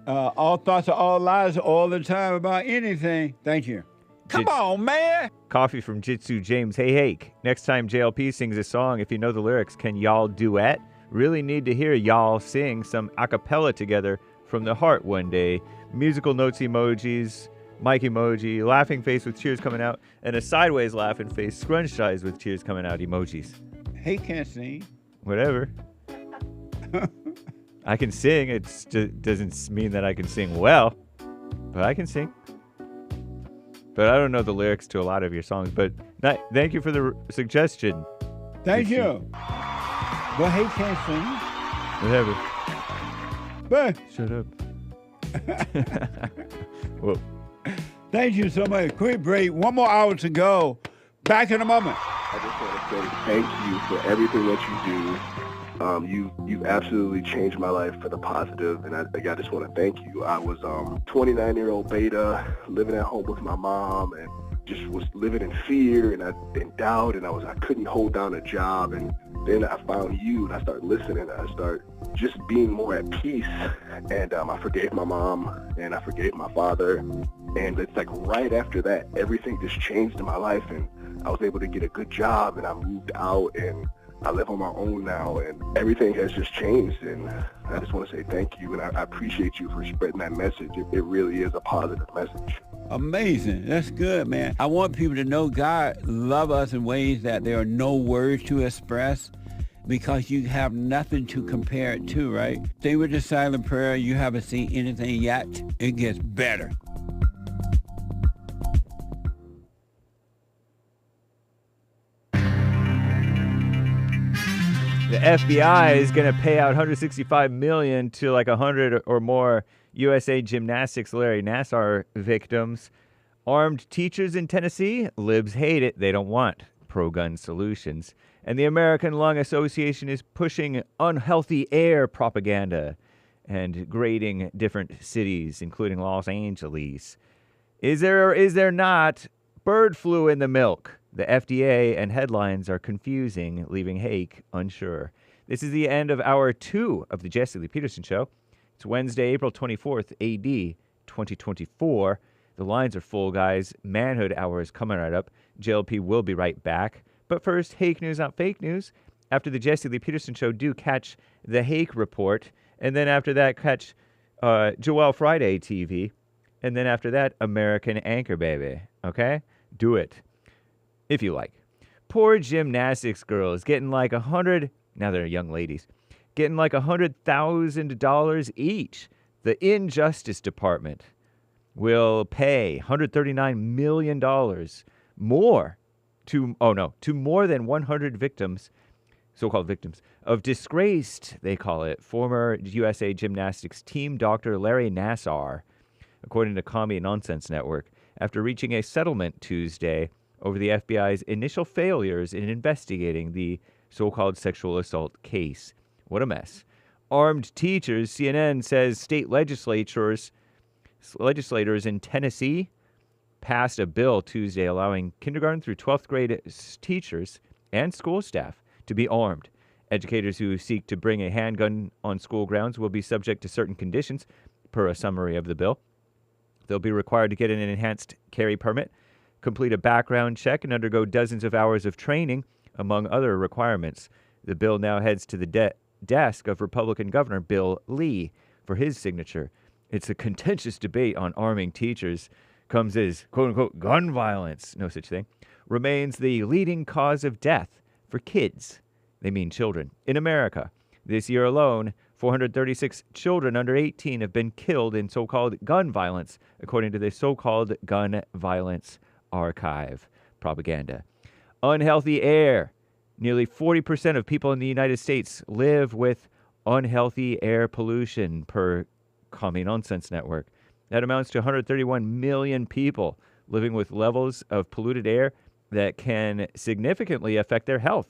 All thoughts are all lies all the time about anything. Thank you. Come on, man. Coffee from Jitsu James. Hey, Hake. Next time JLP sings a song, if you know the lyrics, can y'all duet? Really need to hear y'all sing some a cappella together from the heart one day. Musical notes emojis, mic emoji, laughing face with tears coming out, and a sideways laughing face, scrunched eyes with tears coming out emojis. He can't sing. Whatever. I can sing. It doesn't mean that I can sing well, but I can sing. But I don't know the lyrics to a lot of your songs. But thank you for the suggestion. Thank you. But he can't sing. Whatever. But shut up. Whoa. Thank you so much. Quick break. 1 more hour to go. Back in a moment. I just want to say thank you for everything that you do. You've absolutely changed my life for the positive, and I just want to thank you. I was 29-year-old beta, living at home with my mom, and just was living in fear and in doubt, and I couldn't hold down a job, and then I found you, and I started listening, and I started just being more at peace, and I forgave my mom, and I forgave my father, and it's like right after that, everything just changed in my life, and I was able to get a good job, and I moved out, and I live on my own now, and everything has just changed, and I just want to say thank you, and I appreciate you for spreading that message. It really is a positive message. Amazing. That's good, man. I want people to know God loves us in ways that there are no words to express because you have nothing to compare it to, right? Stay with the silent prayer. You haven't seen anything yet. It gets better. The FBI is going to pay out $165 million to like 100 or more USA Gymnastics Larry Nassar victims. Armed teachers in Tennessee, libs hate it. They don't want pro-gun solutions. And the American Lung Association is pushing unhealthy air propaganda and grading different cities, including Los Angeles. Is there or is there not bird flu in the milk? The FDA and headlines are confusing, leaving Hake unsure. This is the end of hour 2 of the Jesse Lee Peterson Show. It's Wednesday, April 24th, AD 2024. The lines are full, guys. Manhood hour is coming right up. JLP will be right back. But first, Hake News, not fake news. After the Jesse Lee Peterson Show, do catch the Hake Report. And then after that, catch Joel Friday TV. And then after that, American Anchor Baby. Okay? Do it. If you like. Poor gymnastics girls getting like now they're young ladies, getting like $100,000 each. The Injustice Department will pay $139 million more to more than 100 victims, so-called victims, of disgraced, they call it, former USA Gymnastics team Dr. Larry Nassar, according to Commie Nonsense Network, after reaching a settlement Tuesday over the FBI's initial failures in investigating the so-called sexual assault case. What a mess. Armed teachers, CNN says state legislators in Tennessee passed a bill Tuesday allowing kindergarten through 12th grade teachers and school staff to be armed. Educators who seek to bring a handgun on school grounds will be subject to certain conditions, per a summary of the bill. They'll be required to get an enhanced carry permit, complete a background check, and undergo dozens of hours of training, among other requirements. The bill now heads to the desk of Republican Governor Bill Lee for his signature. It's a contentious debate on arming teachers. Comes as, quote-unquote, gun violence, no such thing, remains the leading cause of death for kids. They mean children. In America, this year alone, 436 children under 18 have been killed in so-called gun violence, according to the so-called Gun Violence Archive propaganda. Unhealthy air. Nearly 40% of people in the United States live with unhealthy air pollution, per Commie Nonsense Network. That amounts to 131 million people living with levels of polluted air that can significantly affect their health.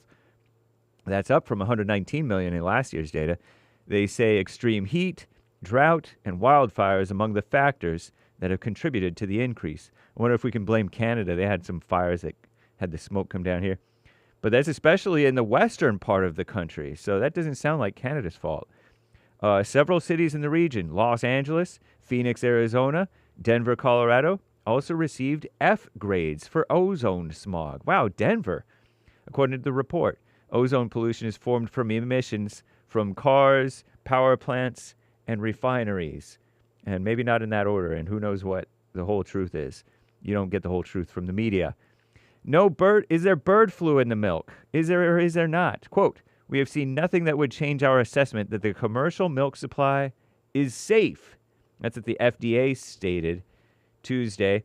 That's up from 119 million in last year's data. They say extreme heat, drought, and wildfires among the factors that have contributed to the increase. I wonder if we can blame Canada. They had some fires that had the smoke come down here. But that's especially in the western part of the country, so that doesn't sound like Canada's fault. Several cities in the region, Los Angeles, Phoenix, Arizona, Denver, Colorado, also received F grades for ozone smog. Wow, Denver. According to the report, ozone pollution is formed from emissions from cars, power plants, and refineries. And maybe not in that order, and who knows what the whole truth is. You don't get the whole truth from the media. Is there bird flu in the milk? Is there or is there not? Quote, we have seen nothing that would change our assessment that the commercial milk supply is safe. That's what the FDA stated Tuesday,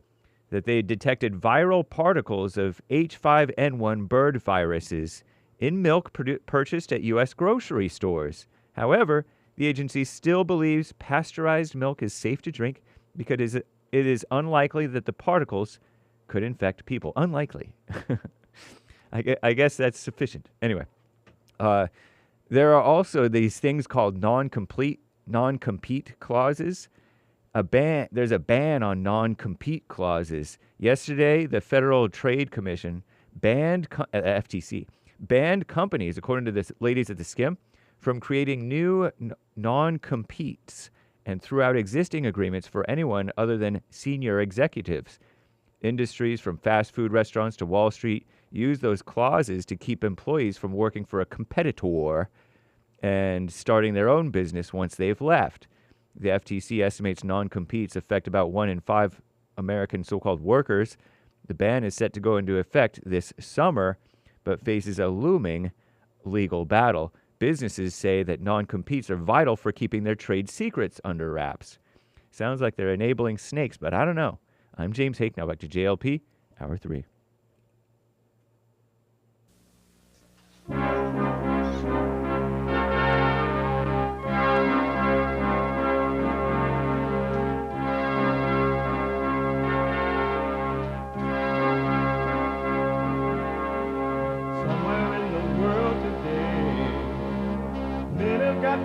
that they detected viral particles of H5N1 bird viruses in milk purchased at U.S. grocery stores. However, the agency still believes pasteurized milk is safe to drink because it is unlikely that the particles could infect people. Unlikely. I guess that's sufficient. Anyway, there are also these things called non-compete clauses. There's a ban on non-compete clauses. Yesterday, the Federal Trade Commission FTC banned companies, according to the ladies at the Skim, from creating new non-competes and threw out existing agreements for anyone other than senior executives. Industries from fast food restaurants to Wall Street use those clauses to keep employees from working for a competitor and starting their own business once they've left. The FTC estimates non-competes affect about 1 in 5 American so-called workers. The ban is set to go into effect this summer, but faces a looming legal battle. Businesses say that non-competes are vital for keeping their trade secrets under wraps. Sounds like they're enabling snakes, but I don't know. I'm James Hake. Now back to JLP, Hour 3.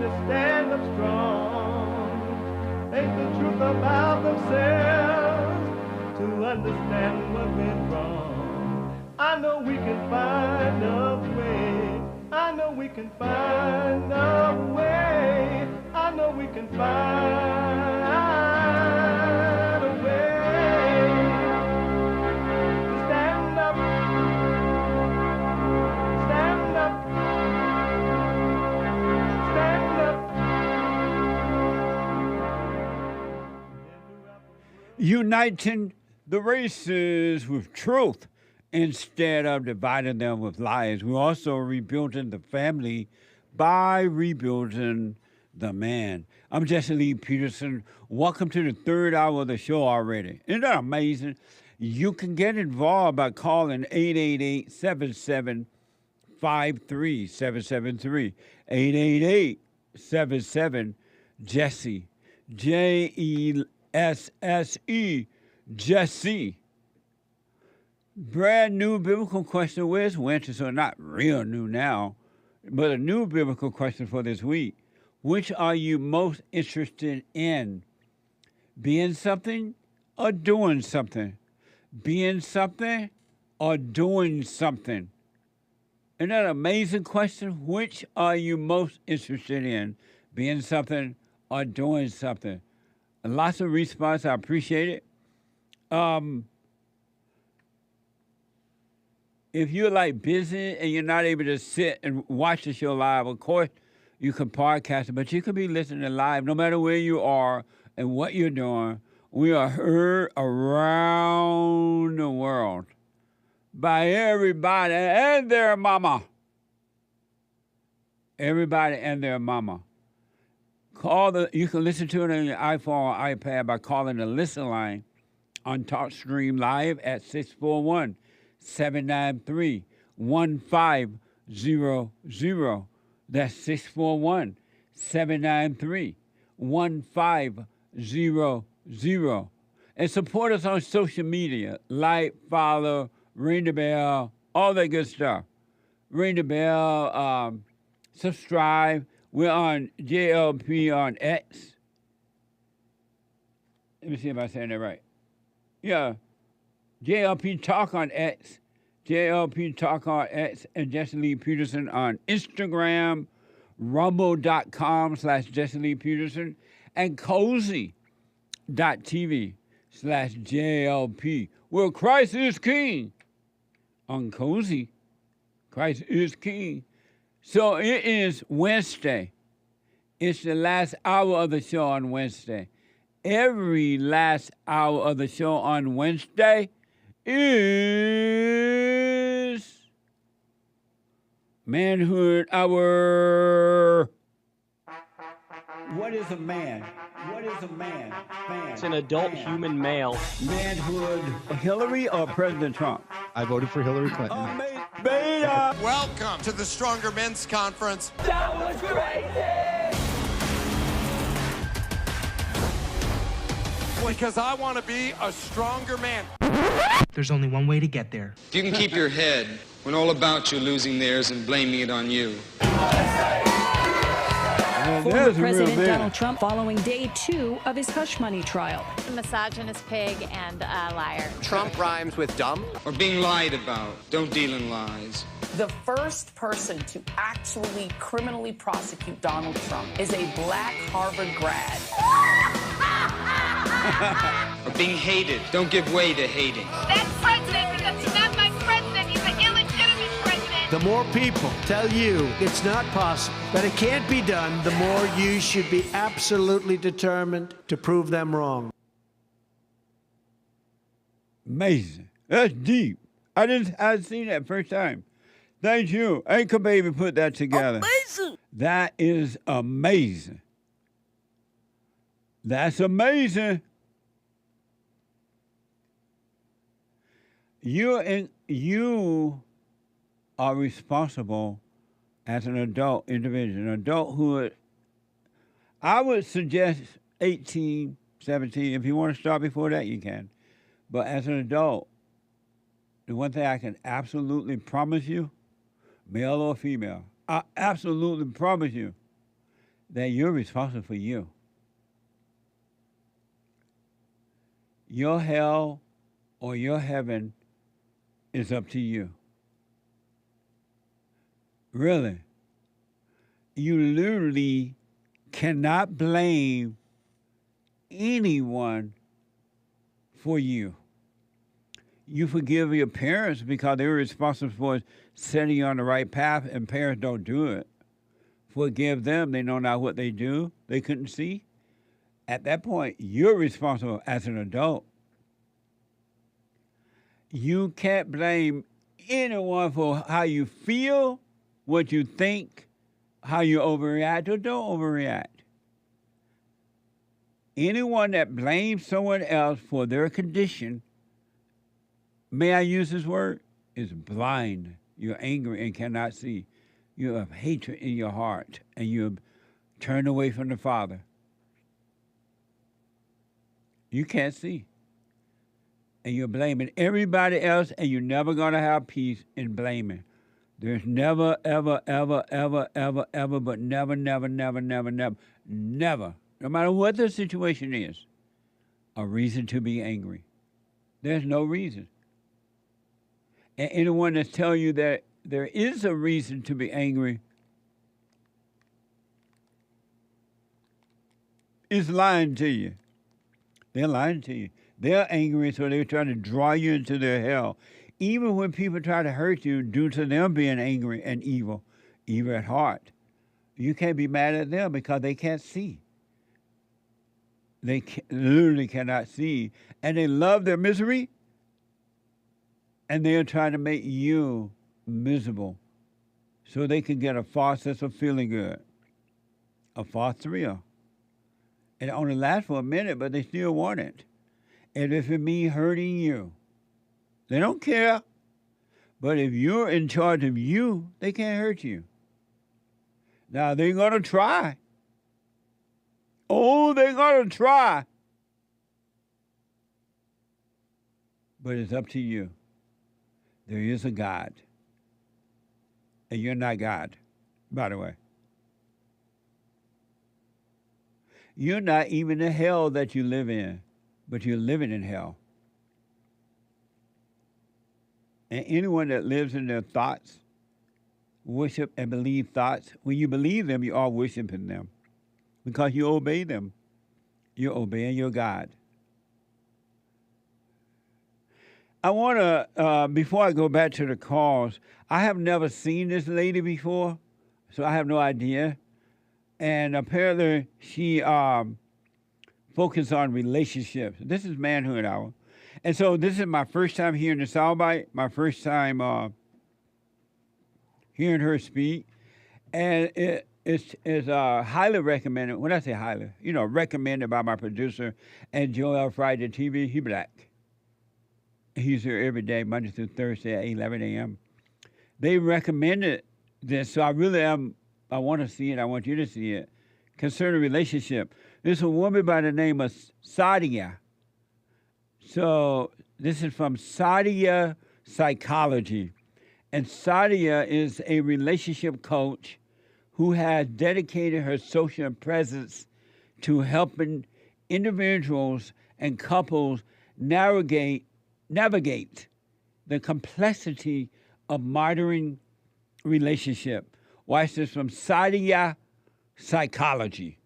and to stand up strong. Think the truth about themselves to understand what went wrong. I know we can find a way. I know we can find a way. I know we can find a way to stand up, stand up, stand up. Uniting the races with truth instead of dividing them with lies. We're also rebuilding the family by rebuilding the man. I'm Jesse Lee Peterson. Welcome to the third hour of the show already. Isn't that amazing? You can get involved by calling 888-7753-773. 888-77-JESSE. Jesse. Jesse. Brand new biblical question. Where's winter? So not real new now, but a new biblical question for this week. Which are you most interested in? Being something or doing something? Being something or doing something? Isn't that an amazing question? Which are you most interested in? Being something or doing something? Lots of response. I appreciate it. If you're like busy and you're not able to sit and watch the show live, of course, you can podcast it, but you can be listening live no matter where you are and what you're doing. We are heard around the world by everybody and their mama. Everybody and their mama. You can listen to it on your iPhone or iPad by calling the listen line on TalkStream Live at 641-793-1500. That's 641-793-1500. And support us on social media. Like, follow, ring the bell, all that good stuff. Ring the bell, subscribe. We're on JLP on X. Let me see if I'm saying that right. Yeah. JLP Talk on X. JLP Talk on X and Jesse Lee Peterson on Instagram, rumble.com/Jesse Lee Peterson, and cozy.tv/JLP. Well, Christ is King. On Cozy, Christ is King. So it is Wednesday. It's the last hour of the show on Wednesday. Every last hour of the show on Wednesday is Manhood Hour. What is a man? What is a man? It's an adult human male. Manhood. Hillary or President Trump? I voted for Hillary Clinton. Beta. Welcome to the Stronger Men's Conference. That was crazy! Because I want to be a stronger man. There's only one way to get there. If you can keep your head when all about you losing theirs and blaming it on you. Former President Donald Trump following day 2 of his hush money trial. A misogynist pig and a liar. Trump rhymes with dumb. Or being lied about. Don't deal in lies. The first person to actually criminally prosecute Donald Trump is a black Harvard grad. Or being hated. Don't give way to hating. That's president because he's not my president. He's an illegitimate president. The more people tell you it's not possible, that it can't be done, the more you should be absolutely determined to prove them wrong. Amazing. That's deep. I seen that first time. Thank you. Anchor Baby put that together. Amazing. That is amazing. That's amazing. You are responsible as an adult individual, an adulthood. I would suggest 18, 17. If you want to start before that, you can. But as an adult, the one thing I can absolutely promise you, male or female, I absolutely promise you that you're responsible for you. Your hell or your heaven is up to you. Really. You literally cannot blame anyone for you. You forgive your parents because they were responsible for setting you on the right path, and parents don't do it. Forgive them, they know not what they do, they couldn't see. At that point, you're responsible as an adult. You can't blame anyone for how you feel, what you think, how you overreact or don't overreact. Anyone that blames someone else for their condition, may I use this word, is blind. You're angry and cannot see. You have hatred in your heart, and you have turned away from the Father. You can't see. And you're blaming everybody else, and you're never going to have peace in blaming. There's never, ever, ever, ever, ever, ever, but never, never, never, never, never, never, no matter what the situation is, a reason to be angry. There's no reason. And anyone that's telling you that there is a reason to be angry is lying to you. They're lying to you. They're angry, so they're trying to draw you into their hell. Even when people try to hurt you due to them being angry and evil at heart, you can't be mad at them because they can't see. They literally cannot see. And they love their misery, and they're trying to make you miserable so they can get a false sense of feeling good, a false thrill. It only lasts for a minute, but they still want it. And if it means hurting you, they don't care. But if you're in charge of you, they can't hurt you. Now, they're going to try. Oh, they're going to try. But it's up to you. There is a God. And you're not God, by the way. You're not even the hell that you live in, but you're living in hell. And anyone that lives in their thoughts, worship and believe thoughts, when you believe them, you are worshiping them because you obey them. You're obeying your God. I want to, before I go back to the calls, I have never seen this lady before, so I have no idea. And apparently she focused on relationships. This is Manhood Hour. And so this is my first time hearing the soundbite, my first time hearing her speak. And it's highly recommended. When I say highly, recommended by my producer and Joel Friday TV. He black. He's here every day, Monday through Thursday at 11 a.m. They recommended this, so I want to see it. I want you to see it. Concerning relationship. There's a woman by the name of Sadia. So this is from Sadia Psychology. And Sadia is a relationship coach who has dedicated her social presence to helping individuals and couples navigate the complexity of modern relationship. Watch this from Sadia Psychology.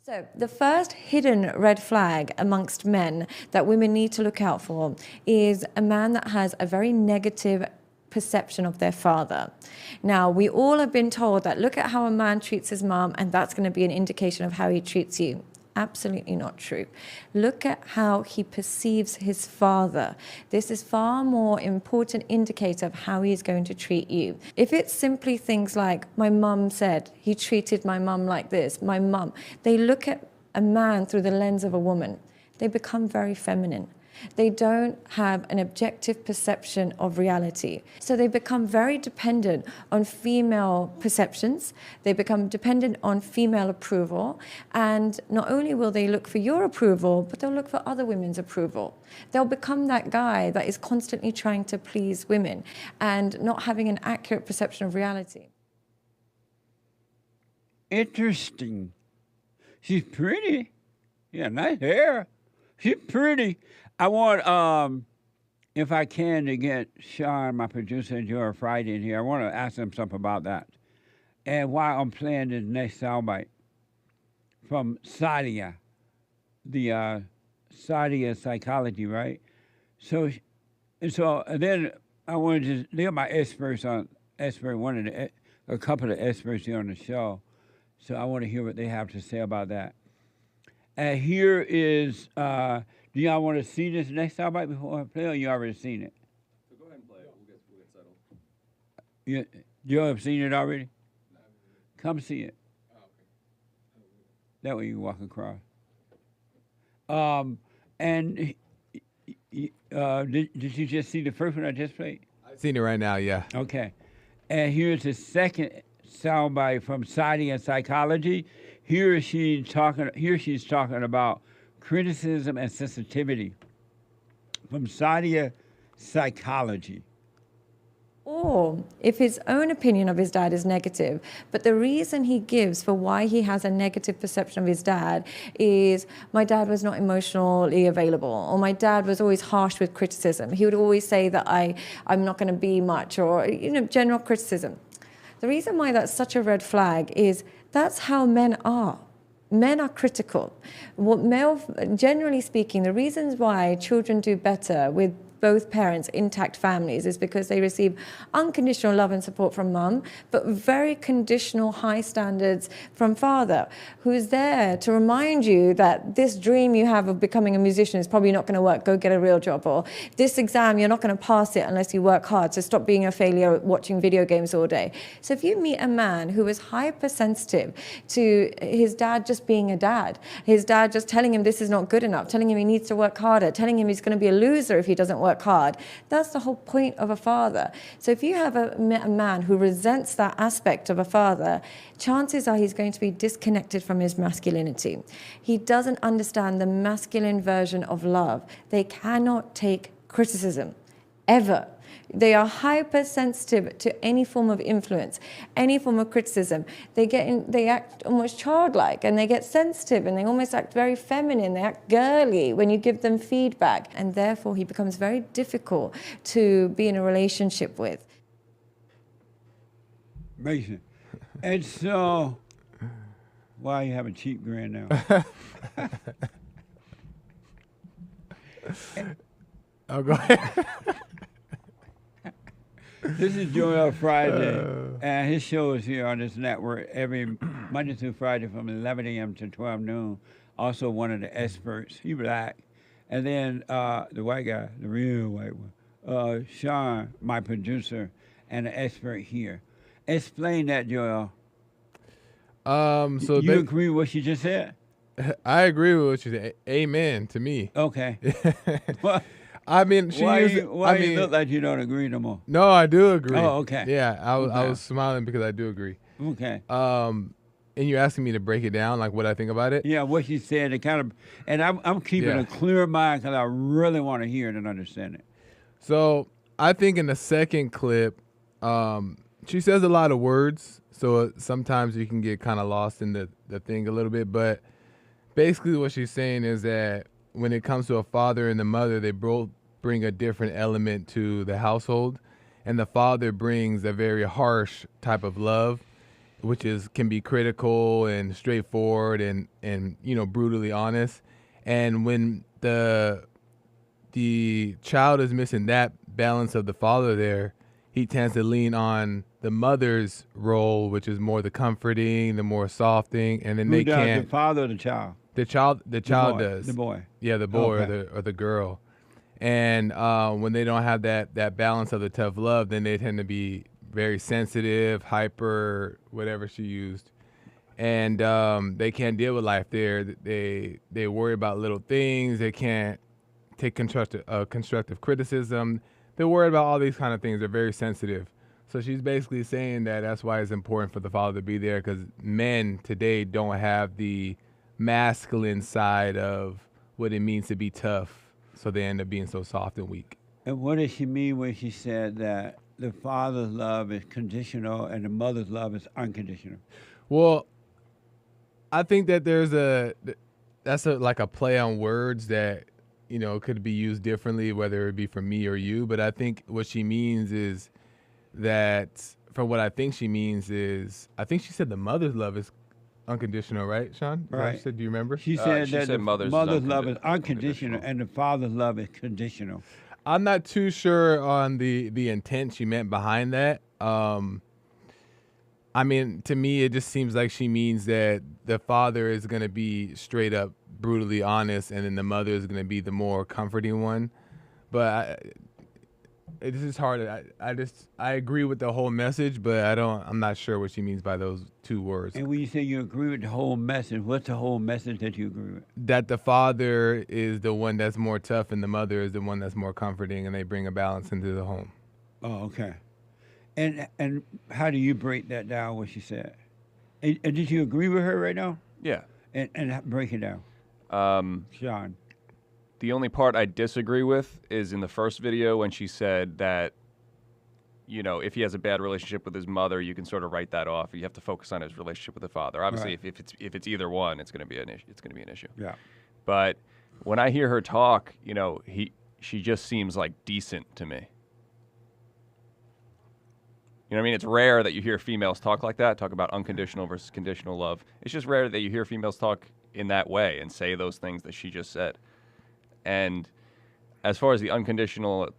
So the first hidden red flag amongst men that women need to look out for is a man that has a very negative perception of their father. Now, we all have been told that look at how a man treats his mom and that's going to be an indication of how he treats you. Absolutely not true. Look at how he perceives his father. This is far more important indicator of how he's going to treat you. If it's simply things like, my mum said, he treated my mum like this, my mum, they look at a man through the lens of a woman. They become very feminine. They don't have an objective perception of reality. So they become very dependent on female perceptions. They become dependent on female approval. And not only will they look for your approval, but they'll look for other women's approval. They'll become that guy that is constantly trying to please women and not having an accurate perception of reality. interesting. She's pretty. Yeah, nice hair. She's pretty. I want, if I can, to get Sean, my producer, and Joe Friday in here. I want to ask them something about that. And while I'm playing this next soundbite from Sadia, the Sadia Psychology, right? So then I wanted to, they're my experts on, a couple of experts here on the show. So I want to hear what they have to say about that. And here is, do y'all want to see this next soundbite before I play, or you already seen it? So go ahead and play it. We'll get settled. You have seen it already? Come see it. Oh, okay. That way you can walk across. And did you just see the first one I just played? I've seen it right now, yeah. Okay. And here's the second soundbite from Sadia Psychology. Here she's talking about criticism and sensitivity from Sadia Psychology. Or if his own opinion of his dad is negative, but the reason he gives for why he has a negative perception of his dad is, my dad was not emotionally available, or my dad was always harsh with criticism. He would always say that I'm not going to be much, or general criticism. The reason why that's such a red flag is that's how men are. Men are critical. Generally speaking, the reasons why children do better with both parents, intact families, is because they receive unconditional love and support from mum, but very conditional high standards from father, who's there to remind you that this dream you have of becoming a musician is probably not going to work, go get a real job, or this exam, you're not going to pass it unless you work hard, so stop being a failure watching video games all day. So if you meet a man who is hypersensitive to his dad just being a dad, his dad just telling him this is not good enough, telling him he needs to work harder, telling him he's going to be a loser if he doesn't work hard. That's the whole point of a father. So if you have a man who resents that aspect of a father, chances are he's going to be disconnected from his masculinity. He doesn't understand the masculine version of love. They cannot take criticism, ever. They are hypersensitive to any form of influence, any form of criticism. They act almost childlike, and they get sensitive, and they almost act very feminine. They act girly when you give them feedback, and therefore he becomes very difficult to be in a relationship with. Amazing. And so, why are you having cheap grin now? Oh, go ahead. This is Joel Friday, and his show is here on this network every Monday through Friday from 11 a.m. to 12 noon. Also one of the experts, he black. And then the white guy, the real white one, Sean, my producer, and the expert here. Explain that, Joel. So you agree with what you just said? I agree with what you said. Amen to me. Okay. I mean, why you look like you don't agree no more? No, I do agree. Oh, okay. Yeah, I was smiling because I do agree. Okay. And you're asking me to break it down, like what I think about it? Yeah, what you said, and I'm keeping a clear mind because I really want to hear it and understand it. So I think in the second clip, she says a lot of words, so sometimes you can get kind of lost in the thing a little bit. But basically what she's saying is that when it comes to a father and the mother, they both bring a different element to the household. And the father brings a very harsh type of love, which can be critical and straightforward and brutally honest. And when the child is missing that balance of the father there, he tends to lean on the mother's role, which is more the comforting, the more softening, and then Who does, the father or the child? The child does. The boy. Yeah, the boy Okay. or the girl. And when they don't have that balance of the tough love, then they tend to be very sensitive, hyper, whatever she used. And they can't deal with life there. They worry about little things. They can't take constructive criticism. They're worried about all these kind of things. They're very sensitive. So she's basically saying that that's why it's important for the father to be there, because men today don't have the masculine side of what it means to be tough, so they end up being so soft and weak. And what does she mean when she said that the father's love is conditional and the mother's love is unconditional? Well, I think that that's like a play on words that, could be used differently, whether it be for me or you. But I think what she means is that, from what I think she means is, I think she said the mother's love is unconditional, right, Sean? Is that what Right. she said? Do you remember? She said that the mother's love is unconditional and the father's love is conditional. I'm not too sure on the intent she meant behind that. I mean, to me, it just seems like she means that the father is going to be straight up brutally honest, and then the mother is going to be the more comforting one. But it's just hard. I agree with the whole message, but I'm not sure what she means by those two words. And when you say you agree with the whole message, what's the whole message that you agree with? That the father is the one that's more tough, and the mother is the one that's more comforting, and they bring a balance into the home. Oh, okay. And how do you break that down, what she said? And did you agree with her right now? Yeah. And break it down. Sean. The only part I disagree with is in the first video when she said that, if he has a bad relationship with his mother, you can sort of write that off. You have to focus on his relationship with the father. Obviously, Right. if it's either one, it's going to be an issue. It's going to be an issue. Yeah. But when I hear her talk, she just seems like decent to me. You know what I mean? It's rare that you hear females talk like that, talk about unconditional versus conditional love. It's just rare that you hear females talk in that way and say those things that she just said. And as far as the unconditional,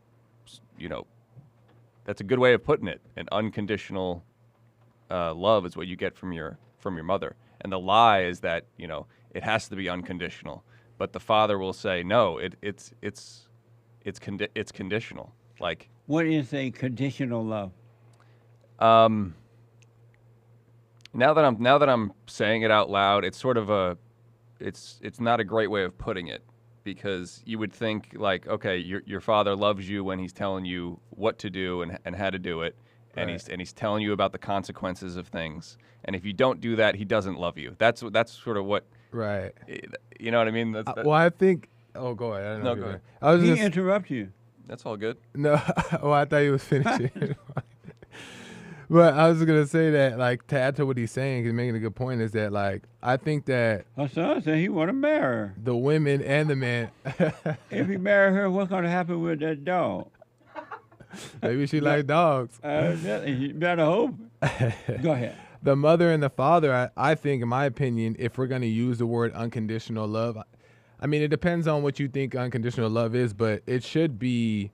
that's a good way of putting it. An unconditional love is what you get from your mother. And the lie is that, it has to be unconditional. But the father will say, no, it's conditional. Like, What is a conditional love? now that I'm saying it out loud, it's sort of it's not a great way of putting it, because you would think like, okay, your father loves you when he's telling you what to do and how to do it, and Right. he's telling you about the consequences of things, and if you don't do that, he doesn't love you. That's sort of what. Right. You know what I mean? Well, I think. Oh, go ahead. I don't know No, if go you're- ahead. I was He gonna interrupt you. That's all good. No, I thought he was finishing. But I was gonna say that, like, to add to what he's saying, he's making a good point. Is that, like, I think that Her son said he want to marry her. the women and the men, If he marry her, what's going to happen with that dog? maybe she like dogs. You better hope. Go ahead. The mother and the father, I think, in my opinion, if we're gonna use the word unconditional love, I mean, it depends on what you think unconditional love is, but it should be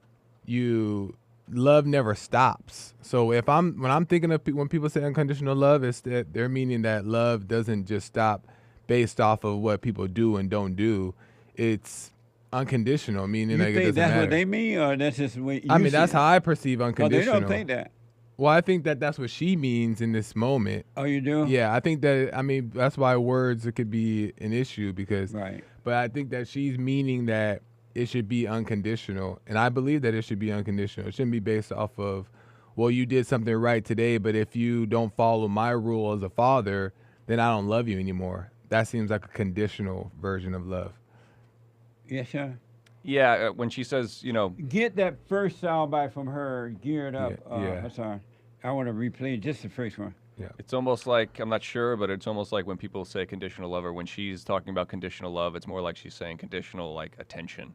love never stops. So when I'm thinking of when people say unconditional love, it's that they're meaning that love doesn't just stop based off of what people do and don't do. It's unconditional, meaning You like it think doesn't that's matter. what they mean, or that's just what you I mean, see that's it? how I perceive Oh, they unconditional. don't think that. Well, I think that that's what she means in this moment. Oh, you do? Yeah, I think that, I mean, that's why words, it could be an issue because, Right. but I think that she's meaning that it should be unconditional. And I believe that it should be unconditional. It shouldn't be based off of, well, you did something right today, but if you don't follow my rule as a father, then I don't love you anymore. That seems like a conditional version of love. Yes, sir. Yeah, when she says, Get that first soundbite from her geared up. Yeah. I'm sorry. I want to replay just the first one. Yeah. It's almost like, I'm not sure, but it's almost like when people say conditional love, or when she's talking about conditional love, it's more like she's saying conditional, like, attention.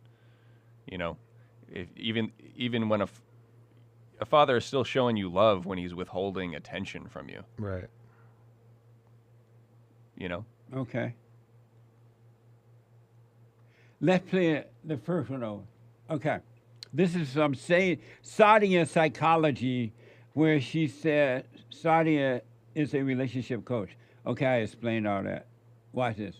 If even when a father is still showing you love when he's withholding attention from you. Right. Okay. Let's play the first one over. Okay. This is from Sadia Psychology, where she said Sadia is a relationship coach. Okay, I explained all that. Watch this.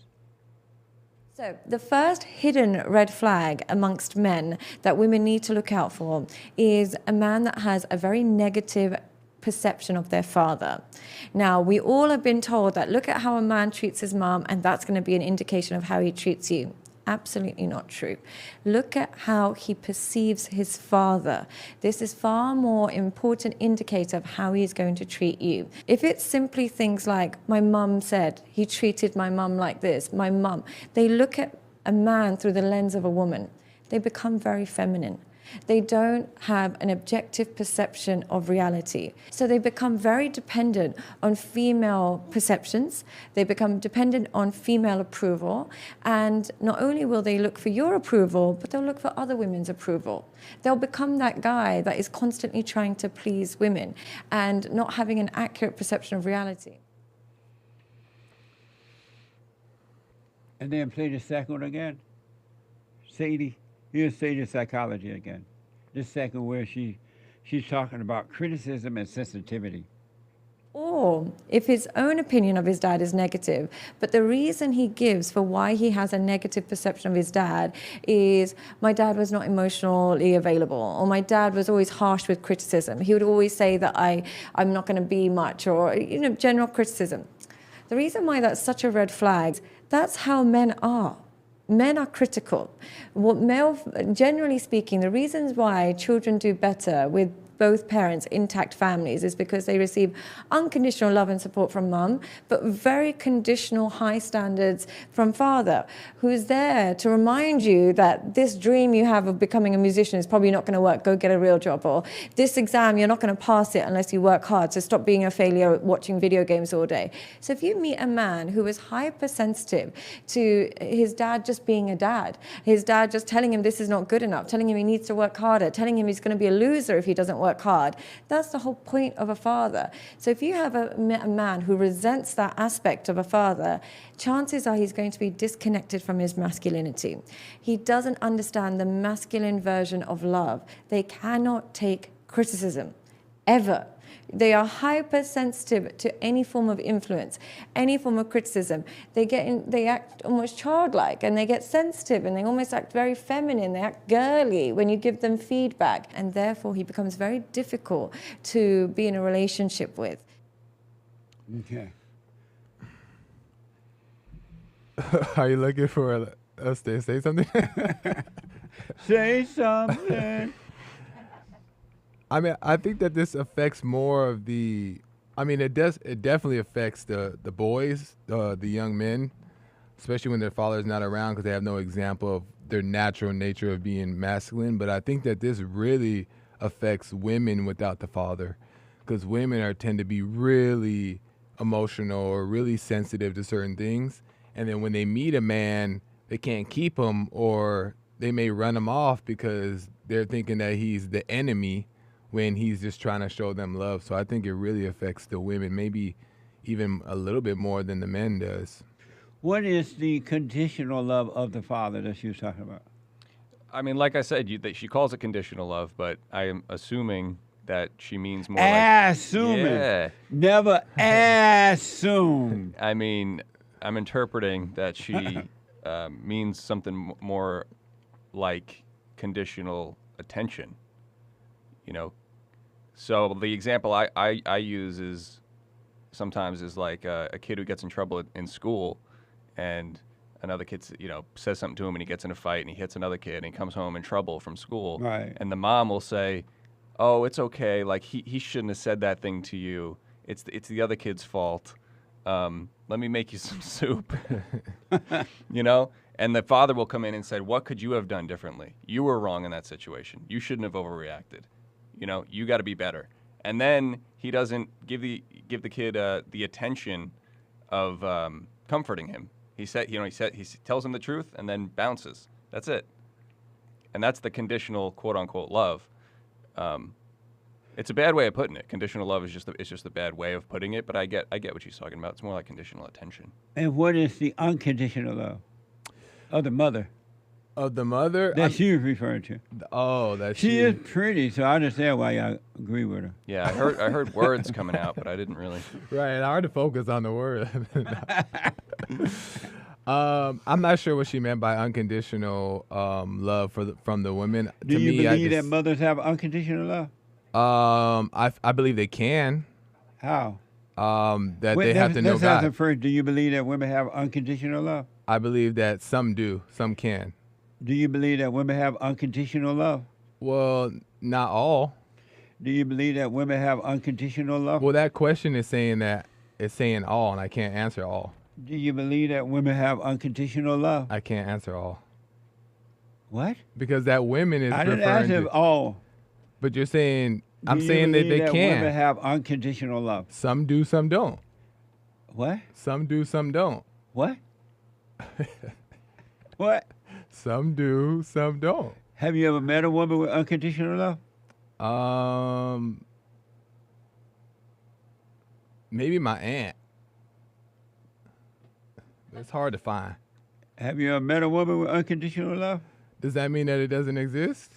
So the first hidden red flag amongst men that women need to look out for is a man that has a very negative perception of their father. Now, we all have been told that look at how a man treats his mom, and that's going to be an indication of how he treats you. Absolutely not true. Look at how he perceives his father. This is far more important indicator of how he is going to treat you. If it's simply things like, my mum said, he treated my mum like this, my mum, they look at a man through the lens of a woman. They become very feminine. They don't have an objective perception of reality. So they become very dependent on female perceptions. They become dependent on female approval. And not only will they look for your approval, but they'll look for other women's approval. They'll become that guy that is constantly trying to please women and not having an accurate perception of reality. And then play the second one again. Sadie, here's Sadia Psychology again. This second where she's talking about criticism and sensitivity. Or if his own opinion of his dad is negative, but the reason he gives for why he has a negative perception of his dad is, my dad was not emotionally available, or my dad was always harsh with criticism. He would always say that I'm not going to be much, or general criticism. The reason why that's such a red flag, that's how men are. Men are critical. Generally speaking, the reasons why children do better with both parents, intact families, is because they receive unconditional love and support from mum, but very conditional high standards from father, who's there to remind you that this dream you have of becoming a musician is probably not going to work, go get a real job, or this exam, you're not going to pass it unless you work hard, so stop being a failure watching video games all day. So if you meet a man who is hypersensitive to his dad just being a dad, his dad just telling him this is not good enough, telling him he needs to work harder, telling him he's going to be a loser if he doesn't work hard. That's the whole point of a father. So if you have a man who resents that aspect of a father, chances are he's going to be disconnected from his masculinity. He doesn't understand the masculine version of love. They cannot take criticism, ever. They are hypersensitive to any form of influence, any form of criticism. They act almost childlike, and they get sensitive, and they almost act very feminine. They act girly when you give them feedback, and therefore he becomes very difficult to be in a relationship with. Okay. Are you looking for us to say something? Say something. I mean, I think that this affects more of the. I mean, it definitely affects the boys, the young men, especially when their father's not around because they have no example of their natural nature of being masculine. But I think that this really affects women without the father, because women tend to be really emotional or really sensitive to certain things, and then when they meet a man, they can't keep him, or they may run him off because they're thinking that he's the enemy, when he's just trying to show them love. So I think it really affects the women, maybe even a little bit more than the men does. What is the conditional love of the father that she was talking about? I mean, like I said, she calls it conditional love, but I am assuming that she means more assuming. Yeah. Never assume. I mean, I'm interpreting that she means something more like conditional attention. So the example I use is sometimes is like a kid who gets in trouble in school, and another kid says something to him, and he gets in a fight and he hits another kid, and he comes home in trouble from school. Right. And the mom will say, "Oh, it's okay. Like he shouldn't have said that thing to you. It's the other kid's fault. Let me make you some soup." And the father will come in and say, "What could you have done differently? You were wrong in that situation. You shouldn't have overreacted. You got to be better." And then he doesn't give the kid the attention of comforting him. He tells him the truth and then bounces. That's it. And that's the conditional quote unquote love. It's a bad way of putting it. Conditional love is just a bad way of putting it. But I get what she's talking about. It's more like conditional attention. And what is the unconditional love of the mother? Of the mother? That she was referring to. Oh, that she is pretty, so I understand why I agree with her. Yeah, I heard words coming out, but I didn't really. Right, hard to focus on the word. I'm not sure what she meant by unconditional love from the women. Do you believe that mothers have unconditional love? I believe they can. How? They have to know God. First, do you believe that women have unconditional love? I believe that some do, some can. Do you believe that women have unconditional love? Well, not all. Do you believe that women have unconditional love? Well, that question is saying all, and I can't answer all. Do you believe that women have unconditional love? I can't answer all. What? Because that women is I didn't referring ask him to. all. But you're saying, I'm Do you saying that believe they can. Women have unconditional love. Some do, some don't. What? Some do, some don't. What? What? Some do, some don't. Have you ever met a woman with unconditional love? Maybe my aunt. It's hard to find. Have you ever met a woman with unconditional love? Does that mean that it doesn't exist?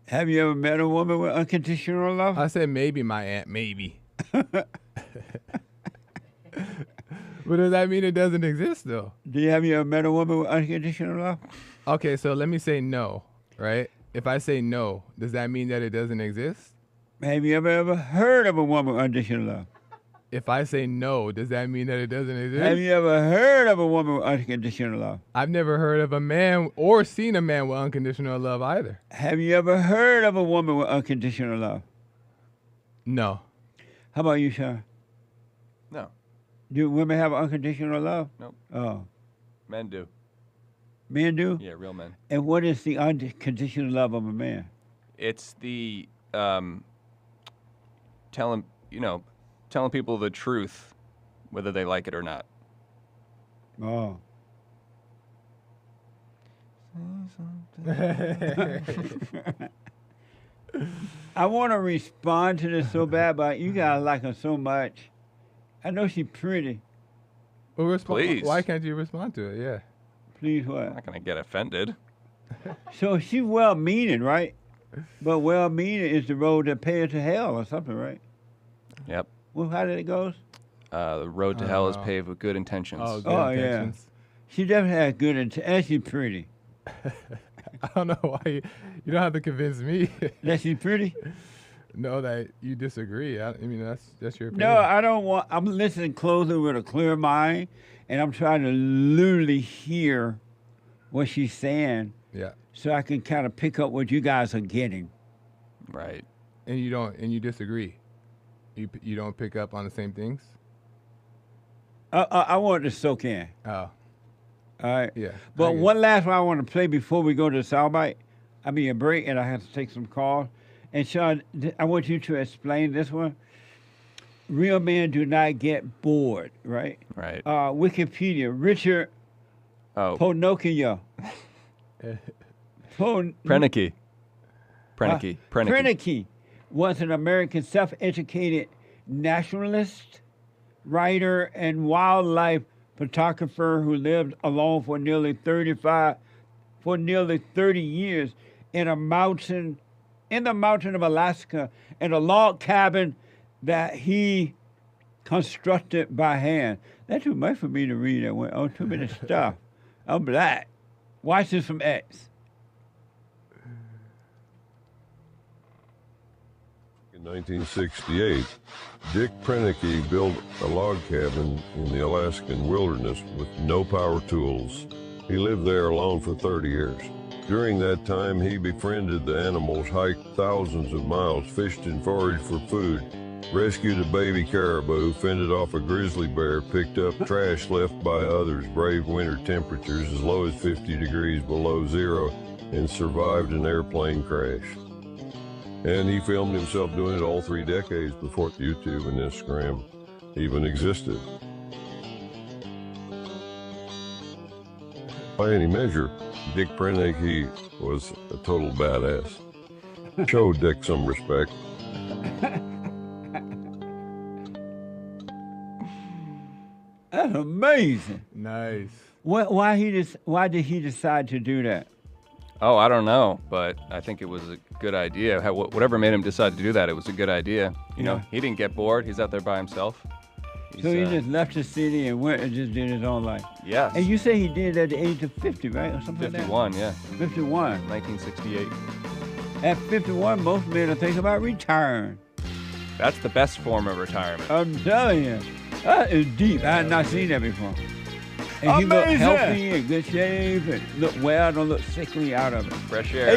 Have you ever met a woman with unconditional love? I said maybe my aunt, maybe. But does that mean it doesn't exist, though? Have you ever met a woman with unconditional love? Okay, so let me say no, right? If I say no, does that mean that it doesn't exist? Have you ever heard of a woman with unconditional love? If I say no, does that mean that it doesn't exist? Have you ever heard of a woman with unconditional love? I've never heard of a man or seen a man with unconditional love either. Have you ever heard of a woman with unconditional love? No. How about you, Sean? No. Do women have unconditional love? Nope. Oh. Men do. Men do? Yeah, real men. And what is the unconditional love of a man? It's the telling people the truth, whether they like it or not. Oh. I want to respond to this so bad, but you guys like her so much. I know she's pretty. Well, Please. Why can't you respond to it? Yeah. Please what? I'm not going to get offended. So she's well-meaning, right? But well-meaning is the road that pays to hell or something, right? Yep. Well, how did it go? The road to hell is paved with good intentions. Oh, good intentions. Yeah. She definitely has good intentions, and she's pretty. I don't know why you don't have to convince me. That she's pretty? No, that you disagree. I mean, that's your opinion. No, I don't want. I'm listening closely with a clear mind, and I'm trying to literally hear what she's saying. Yeah. So I can kind of pick up what you guys are getting. Right. And you disagree. You don't pick up on the same things. I want to soak in. Oh. All right. Yeah. But one last one I want to play before we go to the soundbite. I mean a break, and I have to take some calls. And Sean, I want you to explain this one. Real men do not get bored, right? Right. Wikipedia, Richard Proenneke. Proenneke. Proenneke was an American self-educated naturalist, writer, and wildlife photographer who lived alone for nearly 30 years in the mountain of Alaska in a log cabin that he constructed by hand. That's too much for me to read. That way. Oh, too many stuff. I'm black. Watch this from X. In 1968, Dick Proenneke built a log cabin in the Alaskan wilderness with no power tools. He lived there alone for 30 years. During that time, he befriended the animals, hiked thousands of miles, fished and foraged for food, rescued a baby caribou, fended off a grizzly bear, picked up trash left by others, braved winter temperatures as low as 50 degrees below zero, and survived an airplane crash. And he filmed himself doing it all 3 decades before YouTube and Instagram even existed. By any measure, Dick Proenneke was a total badass. Show Dick some respect. That's amazing. Nice. Why did he decide to do that? Oh, I don't know, but I think it was a good idea. Whatever made him decide to do that, it was a good idea. You know, he didn't get bored. He's out there by himself. So he just left the city and went and just did his own life. Yes. And you say he did at the age of 50, right? Or something 51, like that? yeah. 51. 1968. At 51, most men are thinking about retiring. That's the best form of retirement. I'm telling you. That is deep. I had not seen that before. And he looked healthy, in good shape, and looked well, don't look sickly out of it. Fresh air.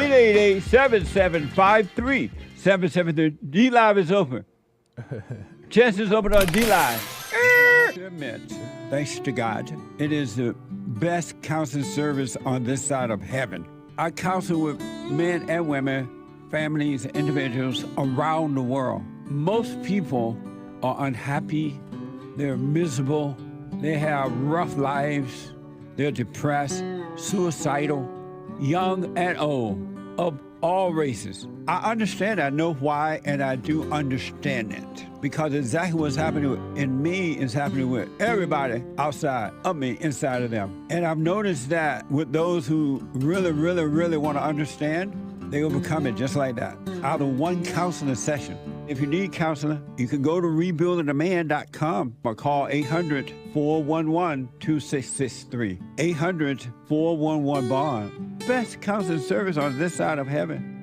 888-7753-773. D-Live is open. Chest is open on D-Live. Thanks to God. It is the best counseling service on this side of heaven. I counsel with men and women, families, individuals around the world. Most people are unhappy, they're miserable, they have rough lives, they're depressed, suicidal, young and old, of all races. I understand, I know why, and I do understand it. Because exactly what's happening in me is happening with everybody outside of me, inside of them. And I've noticed that with those who really, really, really want to understand, they overcome it just like that, out of one counseling session. If you need counseling, you can go to rebuildingaman.com or call 800-411-2663. 800-411-BOND. Best counseling service on this side of heaven.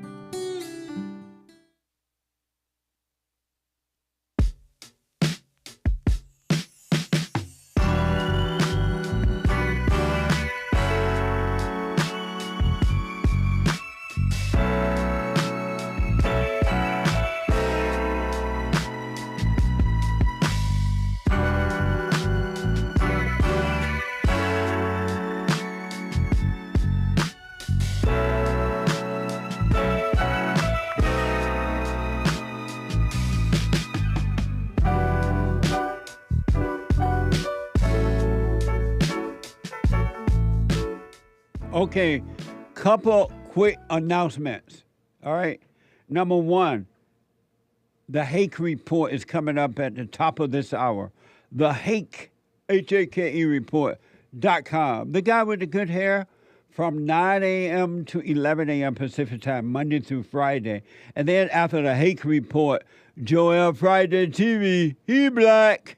Okay, couple quick announcements. All right. Number one, the Hake report is coming up at the top of this hour. The Hake, Hake report.com. The guy with the good hair from 9 a.m. to 11 a.m. Pacific time, Monday through Friday. And then after the Hake report, Joel Friday TV, he black,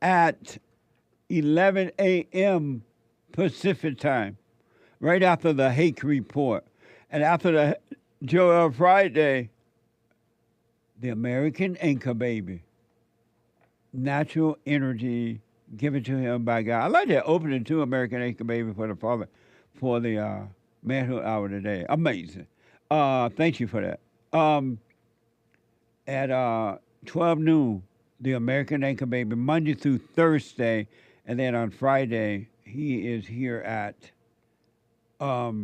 at 11 a.m. Pacific time, right after the Hake report. And after the Joel Friday, the American Anchor Baby. Natural energy given to him by God. I like that opening to American Anchor Baby for the Manhood Hour today. Amazing. Thank you for that. At 12 noon, the American Anchor Baby, Monday through Thursday, and then on Friday, he is here at 4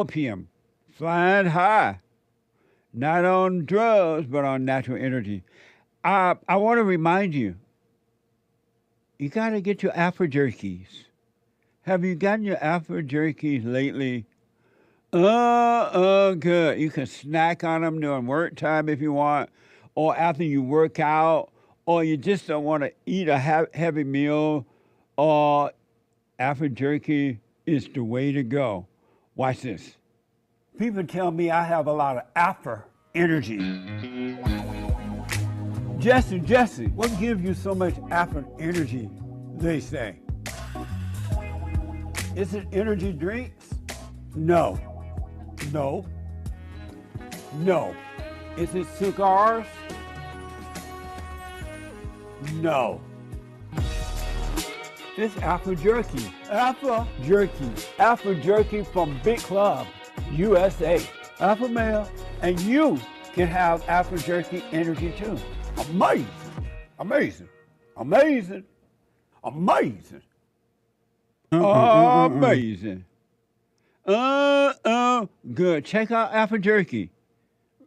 p.m. Flying high. Not on drugs, but on natural energy. I want to remind you, you got to get your Afro jerkies. Have you gotten your Afro jerkies lately? Good. You can snack on them during work time if you want, or after you work out, or you just don't want to eat a heavy meal, or Afro jerky is the way to go. Watch this. People tell me I have a lot of Afro energy. Jesse, what gives you so much Afro energy, they say? Is it energy drinks? No. Is it cigars? No. It's Afro jerky. Afro jerky from Big Club, USA. Alpha male, and you can have Afro jerky energy too. Amazing. Good. Check out Afro jerky.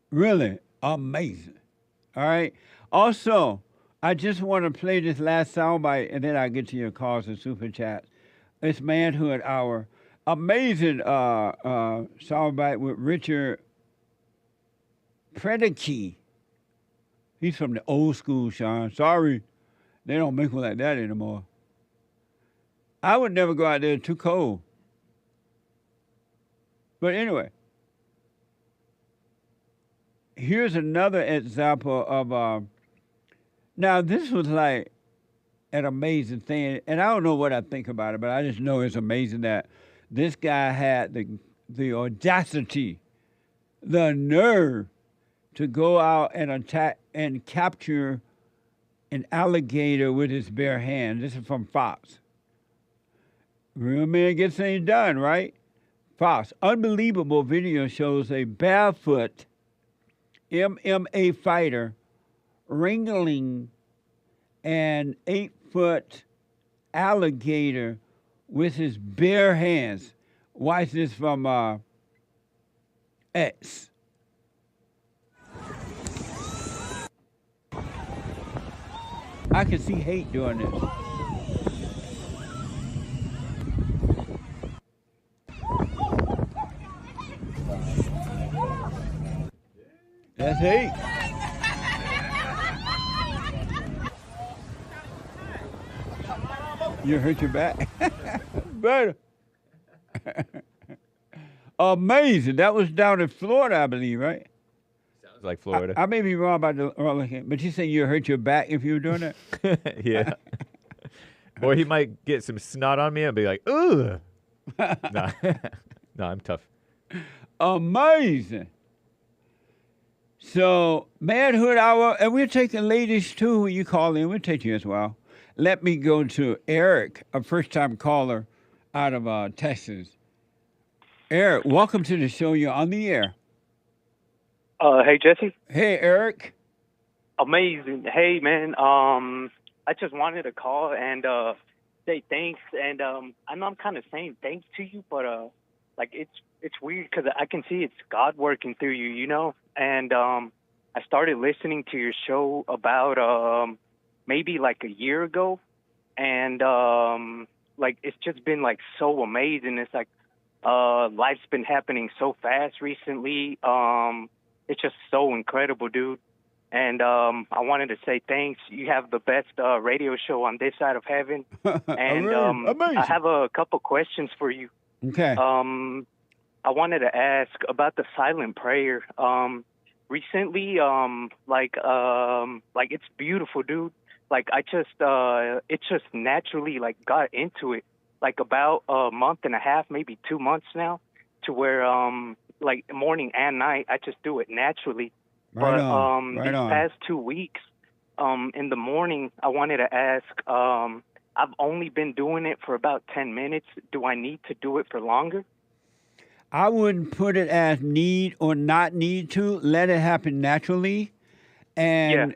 Really amazing. All right. Also, I just want to play this last soundbite, and then I'll get to your calls and super chats. It's Manhood Hour. Amazing soundbite with Richard Proenneke. He's from the old school, Sean. Sorry, they don't make one like that anymore. I would never go out there, too cold. But anyway, here's another example of, now this was like an amazing thing, and I don't know what I think about it, but I just know it's amazing that this guy had the audacity, the nerve to go out and attack and capture an alligator with his bare hands. This is from Fox. Real man gets things done, right? Fox. Unbelievable video shows a barefoot MMA fighter wrangling an 8-foot alligator with his bare hands. Watch this from X. I can see Hake doing this. That's Hake. You hurt your back? Better. Amazing. That was down in Florida, I believe, right? Sounds like Florida. I may be wrong about the roller game, but you say you hurt your back if you were doing that? Yeah. Or he might get some snot on me and be like, ugh. No, no, I'm tough. Amazing. So, Manhood Hour, and we're taking ladies too when you call in. We'll take you as well. Let me go to Eric, a first-time caller out of Texas. Eric, welcome to the show. You're on the air. Hey, Jesse. Hey, Eric. Amazing. Hey, man. I just wanted to call and say thanks. And I know I'm kind of saying thanks to you, but like it's weird because I can see it's God working through you, you know. And I started listening to your show about maybe like a year ago, and like it's just been like so amazing. It's like life's been happening so fast recently. It's just so incredible, dude. And I wanted to say thanks. You have the best radio show on this side of heaven. And I have a couple questions for you. Okay. I wanted to ask about the silent prayer. Recently, like it's beautiful, dude. Like it just naturally like got into it. Like about a month and a half, maybe 2 months now, to where like morning and night, I just do it naturally. Right These past 2 weeks, in the morning, I wanted to ask, I've only been doing it for about 10 minutes. Do I need to do it for longer? I wouldn't put it as need or not need to. Let it happen naturally. And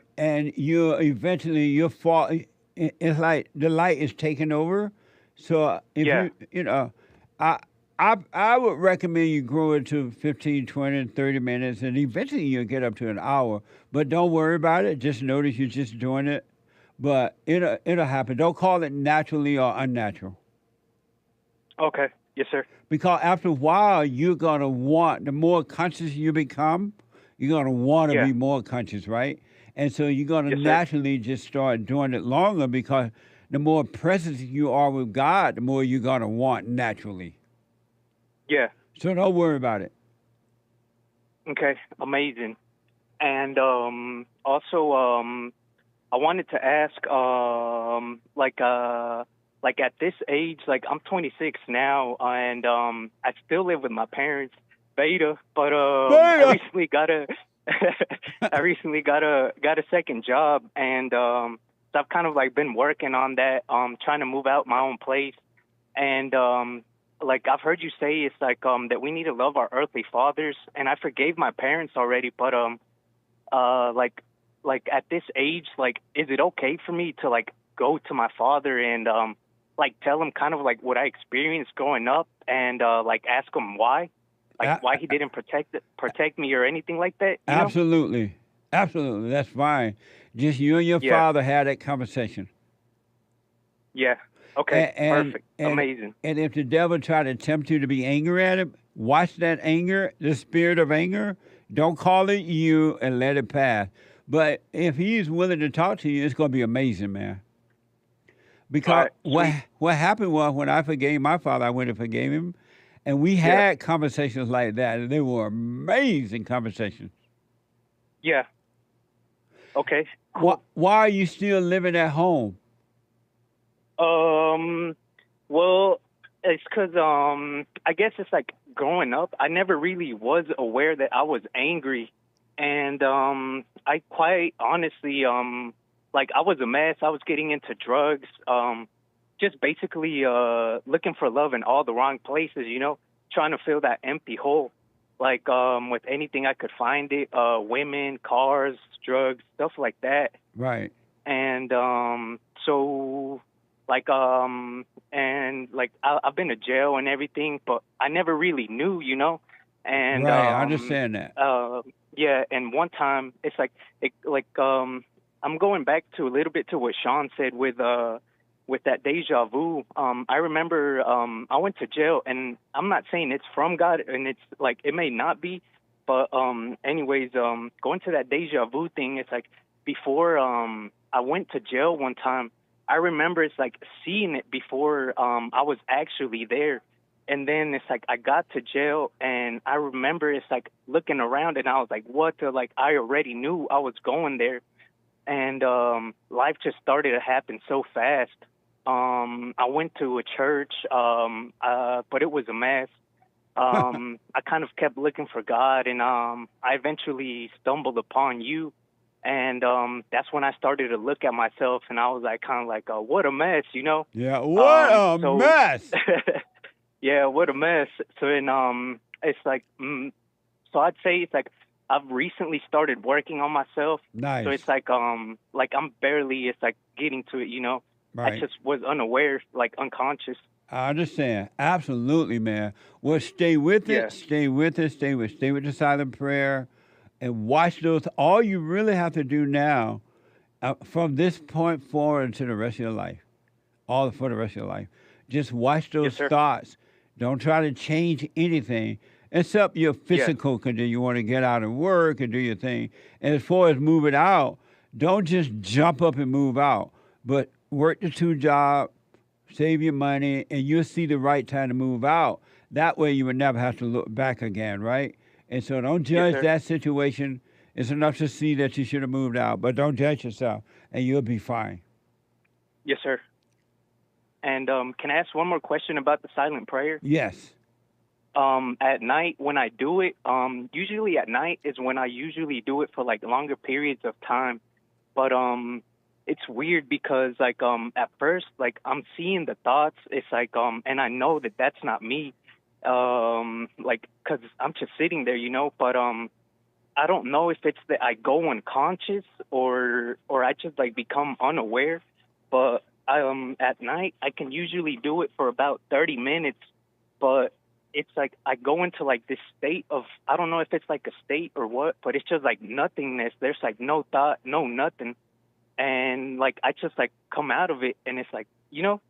you eventually, you'll fall. It's like the light is taking over. So if you know, I would recommend you grow it to 15, 20, 30 minutes, and eventually you'll get up to an hour. But don't worry about it. Just notice you're just doing it. But it'll happen. Don't call it naturally or unnatural. Okay. Yes, sir. Because after a while, you're going to want, the more conscious you become, you're going to want to be more conscious, right? And so you're going to naturally just start doing it longer, because the more present you are with God, the more you're going to want naturally. Yeah. So don't worry about it. Okay. Amazing. And also, I wanted to ask, like at this age, like I'm 26 now, and I still live with my parents, Beta, but I recently got a second job, and so I've kind of like been working on that, trying to move out my own place, and like I've heard you say it's like that we need to love our earthly fathers, and I forgave my parents already, but like at this age, like is it okay for me to like go to my father and like tell him kind of like what I experienced growing up, and like ask him why he didn't protect me or anything like that? You know? Absolutely, that's fine. Just you and your father had that conversation. Yeah. Okay. Perfect. Amazing. And if the devil try to tempt you to be angry at him, watch that anger, the spirit of anger. Don't call it you, and let it pass. But if he's willing to talk to you, it's going to be amazing, man. Because what happened was, when I forgave my father, I went and forgave him. And we had conversations like that, and they were amazing conversations. Yeah. Okay. Cool. Why are you still living at home? Well, it's because, I guess it's like growing up, I never really was aware that I was angry. And I quite honestly, like I was a mess. I was getting into drugs, just basically looking for love in all the wrong places, you know, trying to fill that empty hole, like with anything I could find it, women, cars, drugs, stuff like that. Right. And so And like I've been to jail and everything, but I never really knew, you know. And Right, I understand that. yeah, and one time it's I'm going back to a little bit to what Sean said with that deja vu. I remember I went to jail, and I'm not saying it's from God, and it's like it may not be, but anyways, going to that deja vu thing, it's like before I went to jail one time, I remember it's like seeing it before I was actually there. And then it's like I got to jail, and I remember it's like looking around, and I was like, what the, like I already knew I was going there. And life just started to happen so fast. I went to a church, but it was a mess. I kind of kept looking for God, and I eventually stumbled upon you. And that's when I started to look at myself, and I was like, kind of like, what a mess, you know? Yeah, what a mess. Yeah, what a mess. So, and it's like, so I'd say it's like I've recently started working on myself. Nice. So it's like I'm barely, it's like getting to it, you know? Right. I just was unaware, like unconscious. I understand. Absolutely, man. Well, stay with it. Yeah. Stay with it. Stay with the silent prayer, and watch those. All you really have to do now, from this point forward to the rest of your life, for the rest of your life, just watch those thoughts. Don't try to change anything except your physical condition. You want to get out and work and do your thing. And as far as moving out, don't just jump up and move out, but work the 2 jobs, save your money, and you'll see the right time to move out. That way you would never have to look back again, right? And so don't judge that situation. It's enough to see that you should have moved out, but don't judge yourself, and you'll be fine. Yes, sir. And can I ask one more question about the silent prayer? Yes. At night when I do it, usually at night is when I usually do it for like longer periods of time. But it's weird because like at first like I'm seeing the thoughts. It's like and I know that that's not me. Like because I'm just sitting there, you know. But I don't know if it's that I go unconscious or I just like become unaware. But at night I can usually do it for about 30 minutes, but it's like I go into like this state of, I don't know if it's like a state or what, but it's just like nothingness. There's like no thought, no nothing. And like I just like come out of it, and it's like, you know,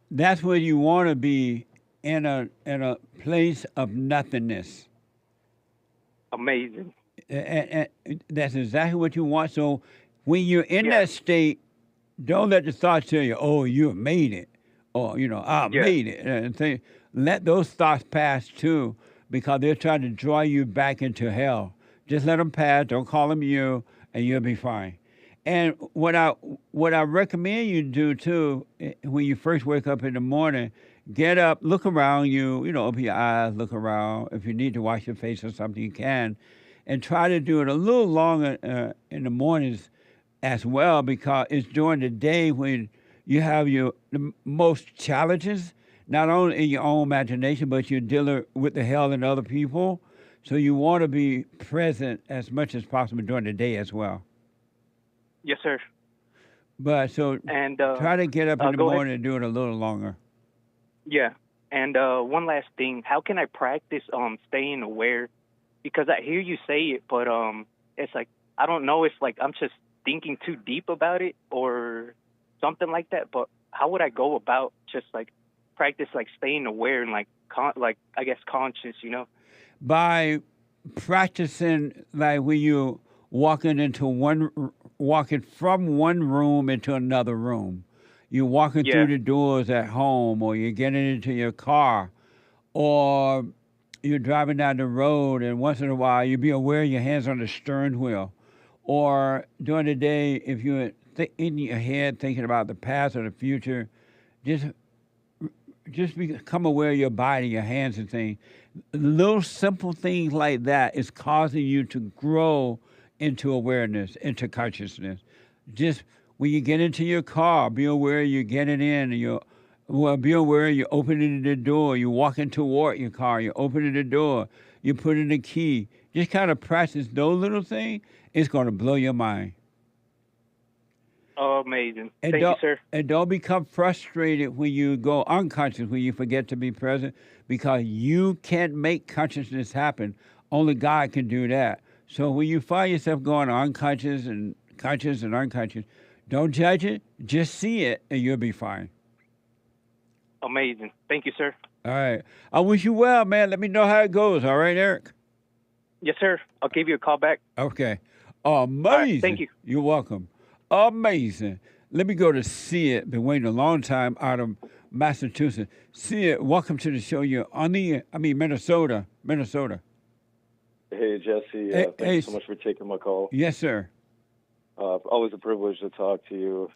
that's where you want to be, in a place of nothingness. Amazing. And that's exactly what you want. So when you're in that state, don't let the thoughts tell you, oh, you made it, or, you know, I made it. And let those thoughts pass too, because they're trying to draw you back into hell. Just let them pass. Don't call them you, and you'll be fine. And what I recommend you do too, when you first wake up in the morning, get up, look around you, you know, open your eyes, look around. If you need to wash your face or something, you can. And try to do it a little longer in the mornings as well, because it's during the day when you have the most challenges, not only in your own imagination, but you're dealing with the hell in other people. So you want to be present as much as possible during the day as well. Yes, sir. But and try to get up in the go morning ahead. and do it a little longer. Yeah. And one last thing, how can I practice staying aware? Because I hear you say it, but it's like I don't know if like I'm just thinking too deep about it or something like that. But how would I go about just like practice like staying aware and like I guess conscious, you know? By practicing, like when you walking from one room into another room, you're walking through the doors at home, or you're getting into your car, or you're driving down the road, and once in a while you be aware of your hands on the steering wheel. Or during the day, if you're in your head thinking about the past or the future, just become aware of your body, your hands and things. Little simple things like that is causing you to grow into awareness, into consciousness. Just when you get into your car, be aware you're getting in, be aware you're opening the door, you're walking toward your car, you're opening the door, you're putting the key. Just kind of practice those little things. It's going to blow your mind. Oh, amazing. And Thank you, don't, sir. and don't become frustrated when you go unconscious, when you forget to be present, because you can't make consciousness happen. Only God can do that. So when you find yourself going unconscious and conscious and unconscious, don't judge it. Just see it, and you'll be fine. Amazing. Thank you, sir. All right. I wish you well, man. Let me know how it goes. All right, Eric? Yes, sir. I'll give you a call back. Okay. Amazing. right, thank you. You're welcome. Amazing. Let me go to See It. Been waiting a long time out of Massachusetts. See It, welcome to the show. You're on Minnesota. Hey, Jesse. Hey, Thank you so much for taking my call. Yes, sir. Always a privilege to talk to you.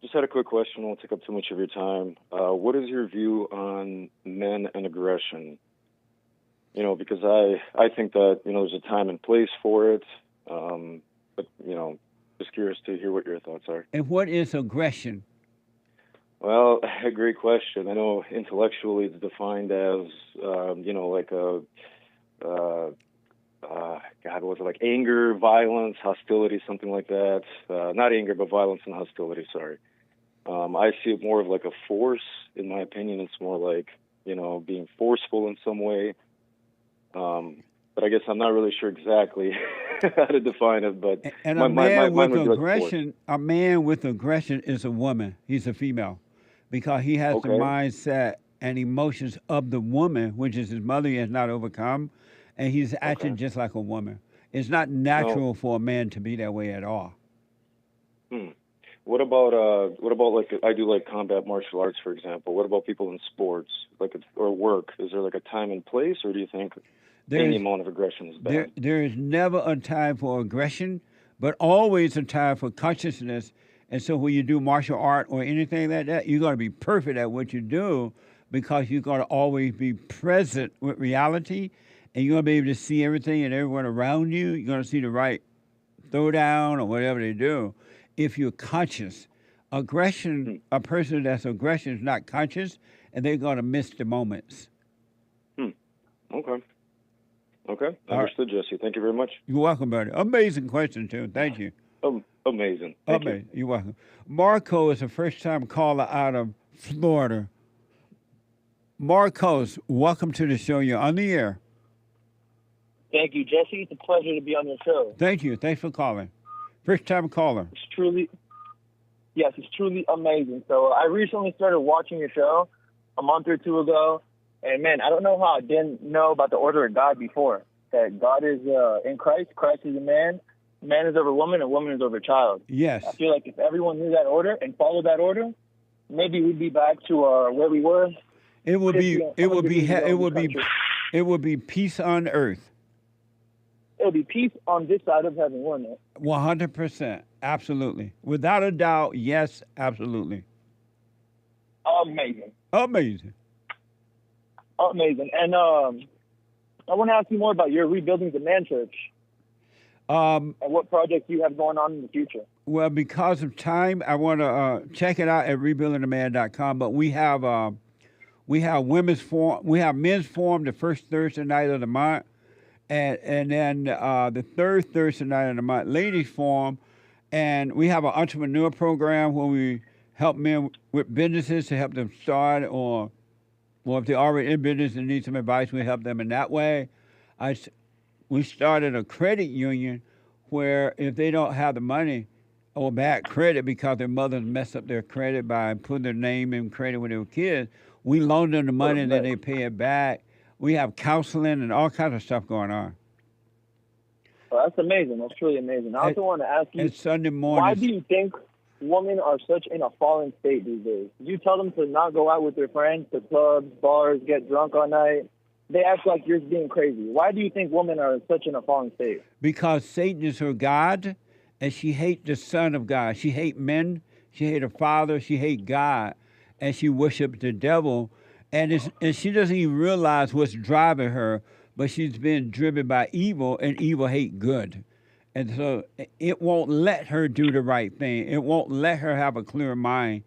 Just had a quick question. I won't take up too much of your time. What is your view on men and aggression? You know, because I think that, you know, there's a time and place for it. But, you know, just curious to hear what your thoughts are. And what is aggression? Well, a great question. I know intellectually it's defined as, you know, like God, was it like anger, violence, hostility, something like that? Not anger, but violence and hostility, sorry. I see it more of like a force. In my opinion, it's more like, you know, being forceful in some way. But I guess I'm not really sure exactly how to define it. But And a man with aggression is a woman. He's a female, because he has the mindset and emotions of the woman, which is his mother he has not overcome, and he's acting just like a woman. It's not natural for a man to be that way at all. What about like I do like combat martial arts, for example? What about people in sports, like or work? Is there like a time and place, or do you think any amount of aggression is bad? There is never a time for aggression, but always a time for consciousness. And so when you do martial art or anything like that, you're going to be perfect at what you do, because you're going to always be present with reality, and you're going to be able to see everything and everyone around you. You're going to see the right throwdown or whatever they do. If you're conscious, aggression, a person that's aggression is not conscious, and they're going to miss the moments. Okay. Understood, Jesse. Thank you very much. You're welcome, buddy. Amazing question, too. Thank you. Amazing. Thank you. You're welcome. Marco is a first-time caller out of Florida. Marcos, welcome to the show. You're on the air. Thank you, Jesse. It's a pleasure to be on your show. Thank you. Thanks for calling. First-time caller. It's truly amazing. So I recently started watching your show a month or two ago, and man, I don't know how I didn't know about the order of God before. That God is in Christ, Christ is a man is over woman, and woman is over child. Yes. I feel like if everyone knew that order and followed that order, maybe we'd be back to where we were. It would be peace on earth. It would be peace on this side of heaven, wouldn't it? 100%. Absolutely. Without a doubt, yes, absolutely. Amazing. Amazing. And I want to ask you more about your Rebuilding the Man Church and what projects you have going on in the future. Well, because of time, I want to check it out at rebuildingtheman.com. But we have women's forum, we have men's forum the first Thursday night of the month. And then the third Thursday night of the month, ladies forum, and we have an entrepreneur program where we help men with businesses to help them start, or if they're already in business and need some advice, we help them in that way. We started a credit union where if they don't have the money or bad credit because their mothers messed up their credit by putting their name in credit when they were kids, we loan them the money and then they pay it back. We have counseling and all kinds of stuff going on. Well, that's amazing. That's truly amazing. I also want to ask you, Sunday morning. Why do you think women are such in a fallen state these days? You tell them to not go out with their friends to clubs, bars, get drunk all night. They act like you're being crazy. Why do you think women are such in a fallen state? Because Satan is her God, and she hates the Son of God. She hates men. She hates her Father. She hates God, and she worships the devil. And she doesn't even realize what's driving her, but she's been driven by evil, and evil hate good. And so it won't let her do the right thing. It won't let her have a clear mind.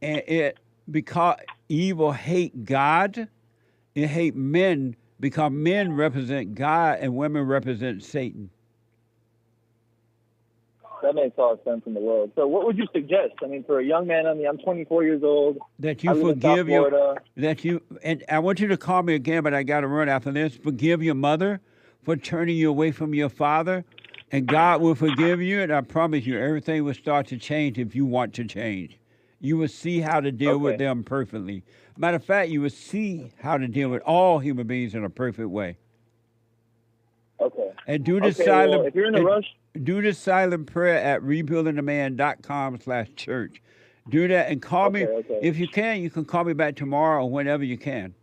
And because evil hate God, it hate men, because men represent God and women represent Satan. That makes all the sense in the world. So what would you suggest? I mean, for a young man, I'm 24 years old. That I you live in South forgive your, Florida. and I want you to call me again, but I got to run after this. Forgive your mother for turning you away from your father, and God will forgive you, and I promise you everything will start to change if you want to change. You will see how to deal with them perfectly. Matter of fact, you will see how to deal with all human beings in a perfect way. Okay. And do the Well, if you're in a rush, do the silent prayer at rebuildingtheman.com/church. Do that and call me. Okay. If you can, you can call me back tomorrow or whenever you can.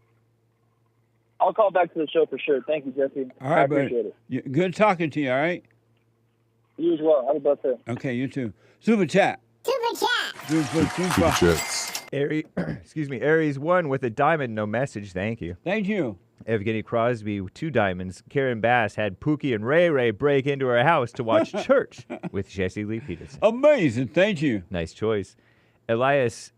I'll call back to the show for sure. Thank you, Jesse. All right, I appreciate it. Good talking to you, all right? You as well. Have a blessed day. Okay, you too. Super chat. Super. Aries 1 with a diamond, no message. Thank you. Thank you. Evgeny Crosby, 2 diamonds. Karen Bass had Pookie and Ray Ray break into her house to watch church with Jesse Lee Peterson. Amazing. Thank you. Nice choice. Elias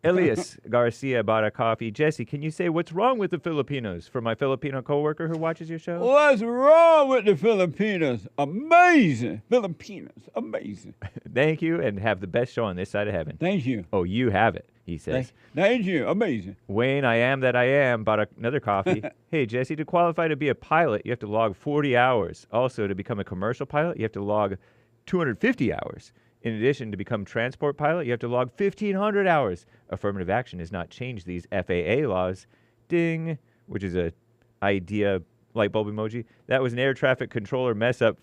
Garcia bought a coffee. Jesse, can you say what's wrong with the Filipinos for my Filipino coworker who watches your show? What's wrong with the Filipinos? Amazing. Filipinos. Amazing. Thank you, and have the best show on this side of heaven. Thank you. Oh, you have it, he says. Thank you. Amazing. Wayne, I am that I am, bought another coffee. Hey, Jesse, to qualify to be a pilot, you have to log 40 hours. Also, to become a commercial pilot, you have to log 250 hours. In addition, to become transport pilot, you have to log 1,500 hours. Affirmative action has not changed these FAA laws. Ding, which is a idea light bulb emoji. That was an air traffic controller mess up,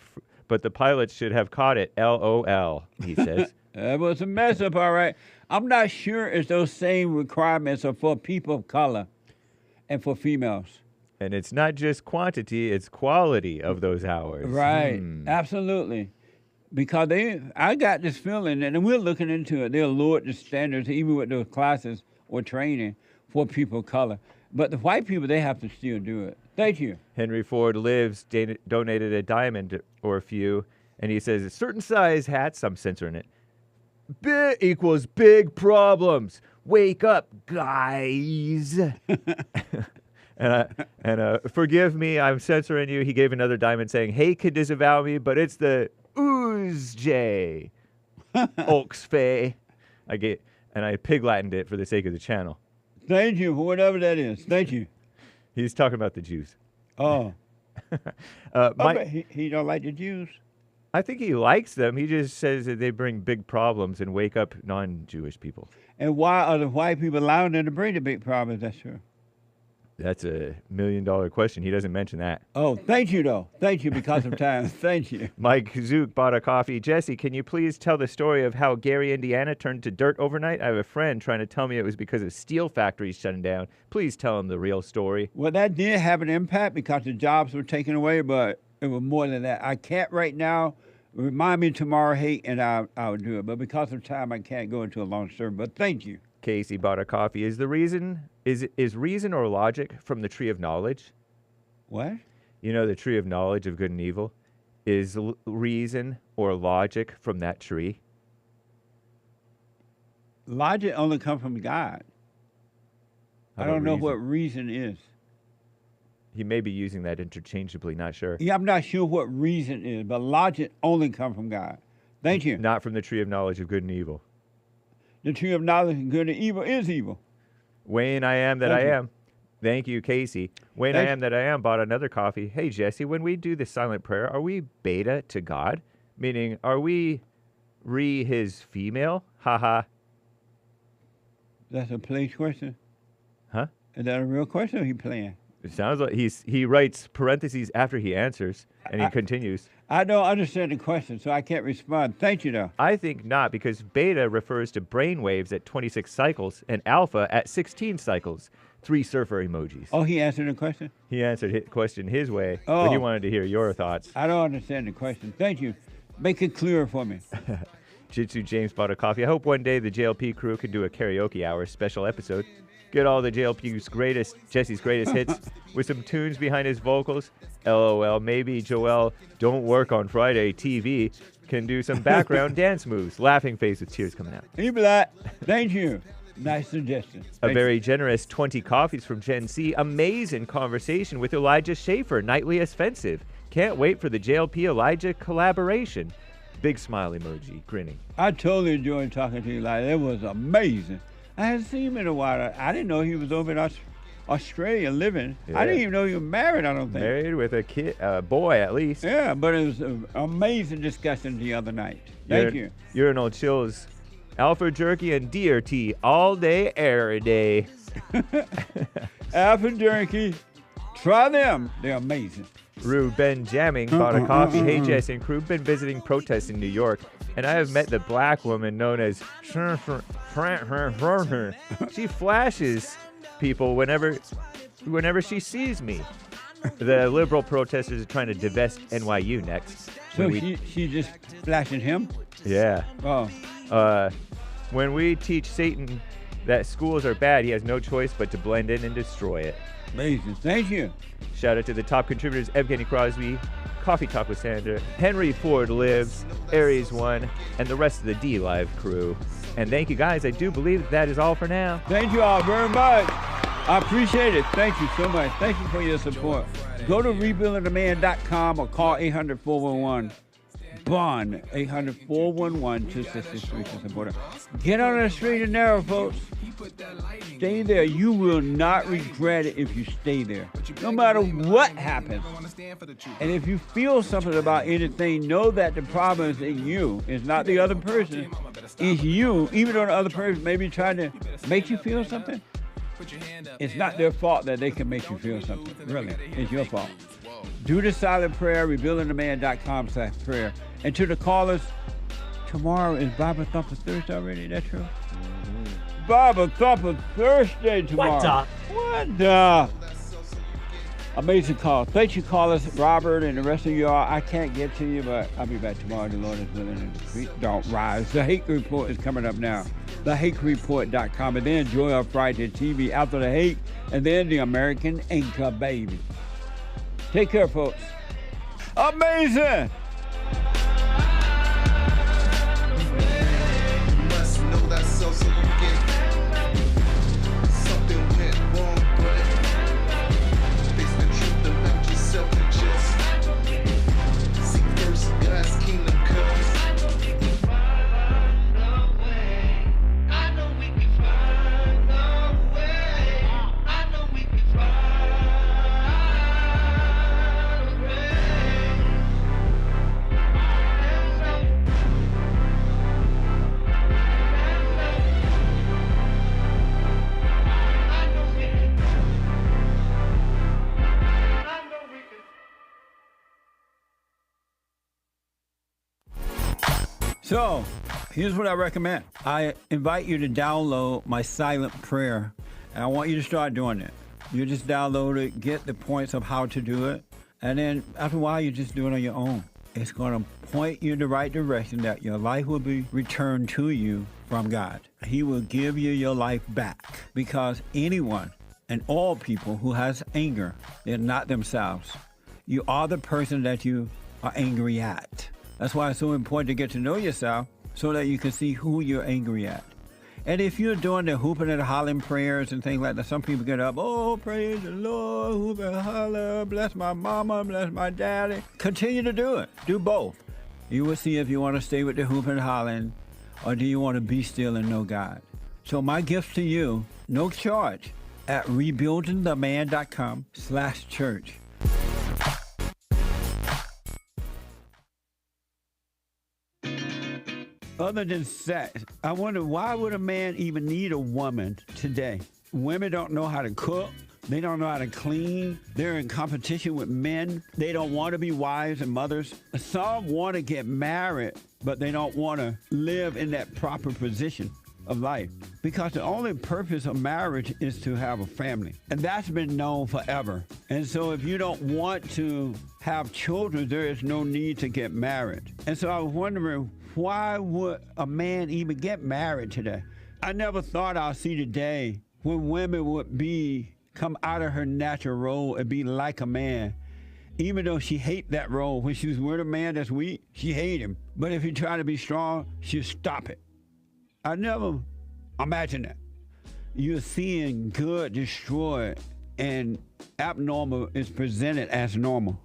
but the pilots should have caught it. LOL, he says. That was a mess up, all right. I'm not sure if those same requirements are for people of color and for females. And it's not just quantity, it's quality of those hours. Right, absolutely. Because I got this feeling, and we're looking into it, they'll lower the standards even with those classes or training for people of color. But the white people, they have to still do it. Thank you. Henry Ford Lives donated a diamond or a few, and he says, a certain size hats, I'm censoring it, big equals big problems. Wake up, guys. and forgive me, I'm censoring you. He gave another diamond saying, Hake could disavow me, but it's the Ooze J. Oxfay. I pig Latined it for the sake of the channel. Thank you for whatever that is. Thank you. He's talking about the Jews. Oh. He don't like the Jews? I think he likes them. He just says that they bring big problems and wake up non-Jewish people. And why are the white people allowing them to bring the big problems? That's true. That's $1 million question. He doesn't mention that. Oh, thank you, though. Thank you because of time. Thank you. Mike Zook bought a coffee. Jesse, can you please tell the story of how Gary, Indiana turned to dirt overnight? I have a friend trying to tell me it was because of steel factories shutting down. Please tell him the real story. Well, that did have an impact because the jobs were taken away, but it was more than that. I can't right now. Remind me tomorrow, Hake, and I'll do it. But because of time, I can't go into a long story. But thank you. Casey bought a coffee. Is reason or logic from the tree of knowledge? What? You know the tree of knowledge of good and evil? Is reason or logic from that tree? Logic only comes from God. I don't know what reason is. He may be using that interchangeably, not sure. Yeah, I'm not sure what reason is, but logic only comes from God. Thank you. Not from the tree of knowledge of good and evil. The tree of knowledge of good and evil is evil. Wayne, I am that I am. Thank you, Casey. Wayne, I am that I am bought another coffee. Hey, Jesse, when we do the silent prayer, are we beta to God? Meaning, are we his female? Haha. That's a played question. Huh? Is that a real question or he playing? It sounds like he writes parentheses after he answers, and he continues. I don't understand the question, so I can't respond. Thank you, though. I think not, because beta refers to brain waves at 26 cycles and alpha at 16 cycles. 3 surfer emojis. Oh, he answered the question? He answered the question his way, but he wanted to hear your thoughts. I don't understand the question. Thank you. Make it clearer for me. Jitsu James bought a coffee. I hope one day the JLP crew can do a karaoke hour special episode. Get all the JLP's Jesse's greatest hits with some tunes behind his vocals. LOL, maybe Joel Don't Work on Friday TV can do some background dance moves. Laughing face with tears coming out. He black. Thank you. Nice suggestion. A very generous 20 coffees from Gen C. Amazing conversation with Elijah Schaefer. Nightly offensive. Can't wait for the JLP Elijah collaboration. Big smile emoji, grinning. I totally enjoyed talking to you. Like, it was amazing. I hadn't seen him in a while. I didn't know he was over in Australia living. Yeah. I didn't even know he was married, I don't think. Married with a kid, boy at least. Yeah, but it was an amazing discussion the other night. Thank you. Urinal chills, alpha jerky and DRT all day, every day. Alpha jerky, try them. They're amazing. Rue Ben jamming, bought a coffee. Hey Jess and crew, been visiting protests in New York, and I have met the black woman known as she flashes people whenever she sees me. The liberal protesters are trying to divest NYU next. So she just flashing him? Yeah. Oh. When we teach Satan that schools are bad, he has no choice but to blend in and destroy it. Amazing. Thank you. Shout out to the top contributors, Evgeny Crosby, Coffee Talk with Sandra, Henry Ford Lives, Aries One, and the rest of the D Live crew. And thank you guys. I do believe that is all for now. Thank you all very much. I appreciate it. Thank you so much. Thank you for your support. Go to rebuildingtheman.com or call 800-411. Bond 800-411-2663 to support it. Get on the straight and narrow, folks. Stay there. You will not regret it if you stay there, no matter what happens. And if you feel something about anything, know that the problem is in you. It's not the other person. It's you. Even though the other person may be trying to make you feel something, it's not their fault that they can make you feel something. Really, it's your fault. Do the silent prayer, rebuildingtheman.com/prayer. And to the callers, tomorrow is Bible Thumper Thursday already. Is that true? Mm-hmm. Bible Thumper Thursday tomorrow. What the? Amazing call. Thank you, callers, Robert, and the rest of y'all. I can't get to you, but I'll be back tomorrow. The Lord is willing and the creek don't rise. The Hake Report is coming up now. TheHakeReport.com. And then Joy on Friday TV after the Hake, and then the American Anchor Baby. Take care, folks. Amazing. You must know that so something went wrong, but face the truth about yourself and just seek first God's kingdom comes. I know we can find a way. I know we can find So, here's what I recommend. I invite you to download my silent prayer, and I want you to start doing it. You just download it, get the points of how to do it, and then after a while, you just do it on your own. It's going to point you in the right direction that your life will be returned to you from God. He will give you your life back, because anyone and all people who has anger, they're not themselves. You are the person that you are angry at. That's why it's so important to get to know yourself so that you can see who you're angry at. And if you're doing the hooping and hollering prayers and things like that, some people get up, oh, praise the Lord, hoop and holler, bless my mama, bless my daddy. Continue to do it. Do both. You will see if you want to stay with the hooping and hollering, or do you want to be still and know God. So my gift to you, no charge, at rebuildingtheman.com/church. Other than sex, I wonder, why would a man even need a woman today? Women don't know how to cook. They don't know how to clean. They're in competition with men. They don't want to be wives and mothers. Some want to get married, but they don't want to live in that proper position of life. Because the only purpose of marriage is to have a family. And that's been known forever. And so if you don't want to have children, there is no need to get married. And so I was wondering, why would a man even get married today? I never thought I'd see the day when women would come out of her natural role and be like a man. Even though she hate that role. When she was with a man that's weak, she hate him. But if he try to be strong, she'll stop it. I never imagined that. You're seeing good destroyed and abnormal is presented as normal.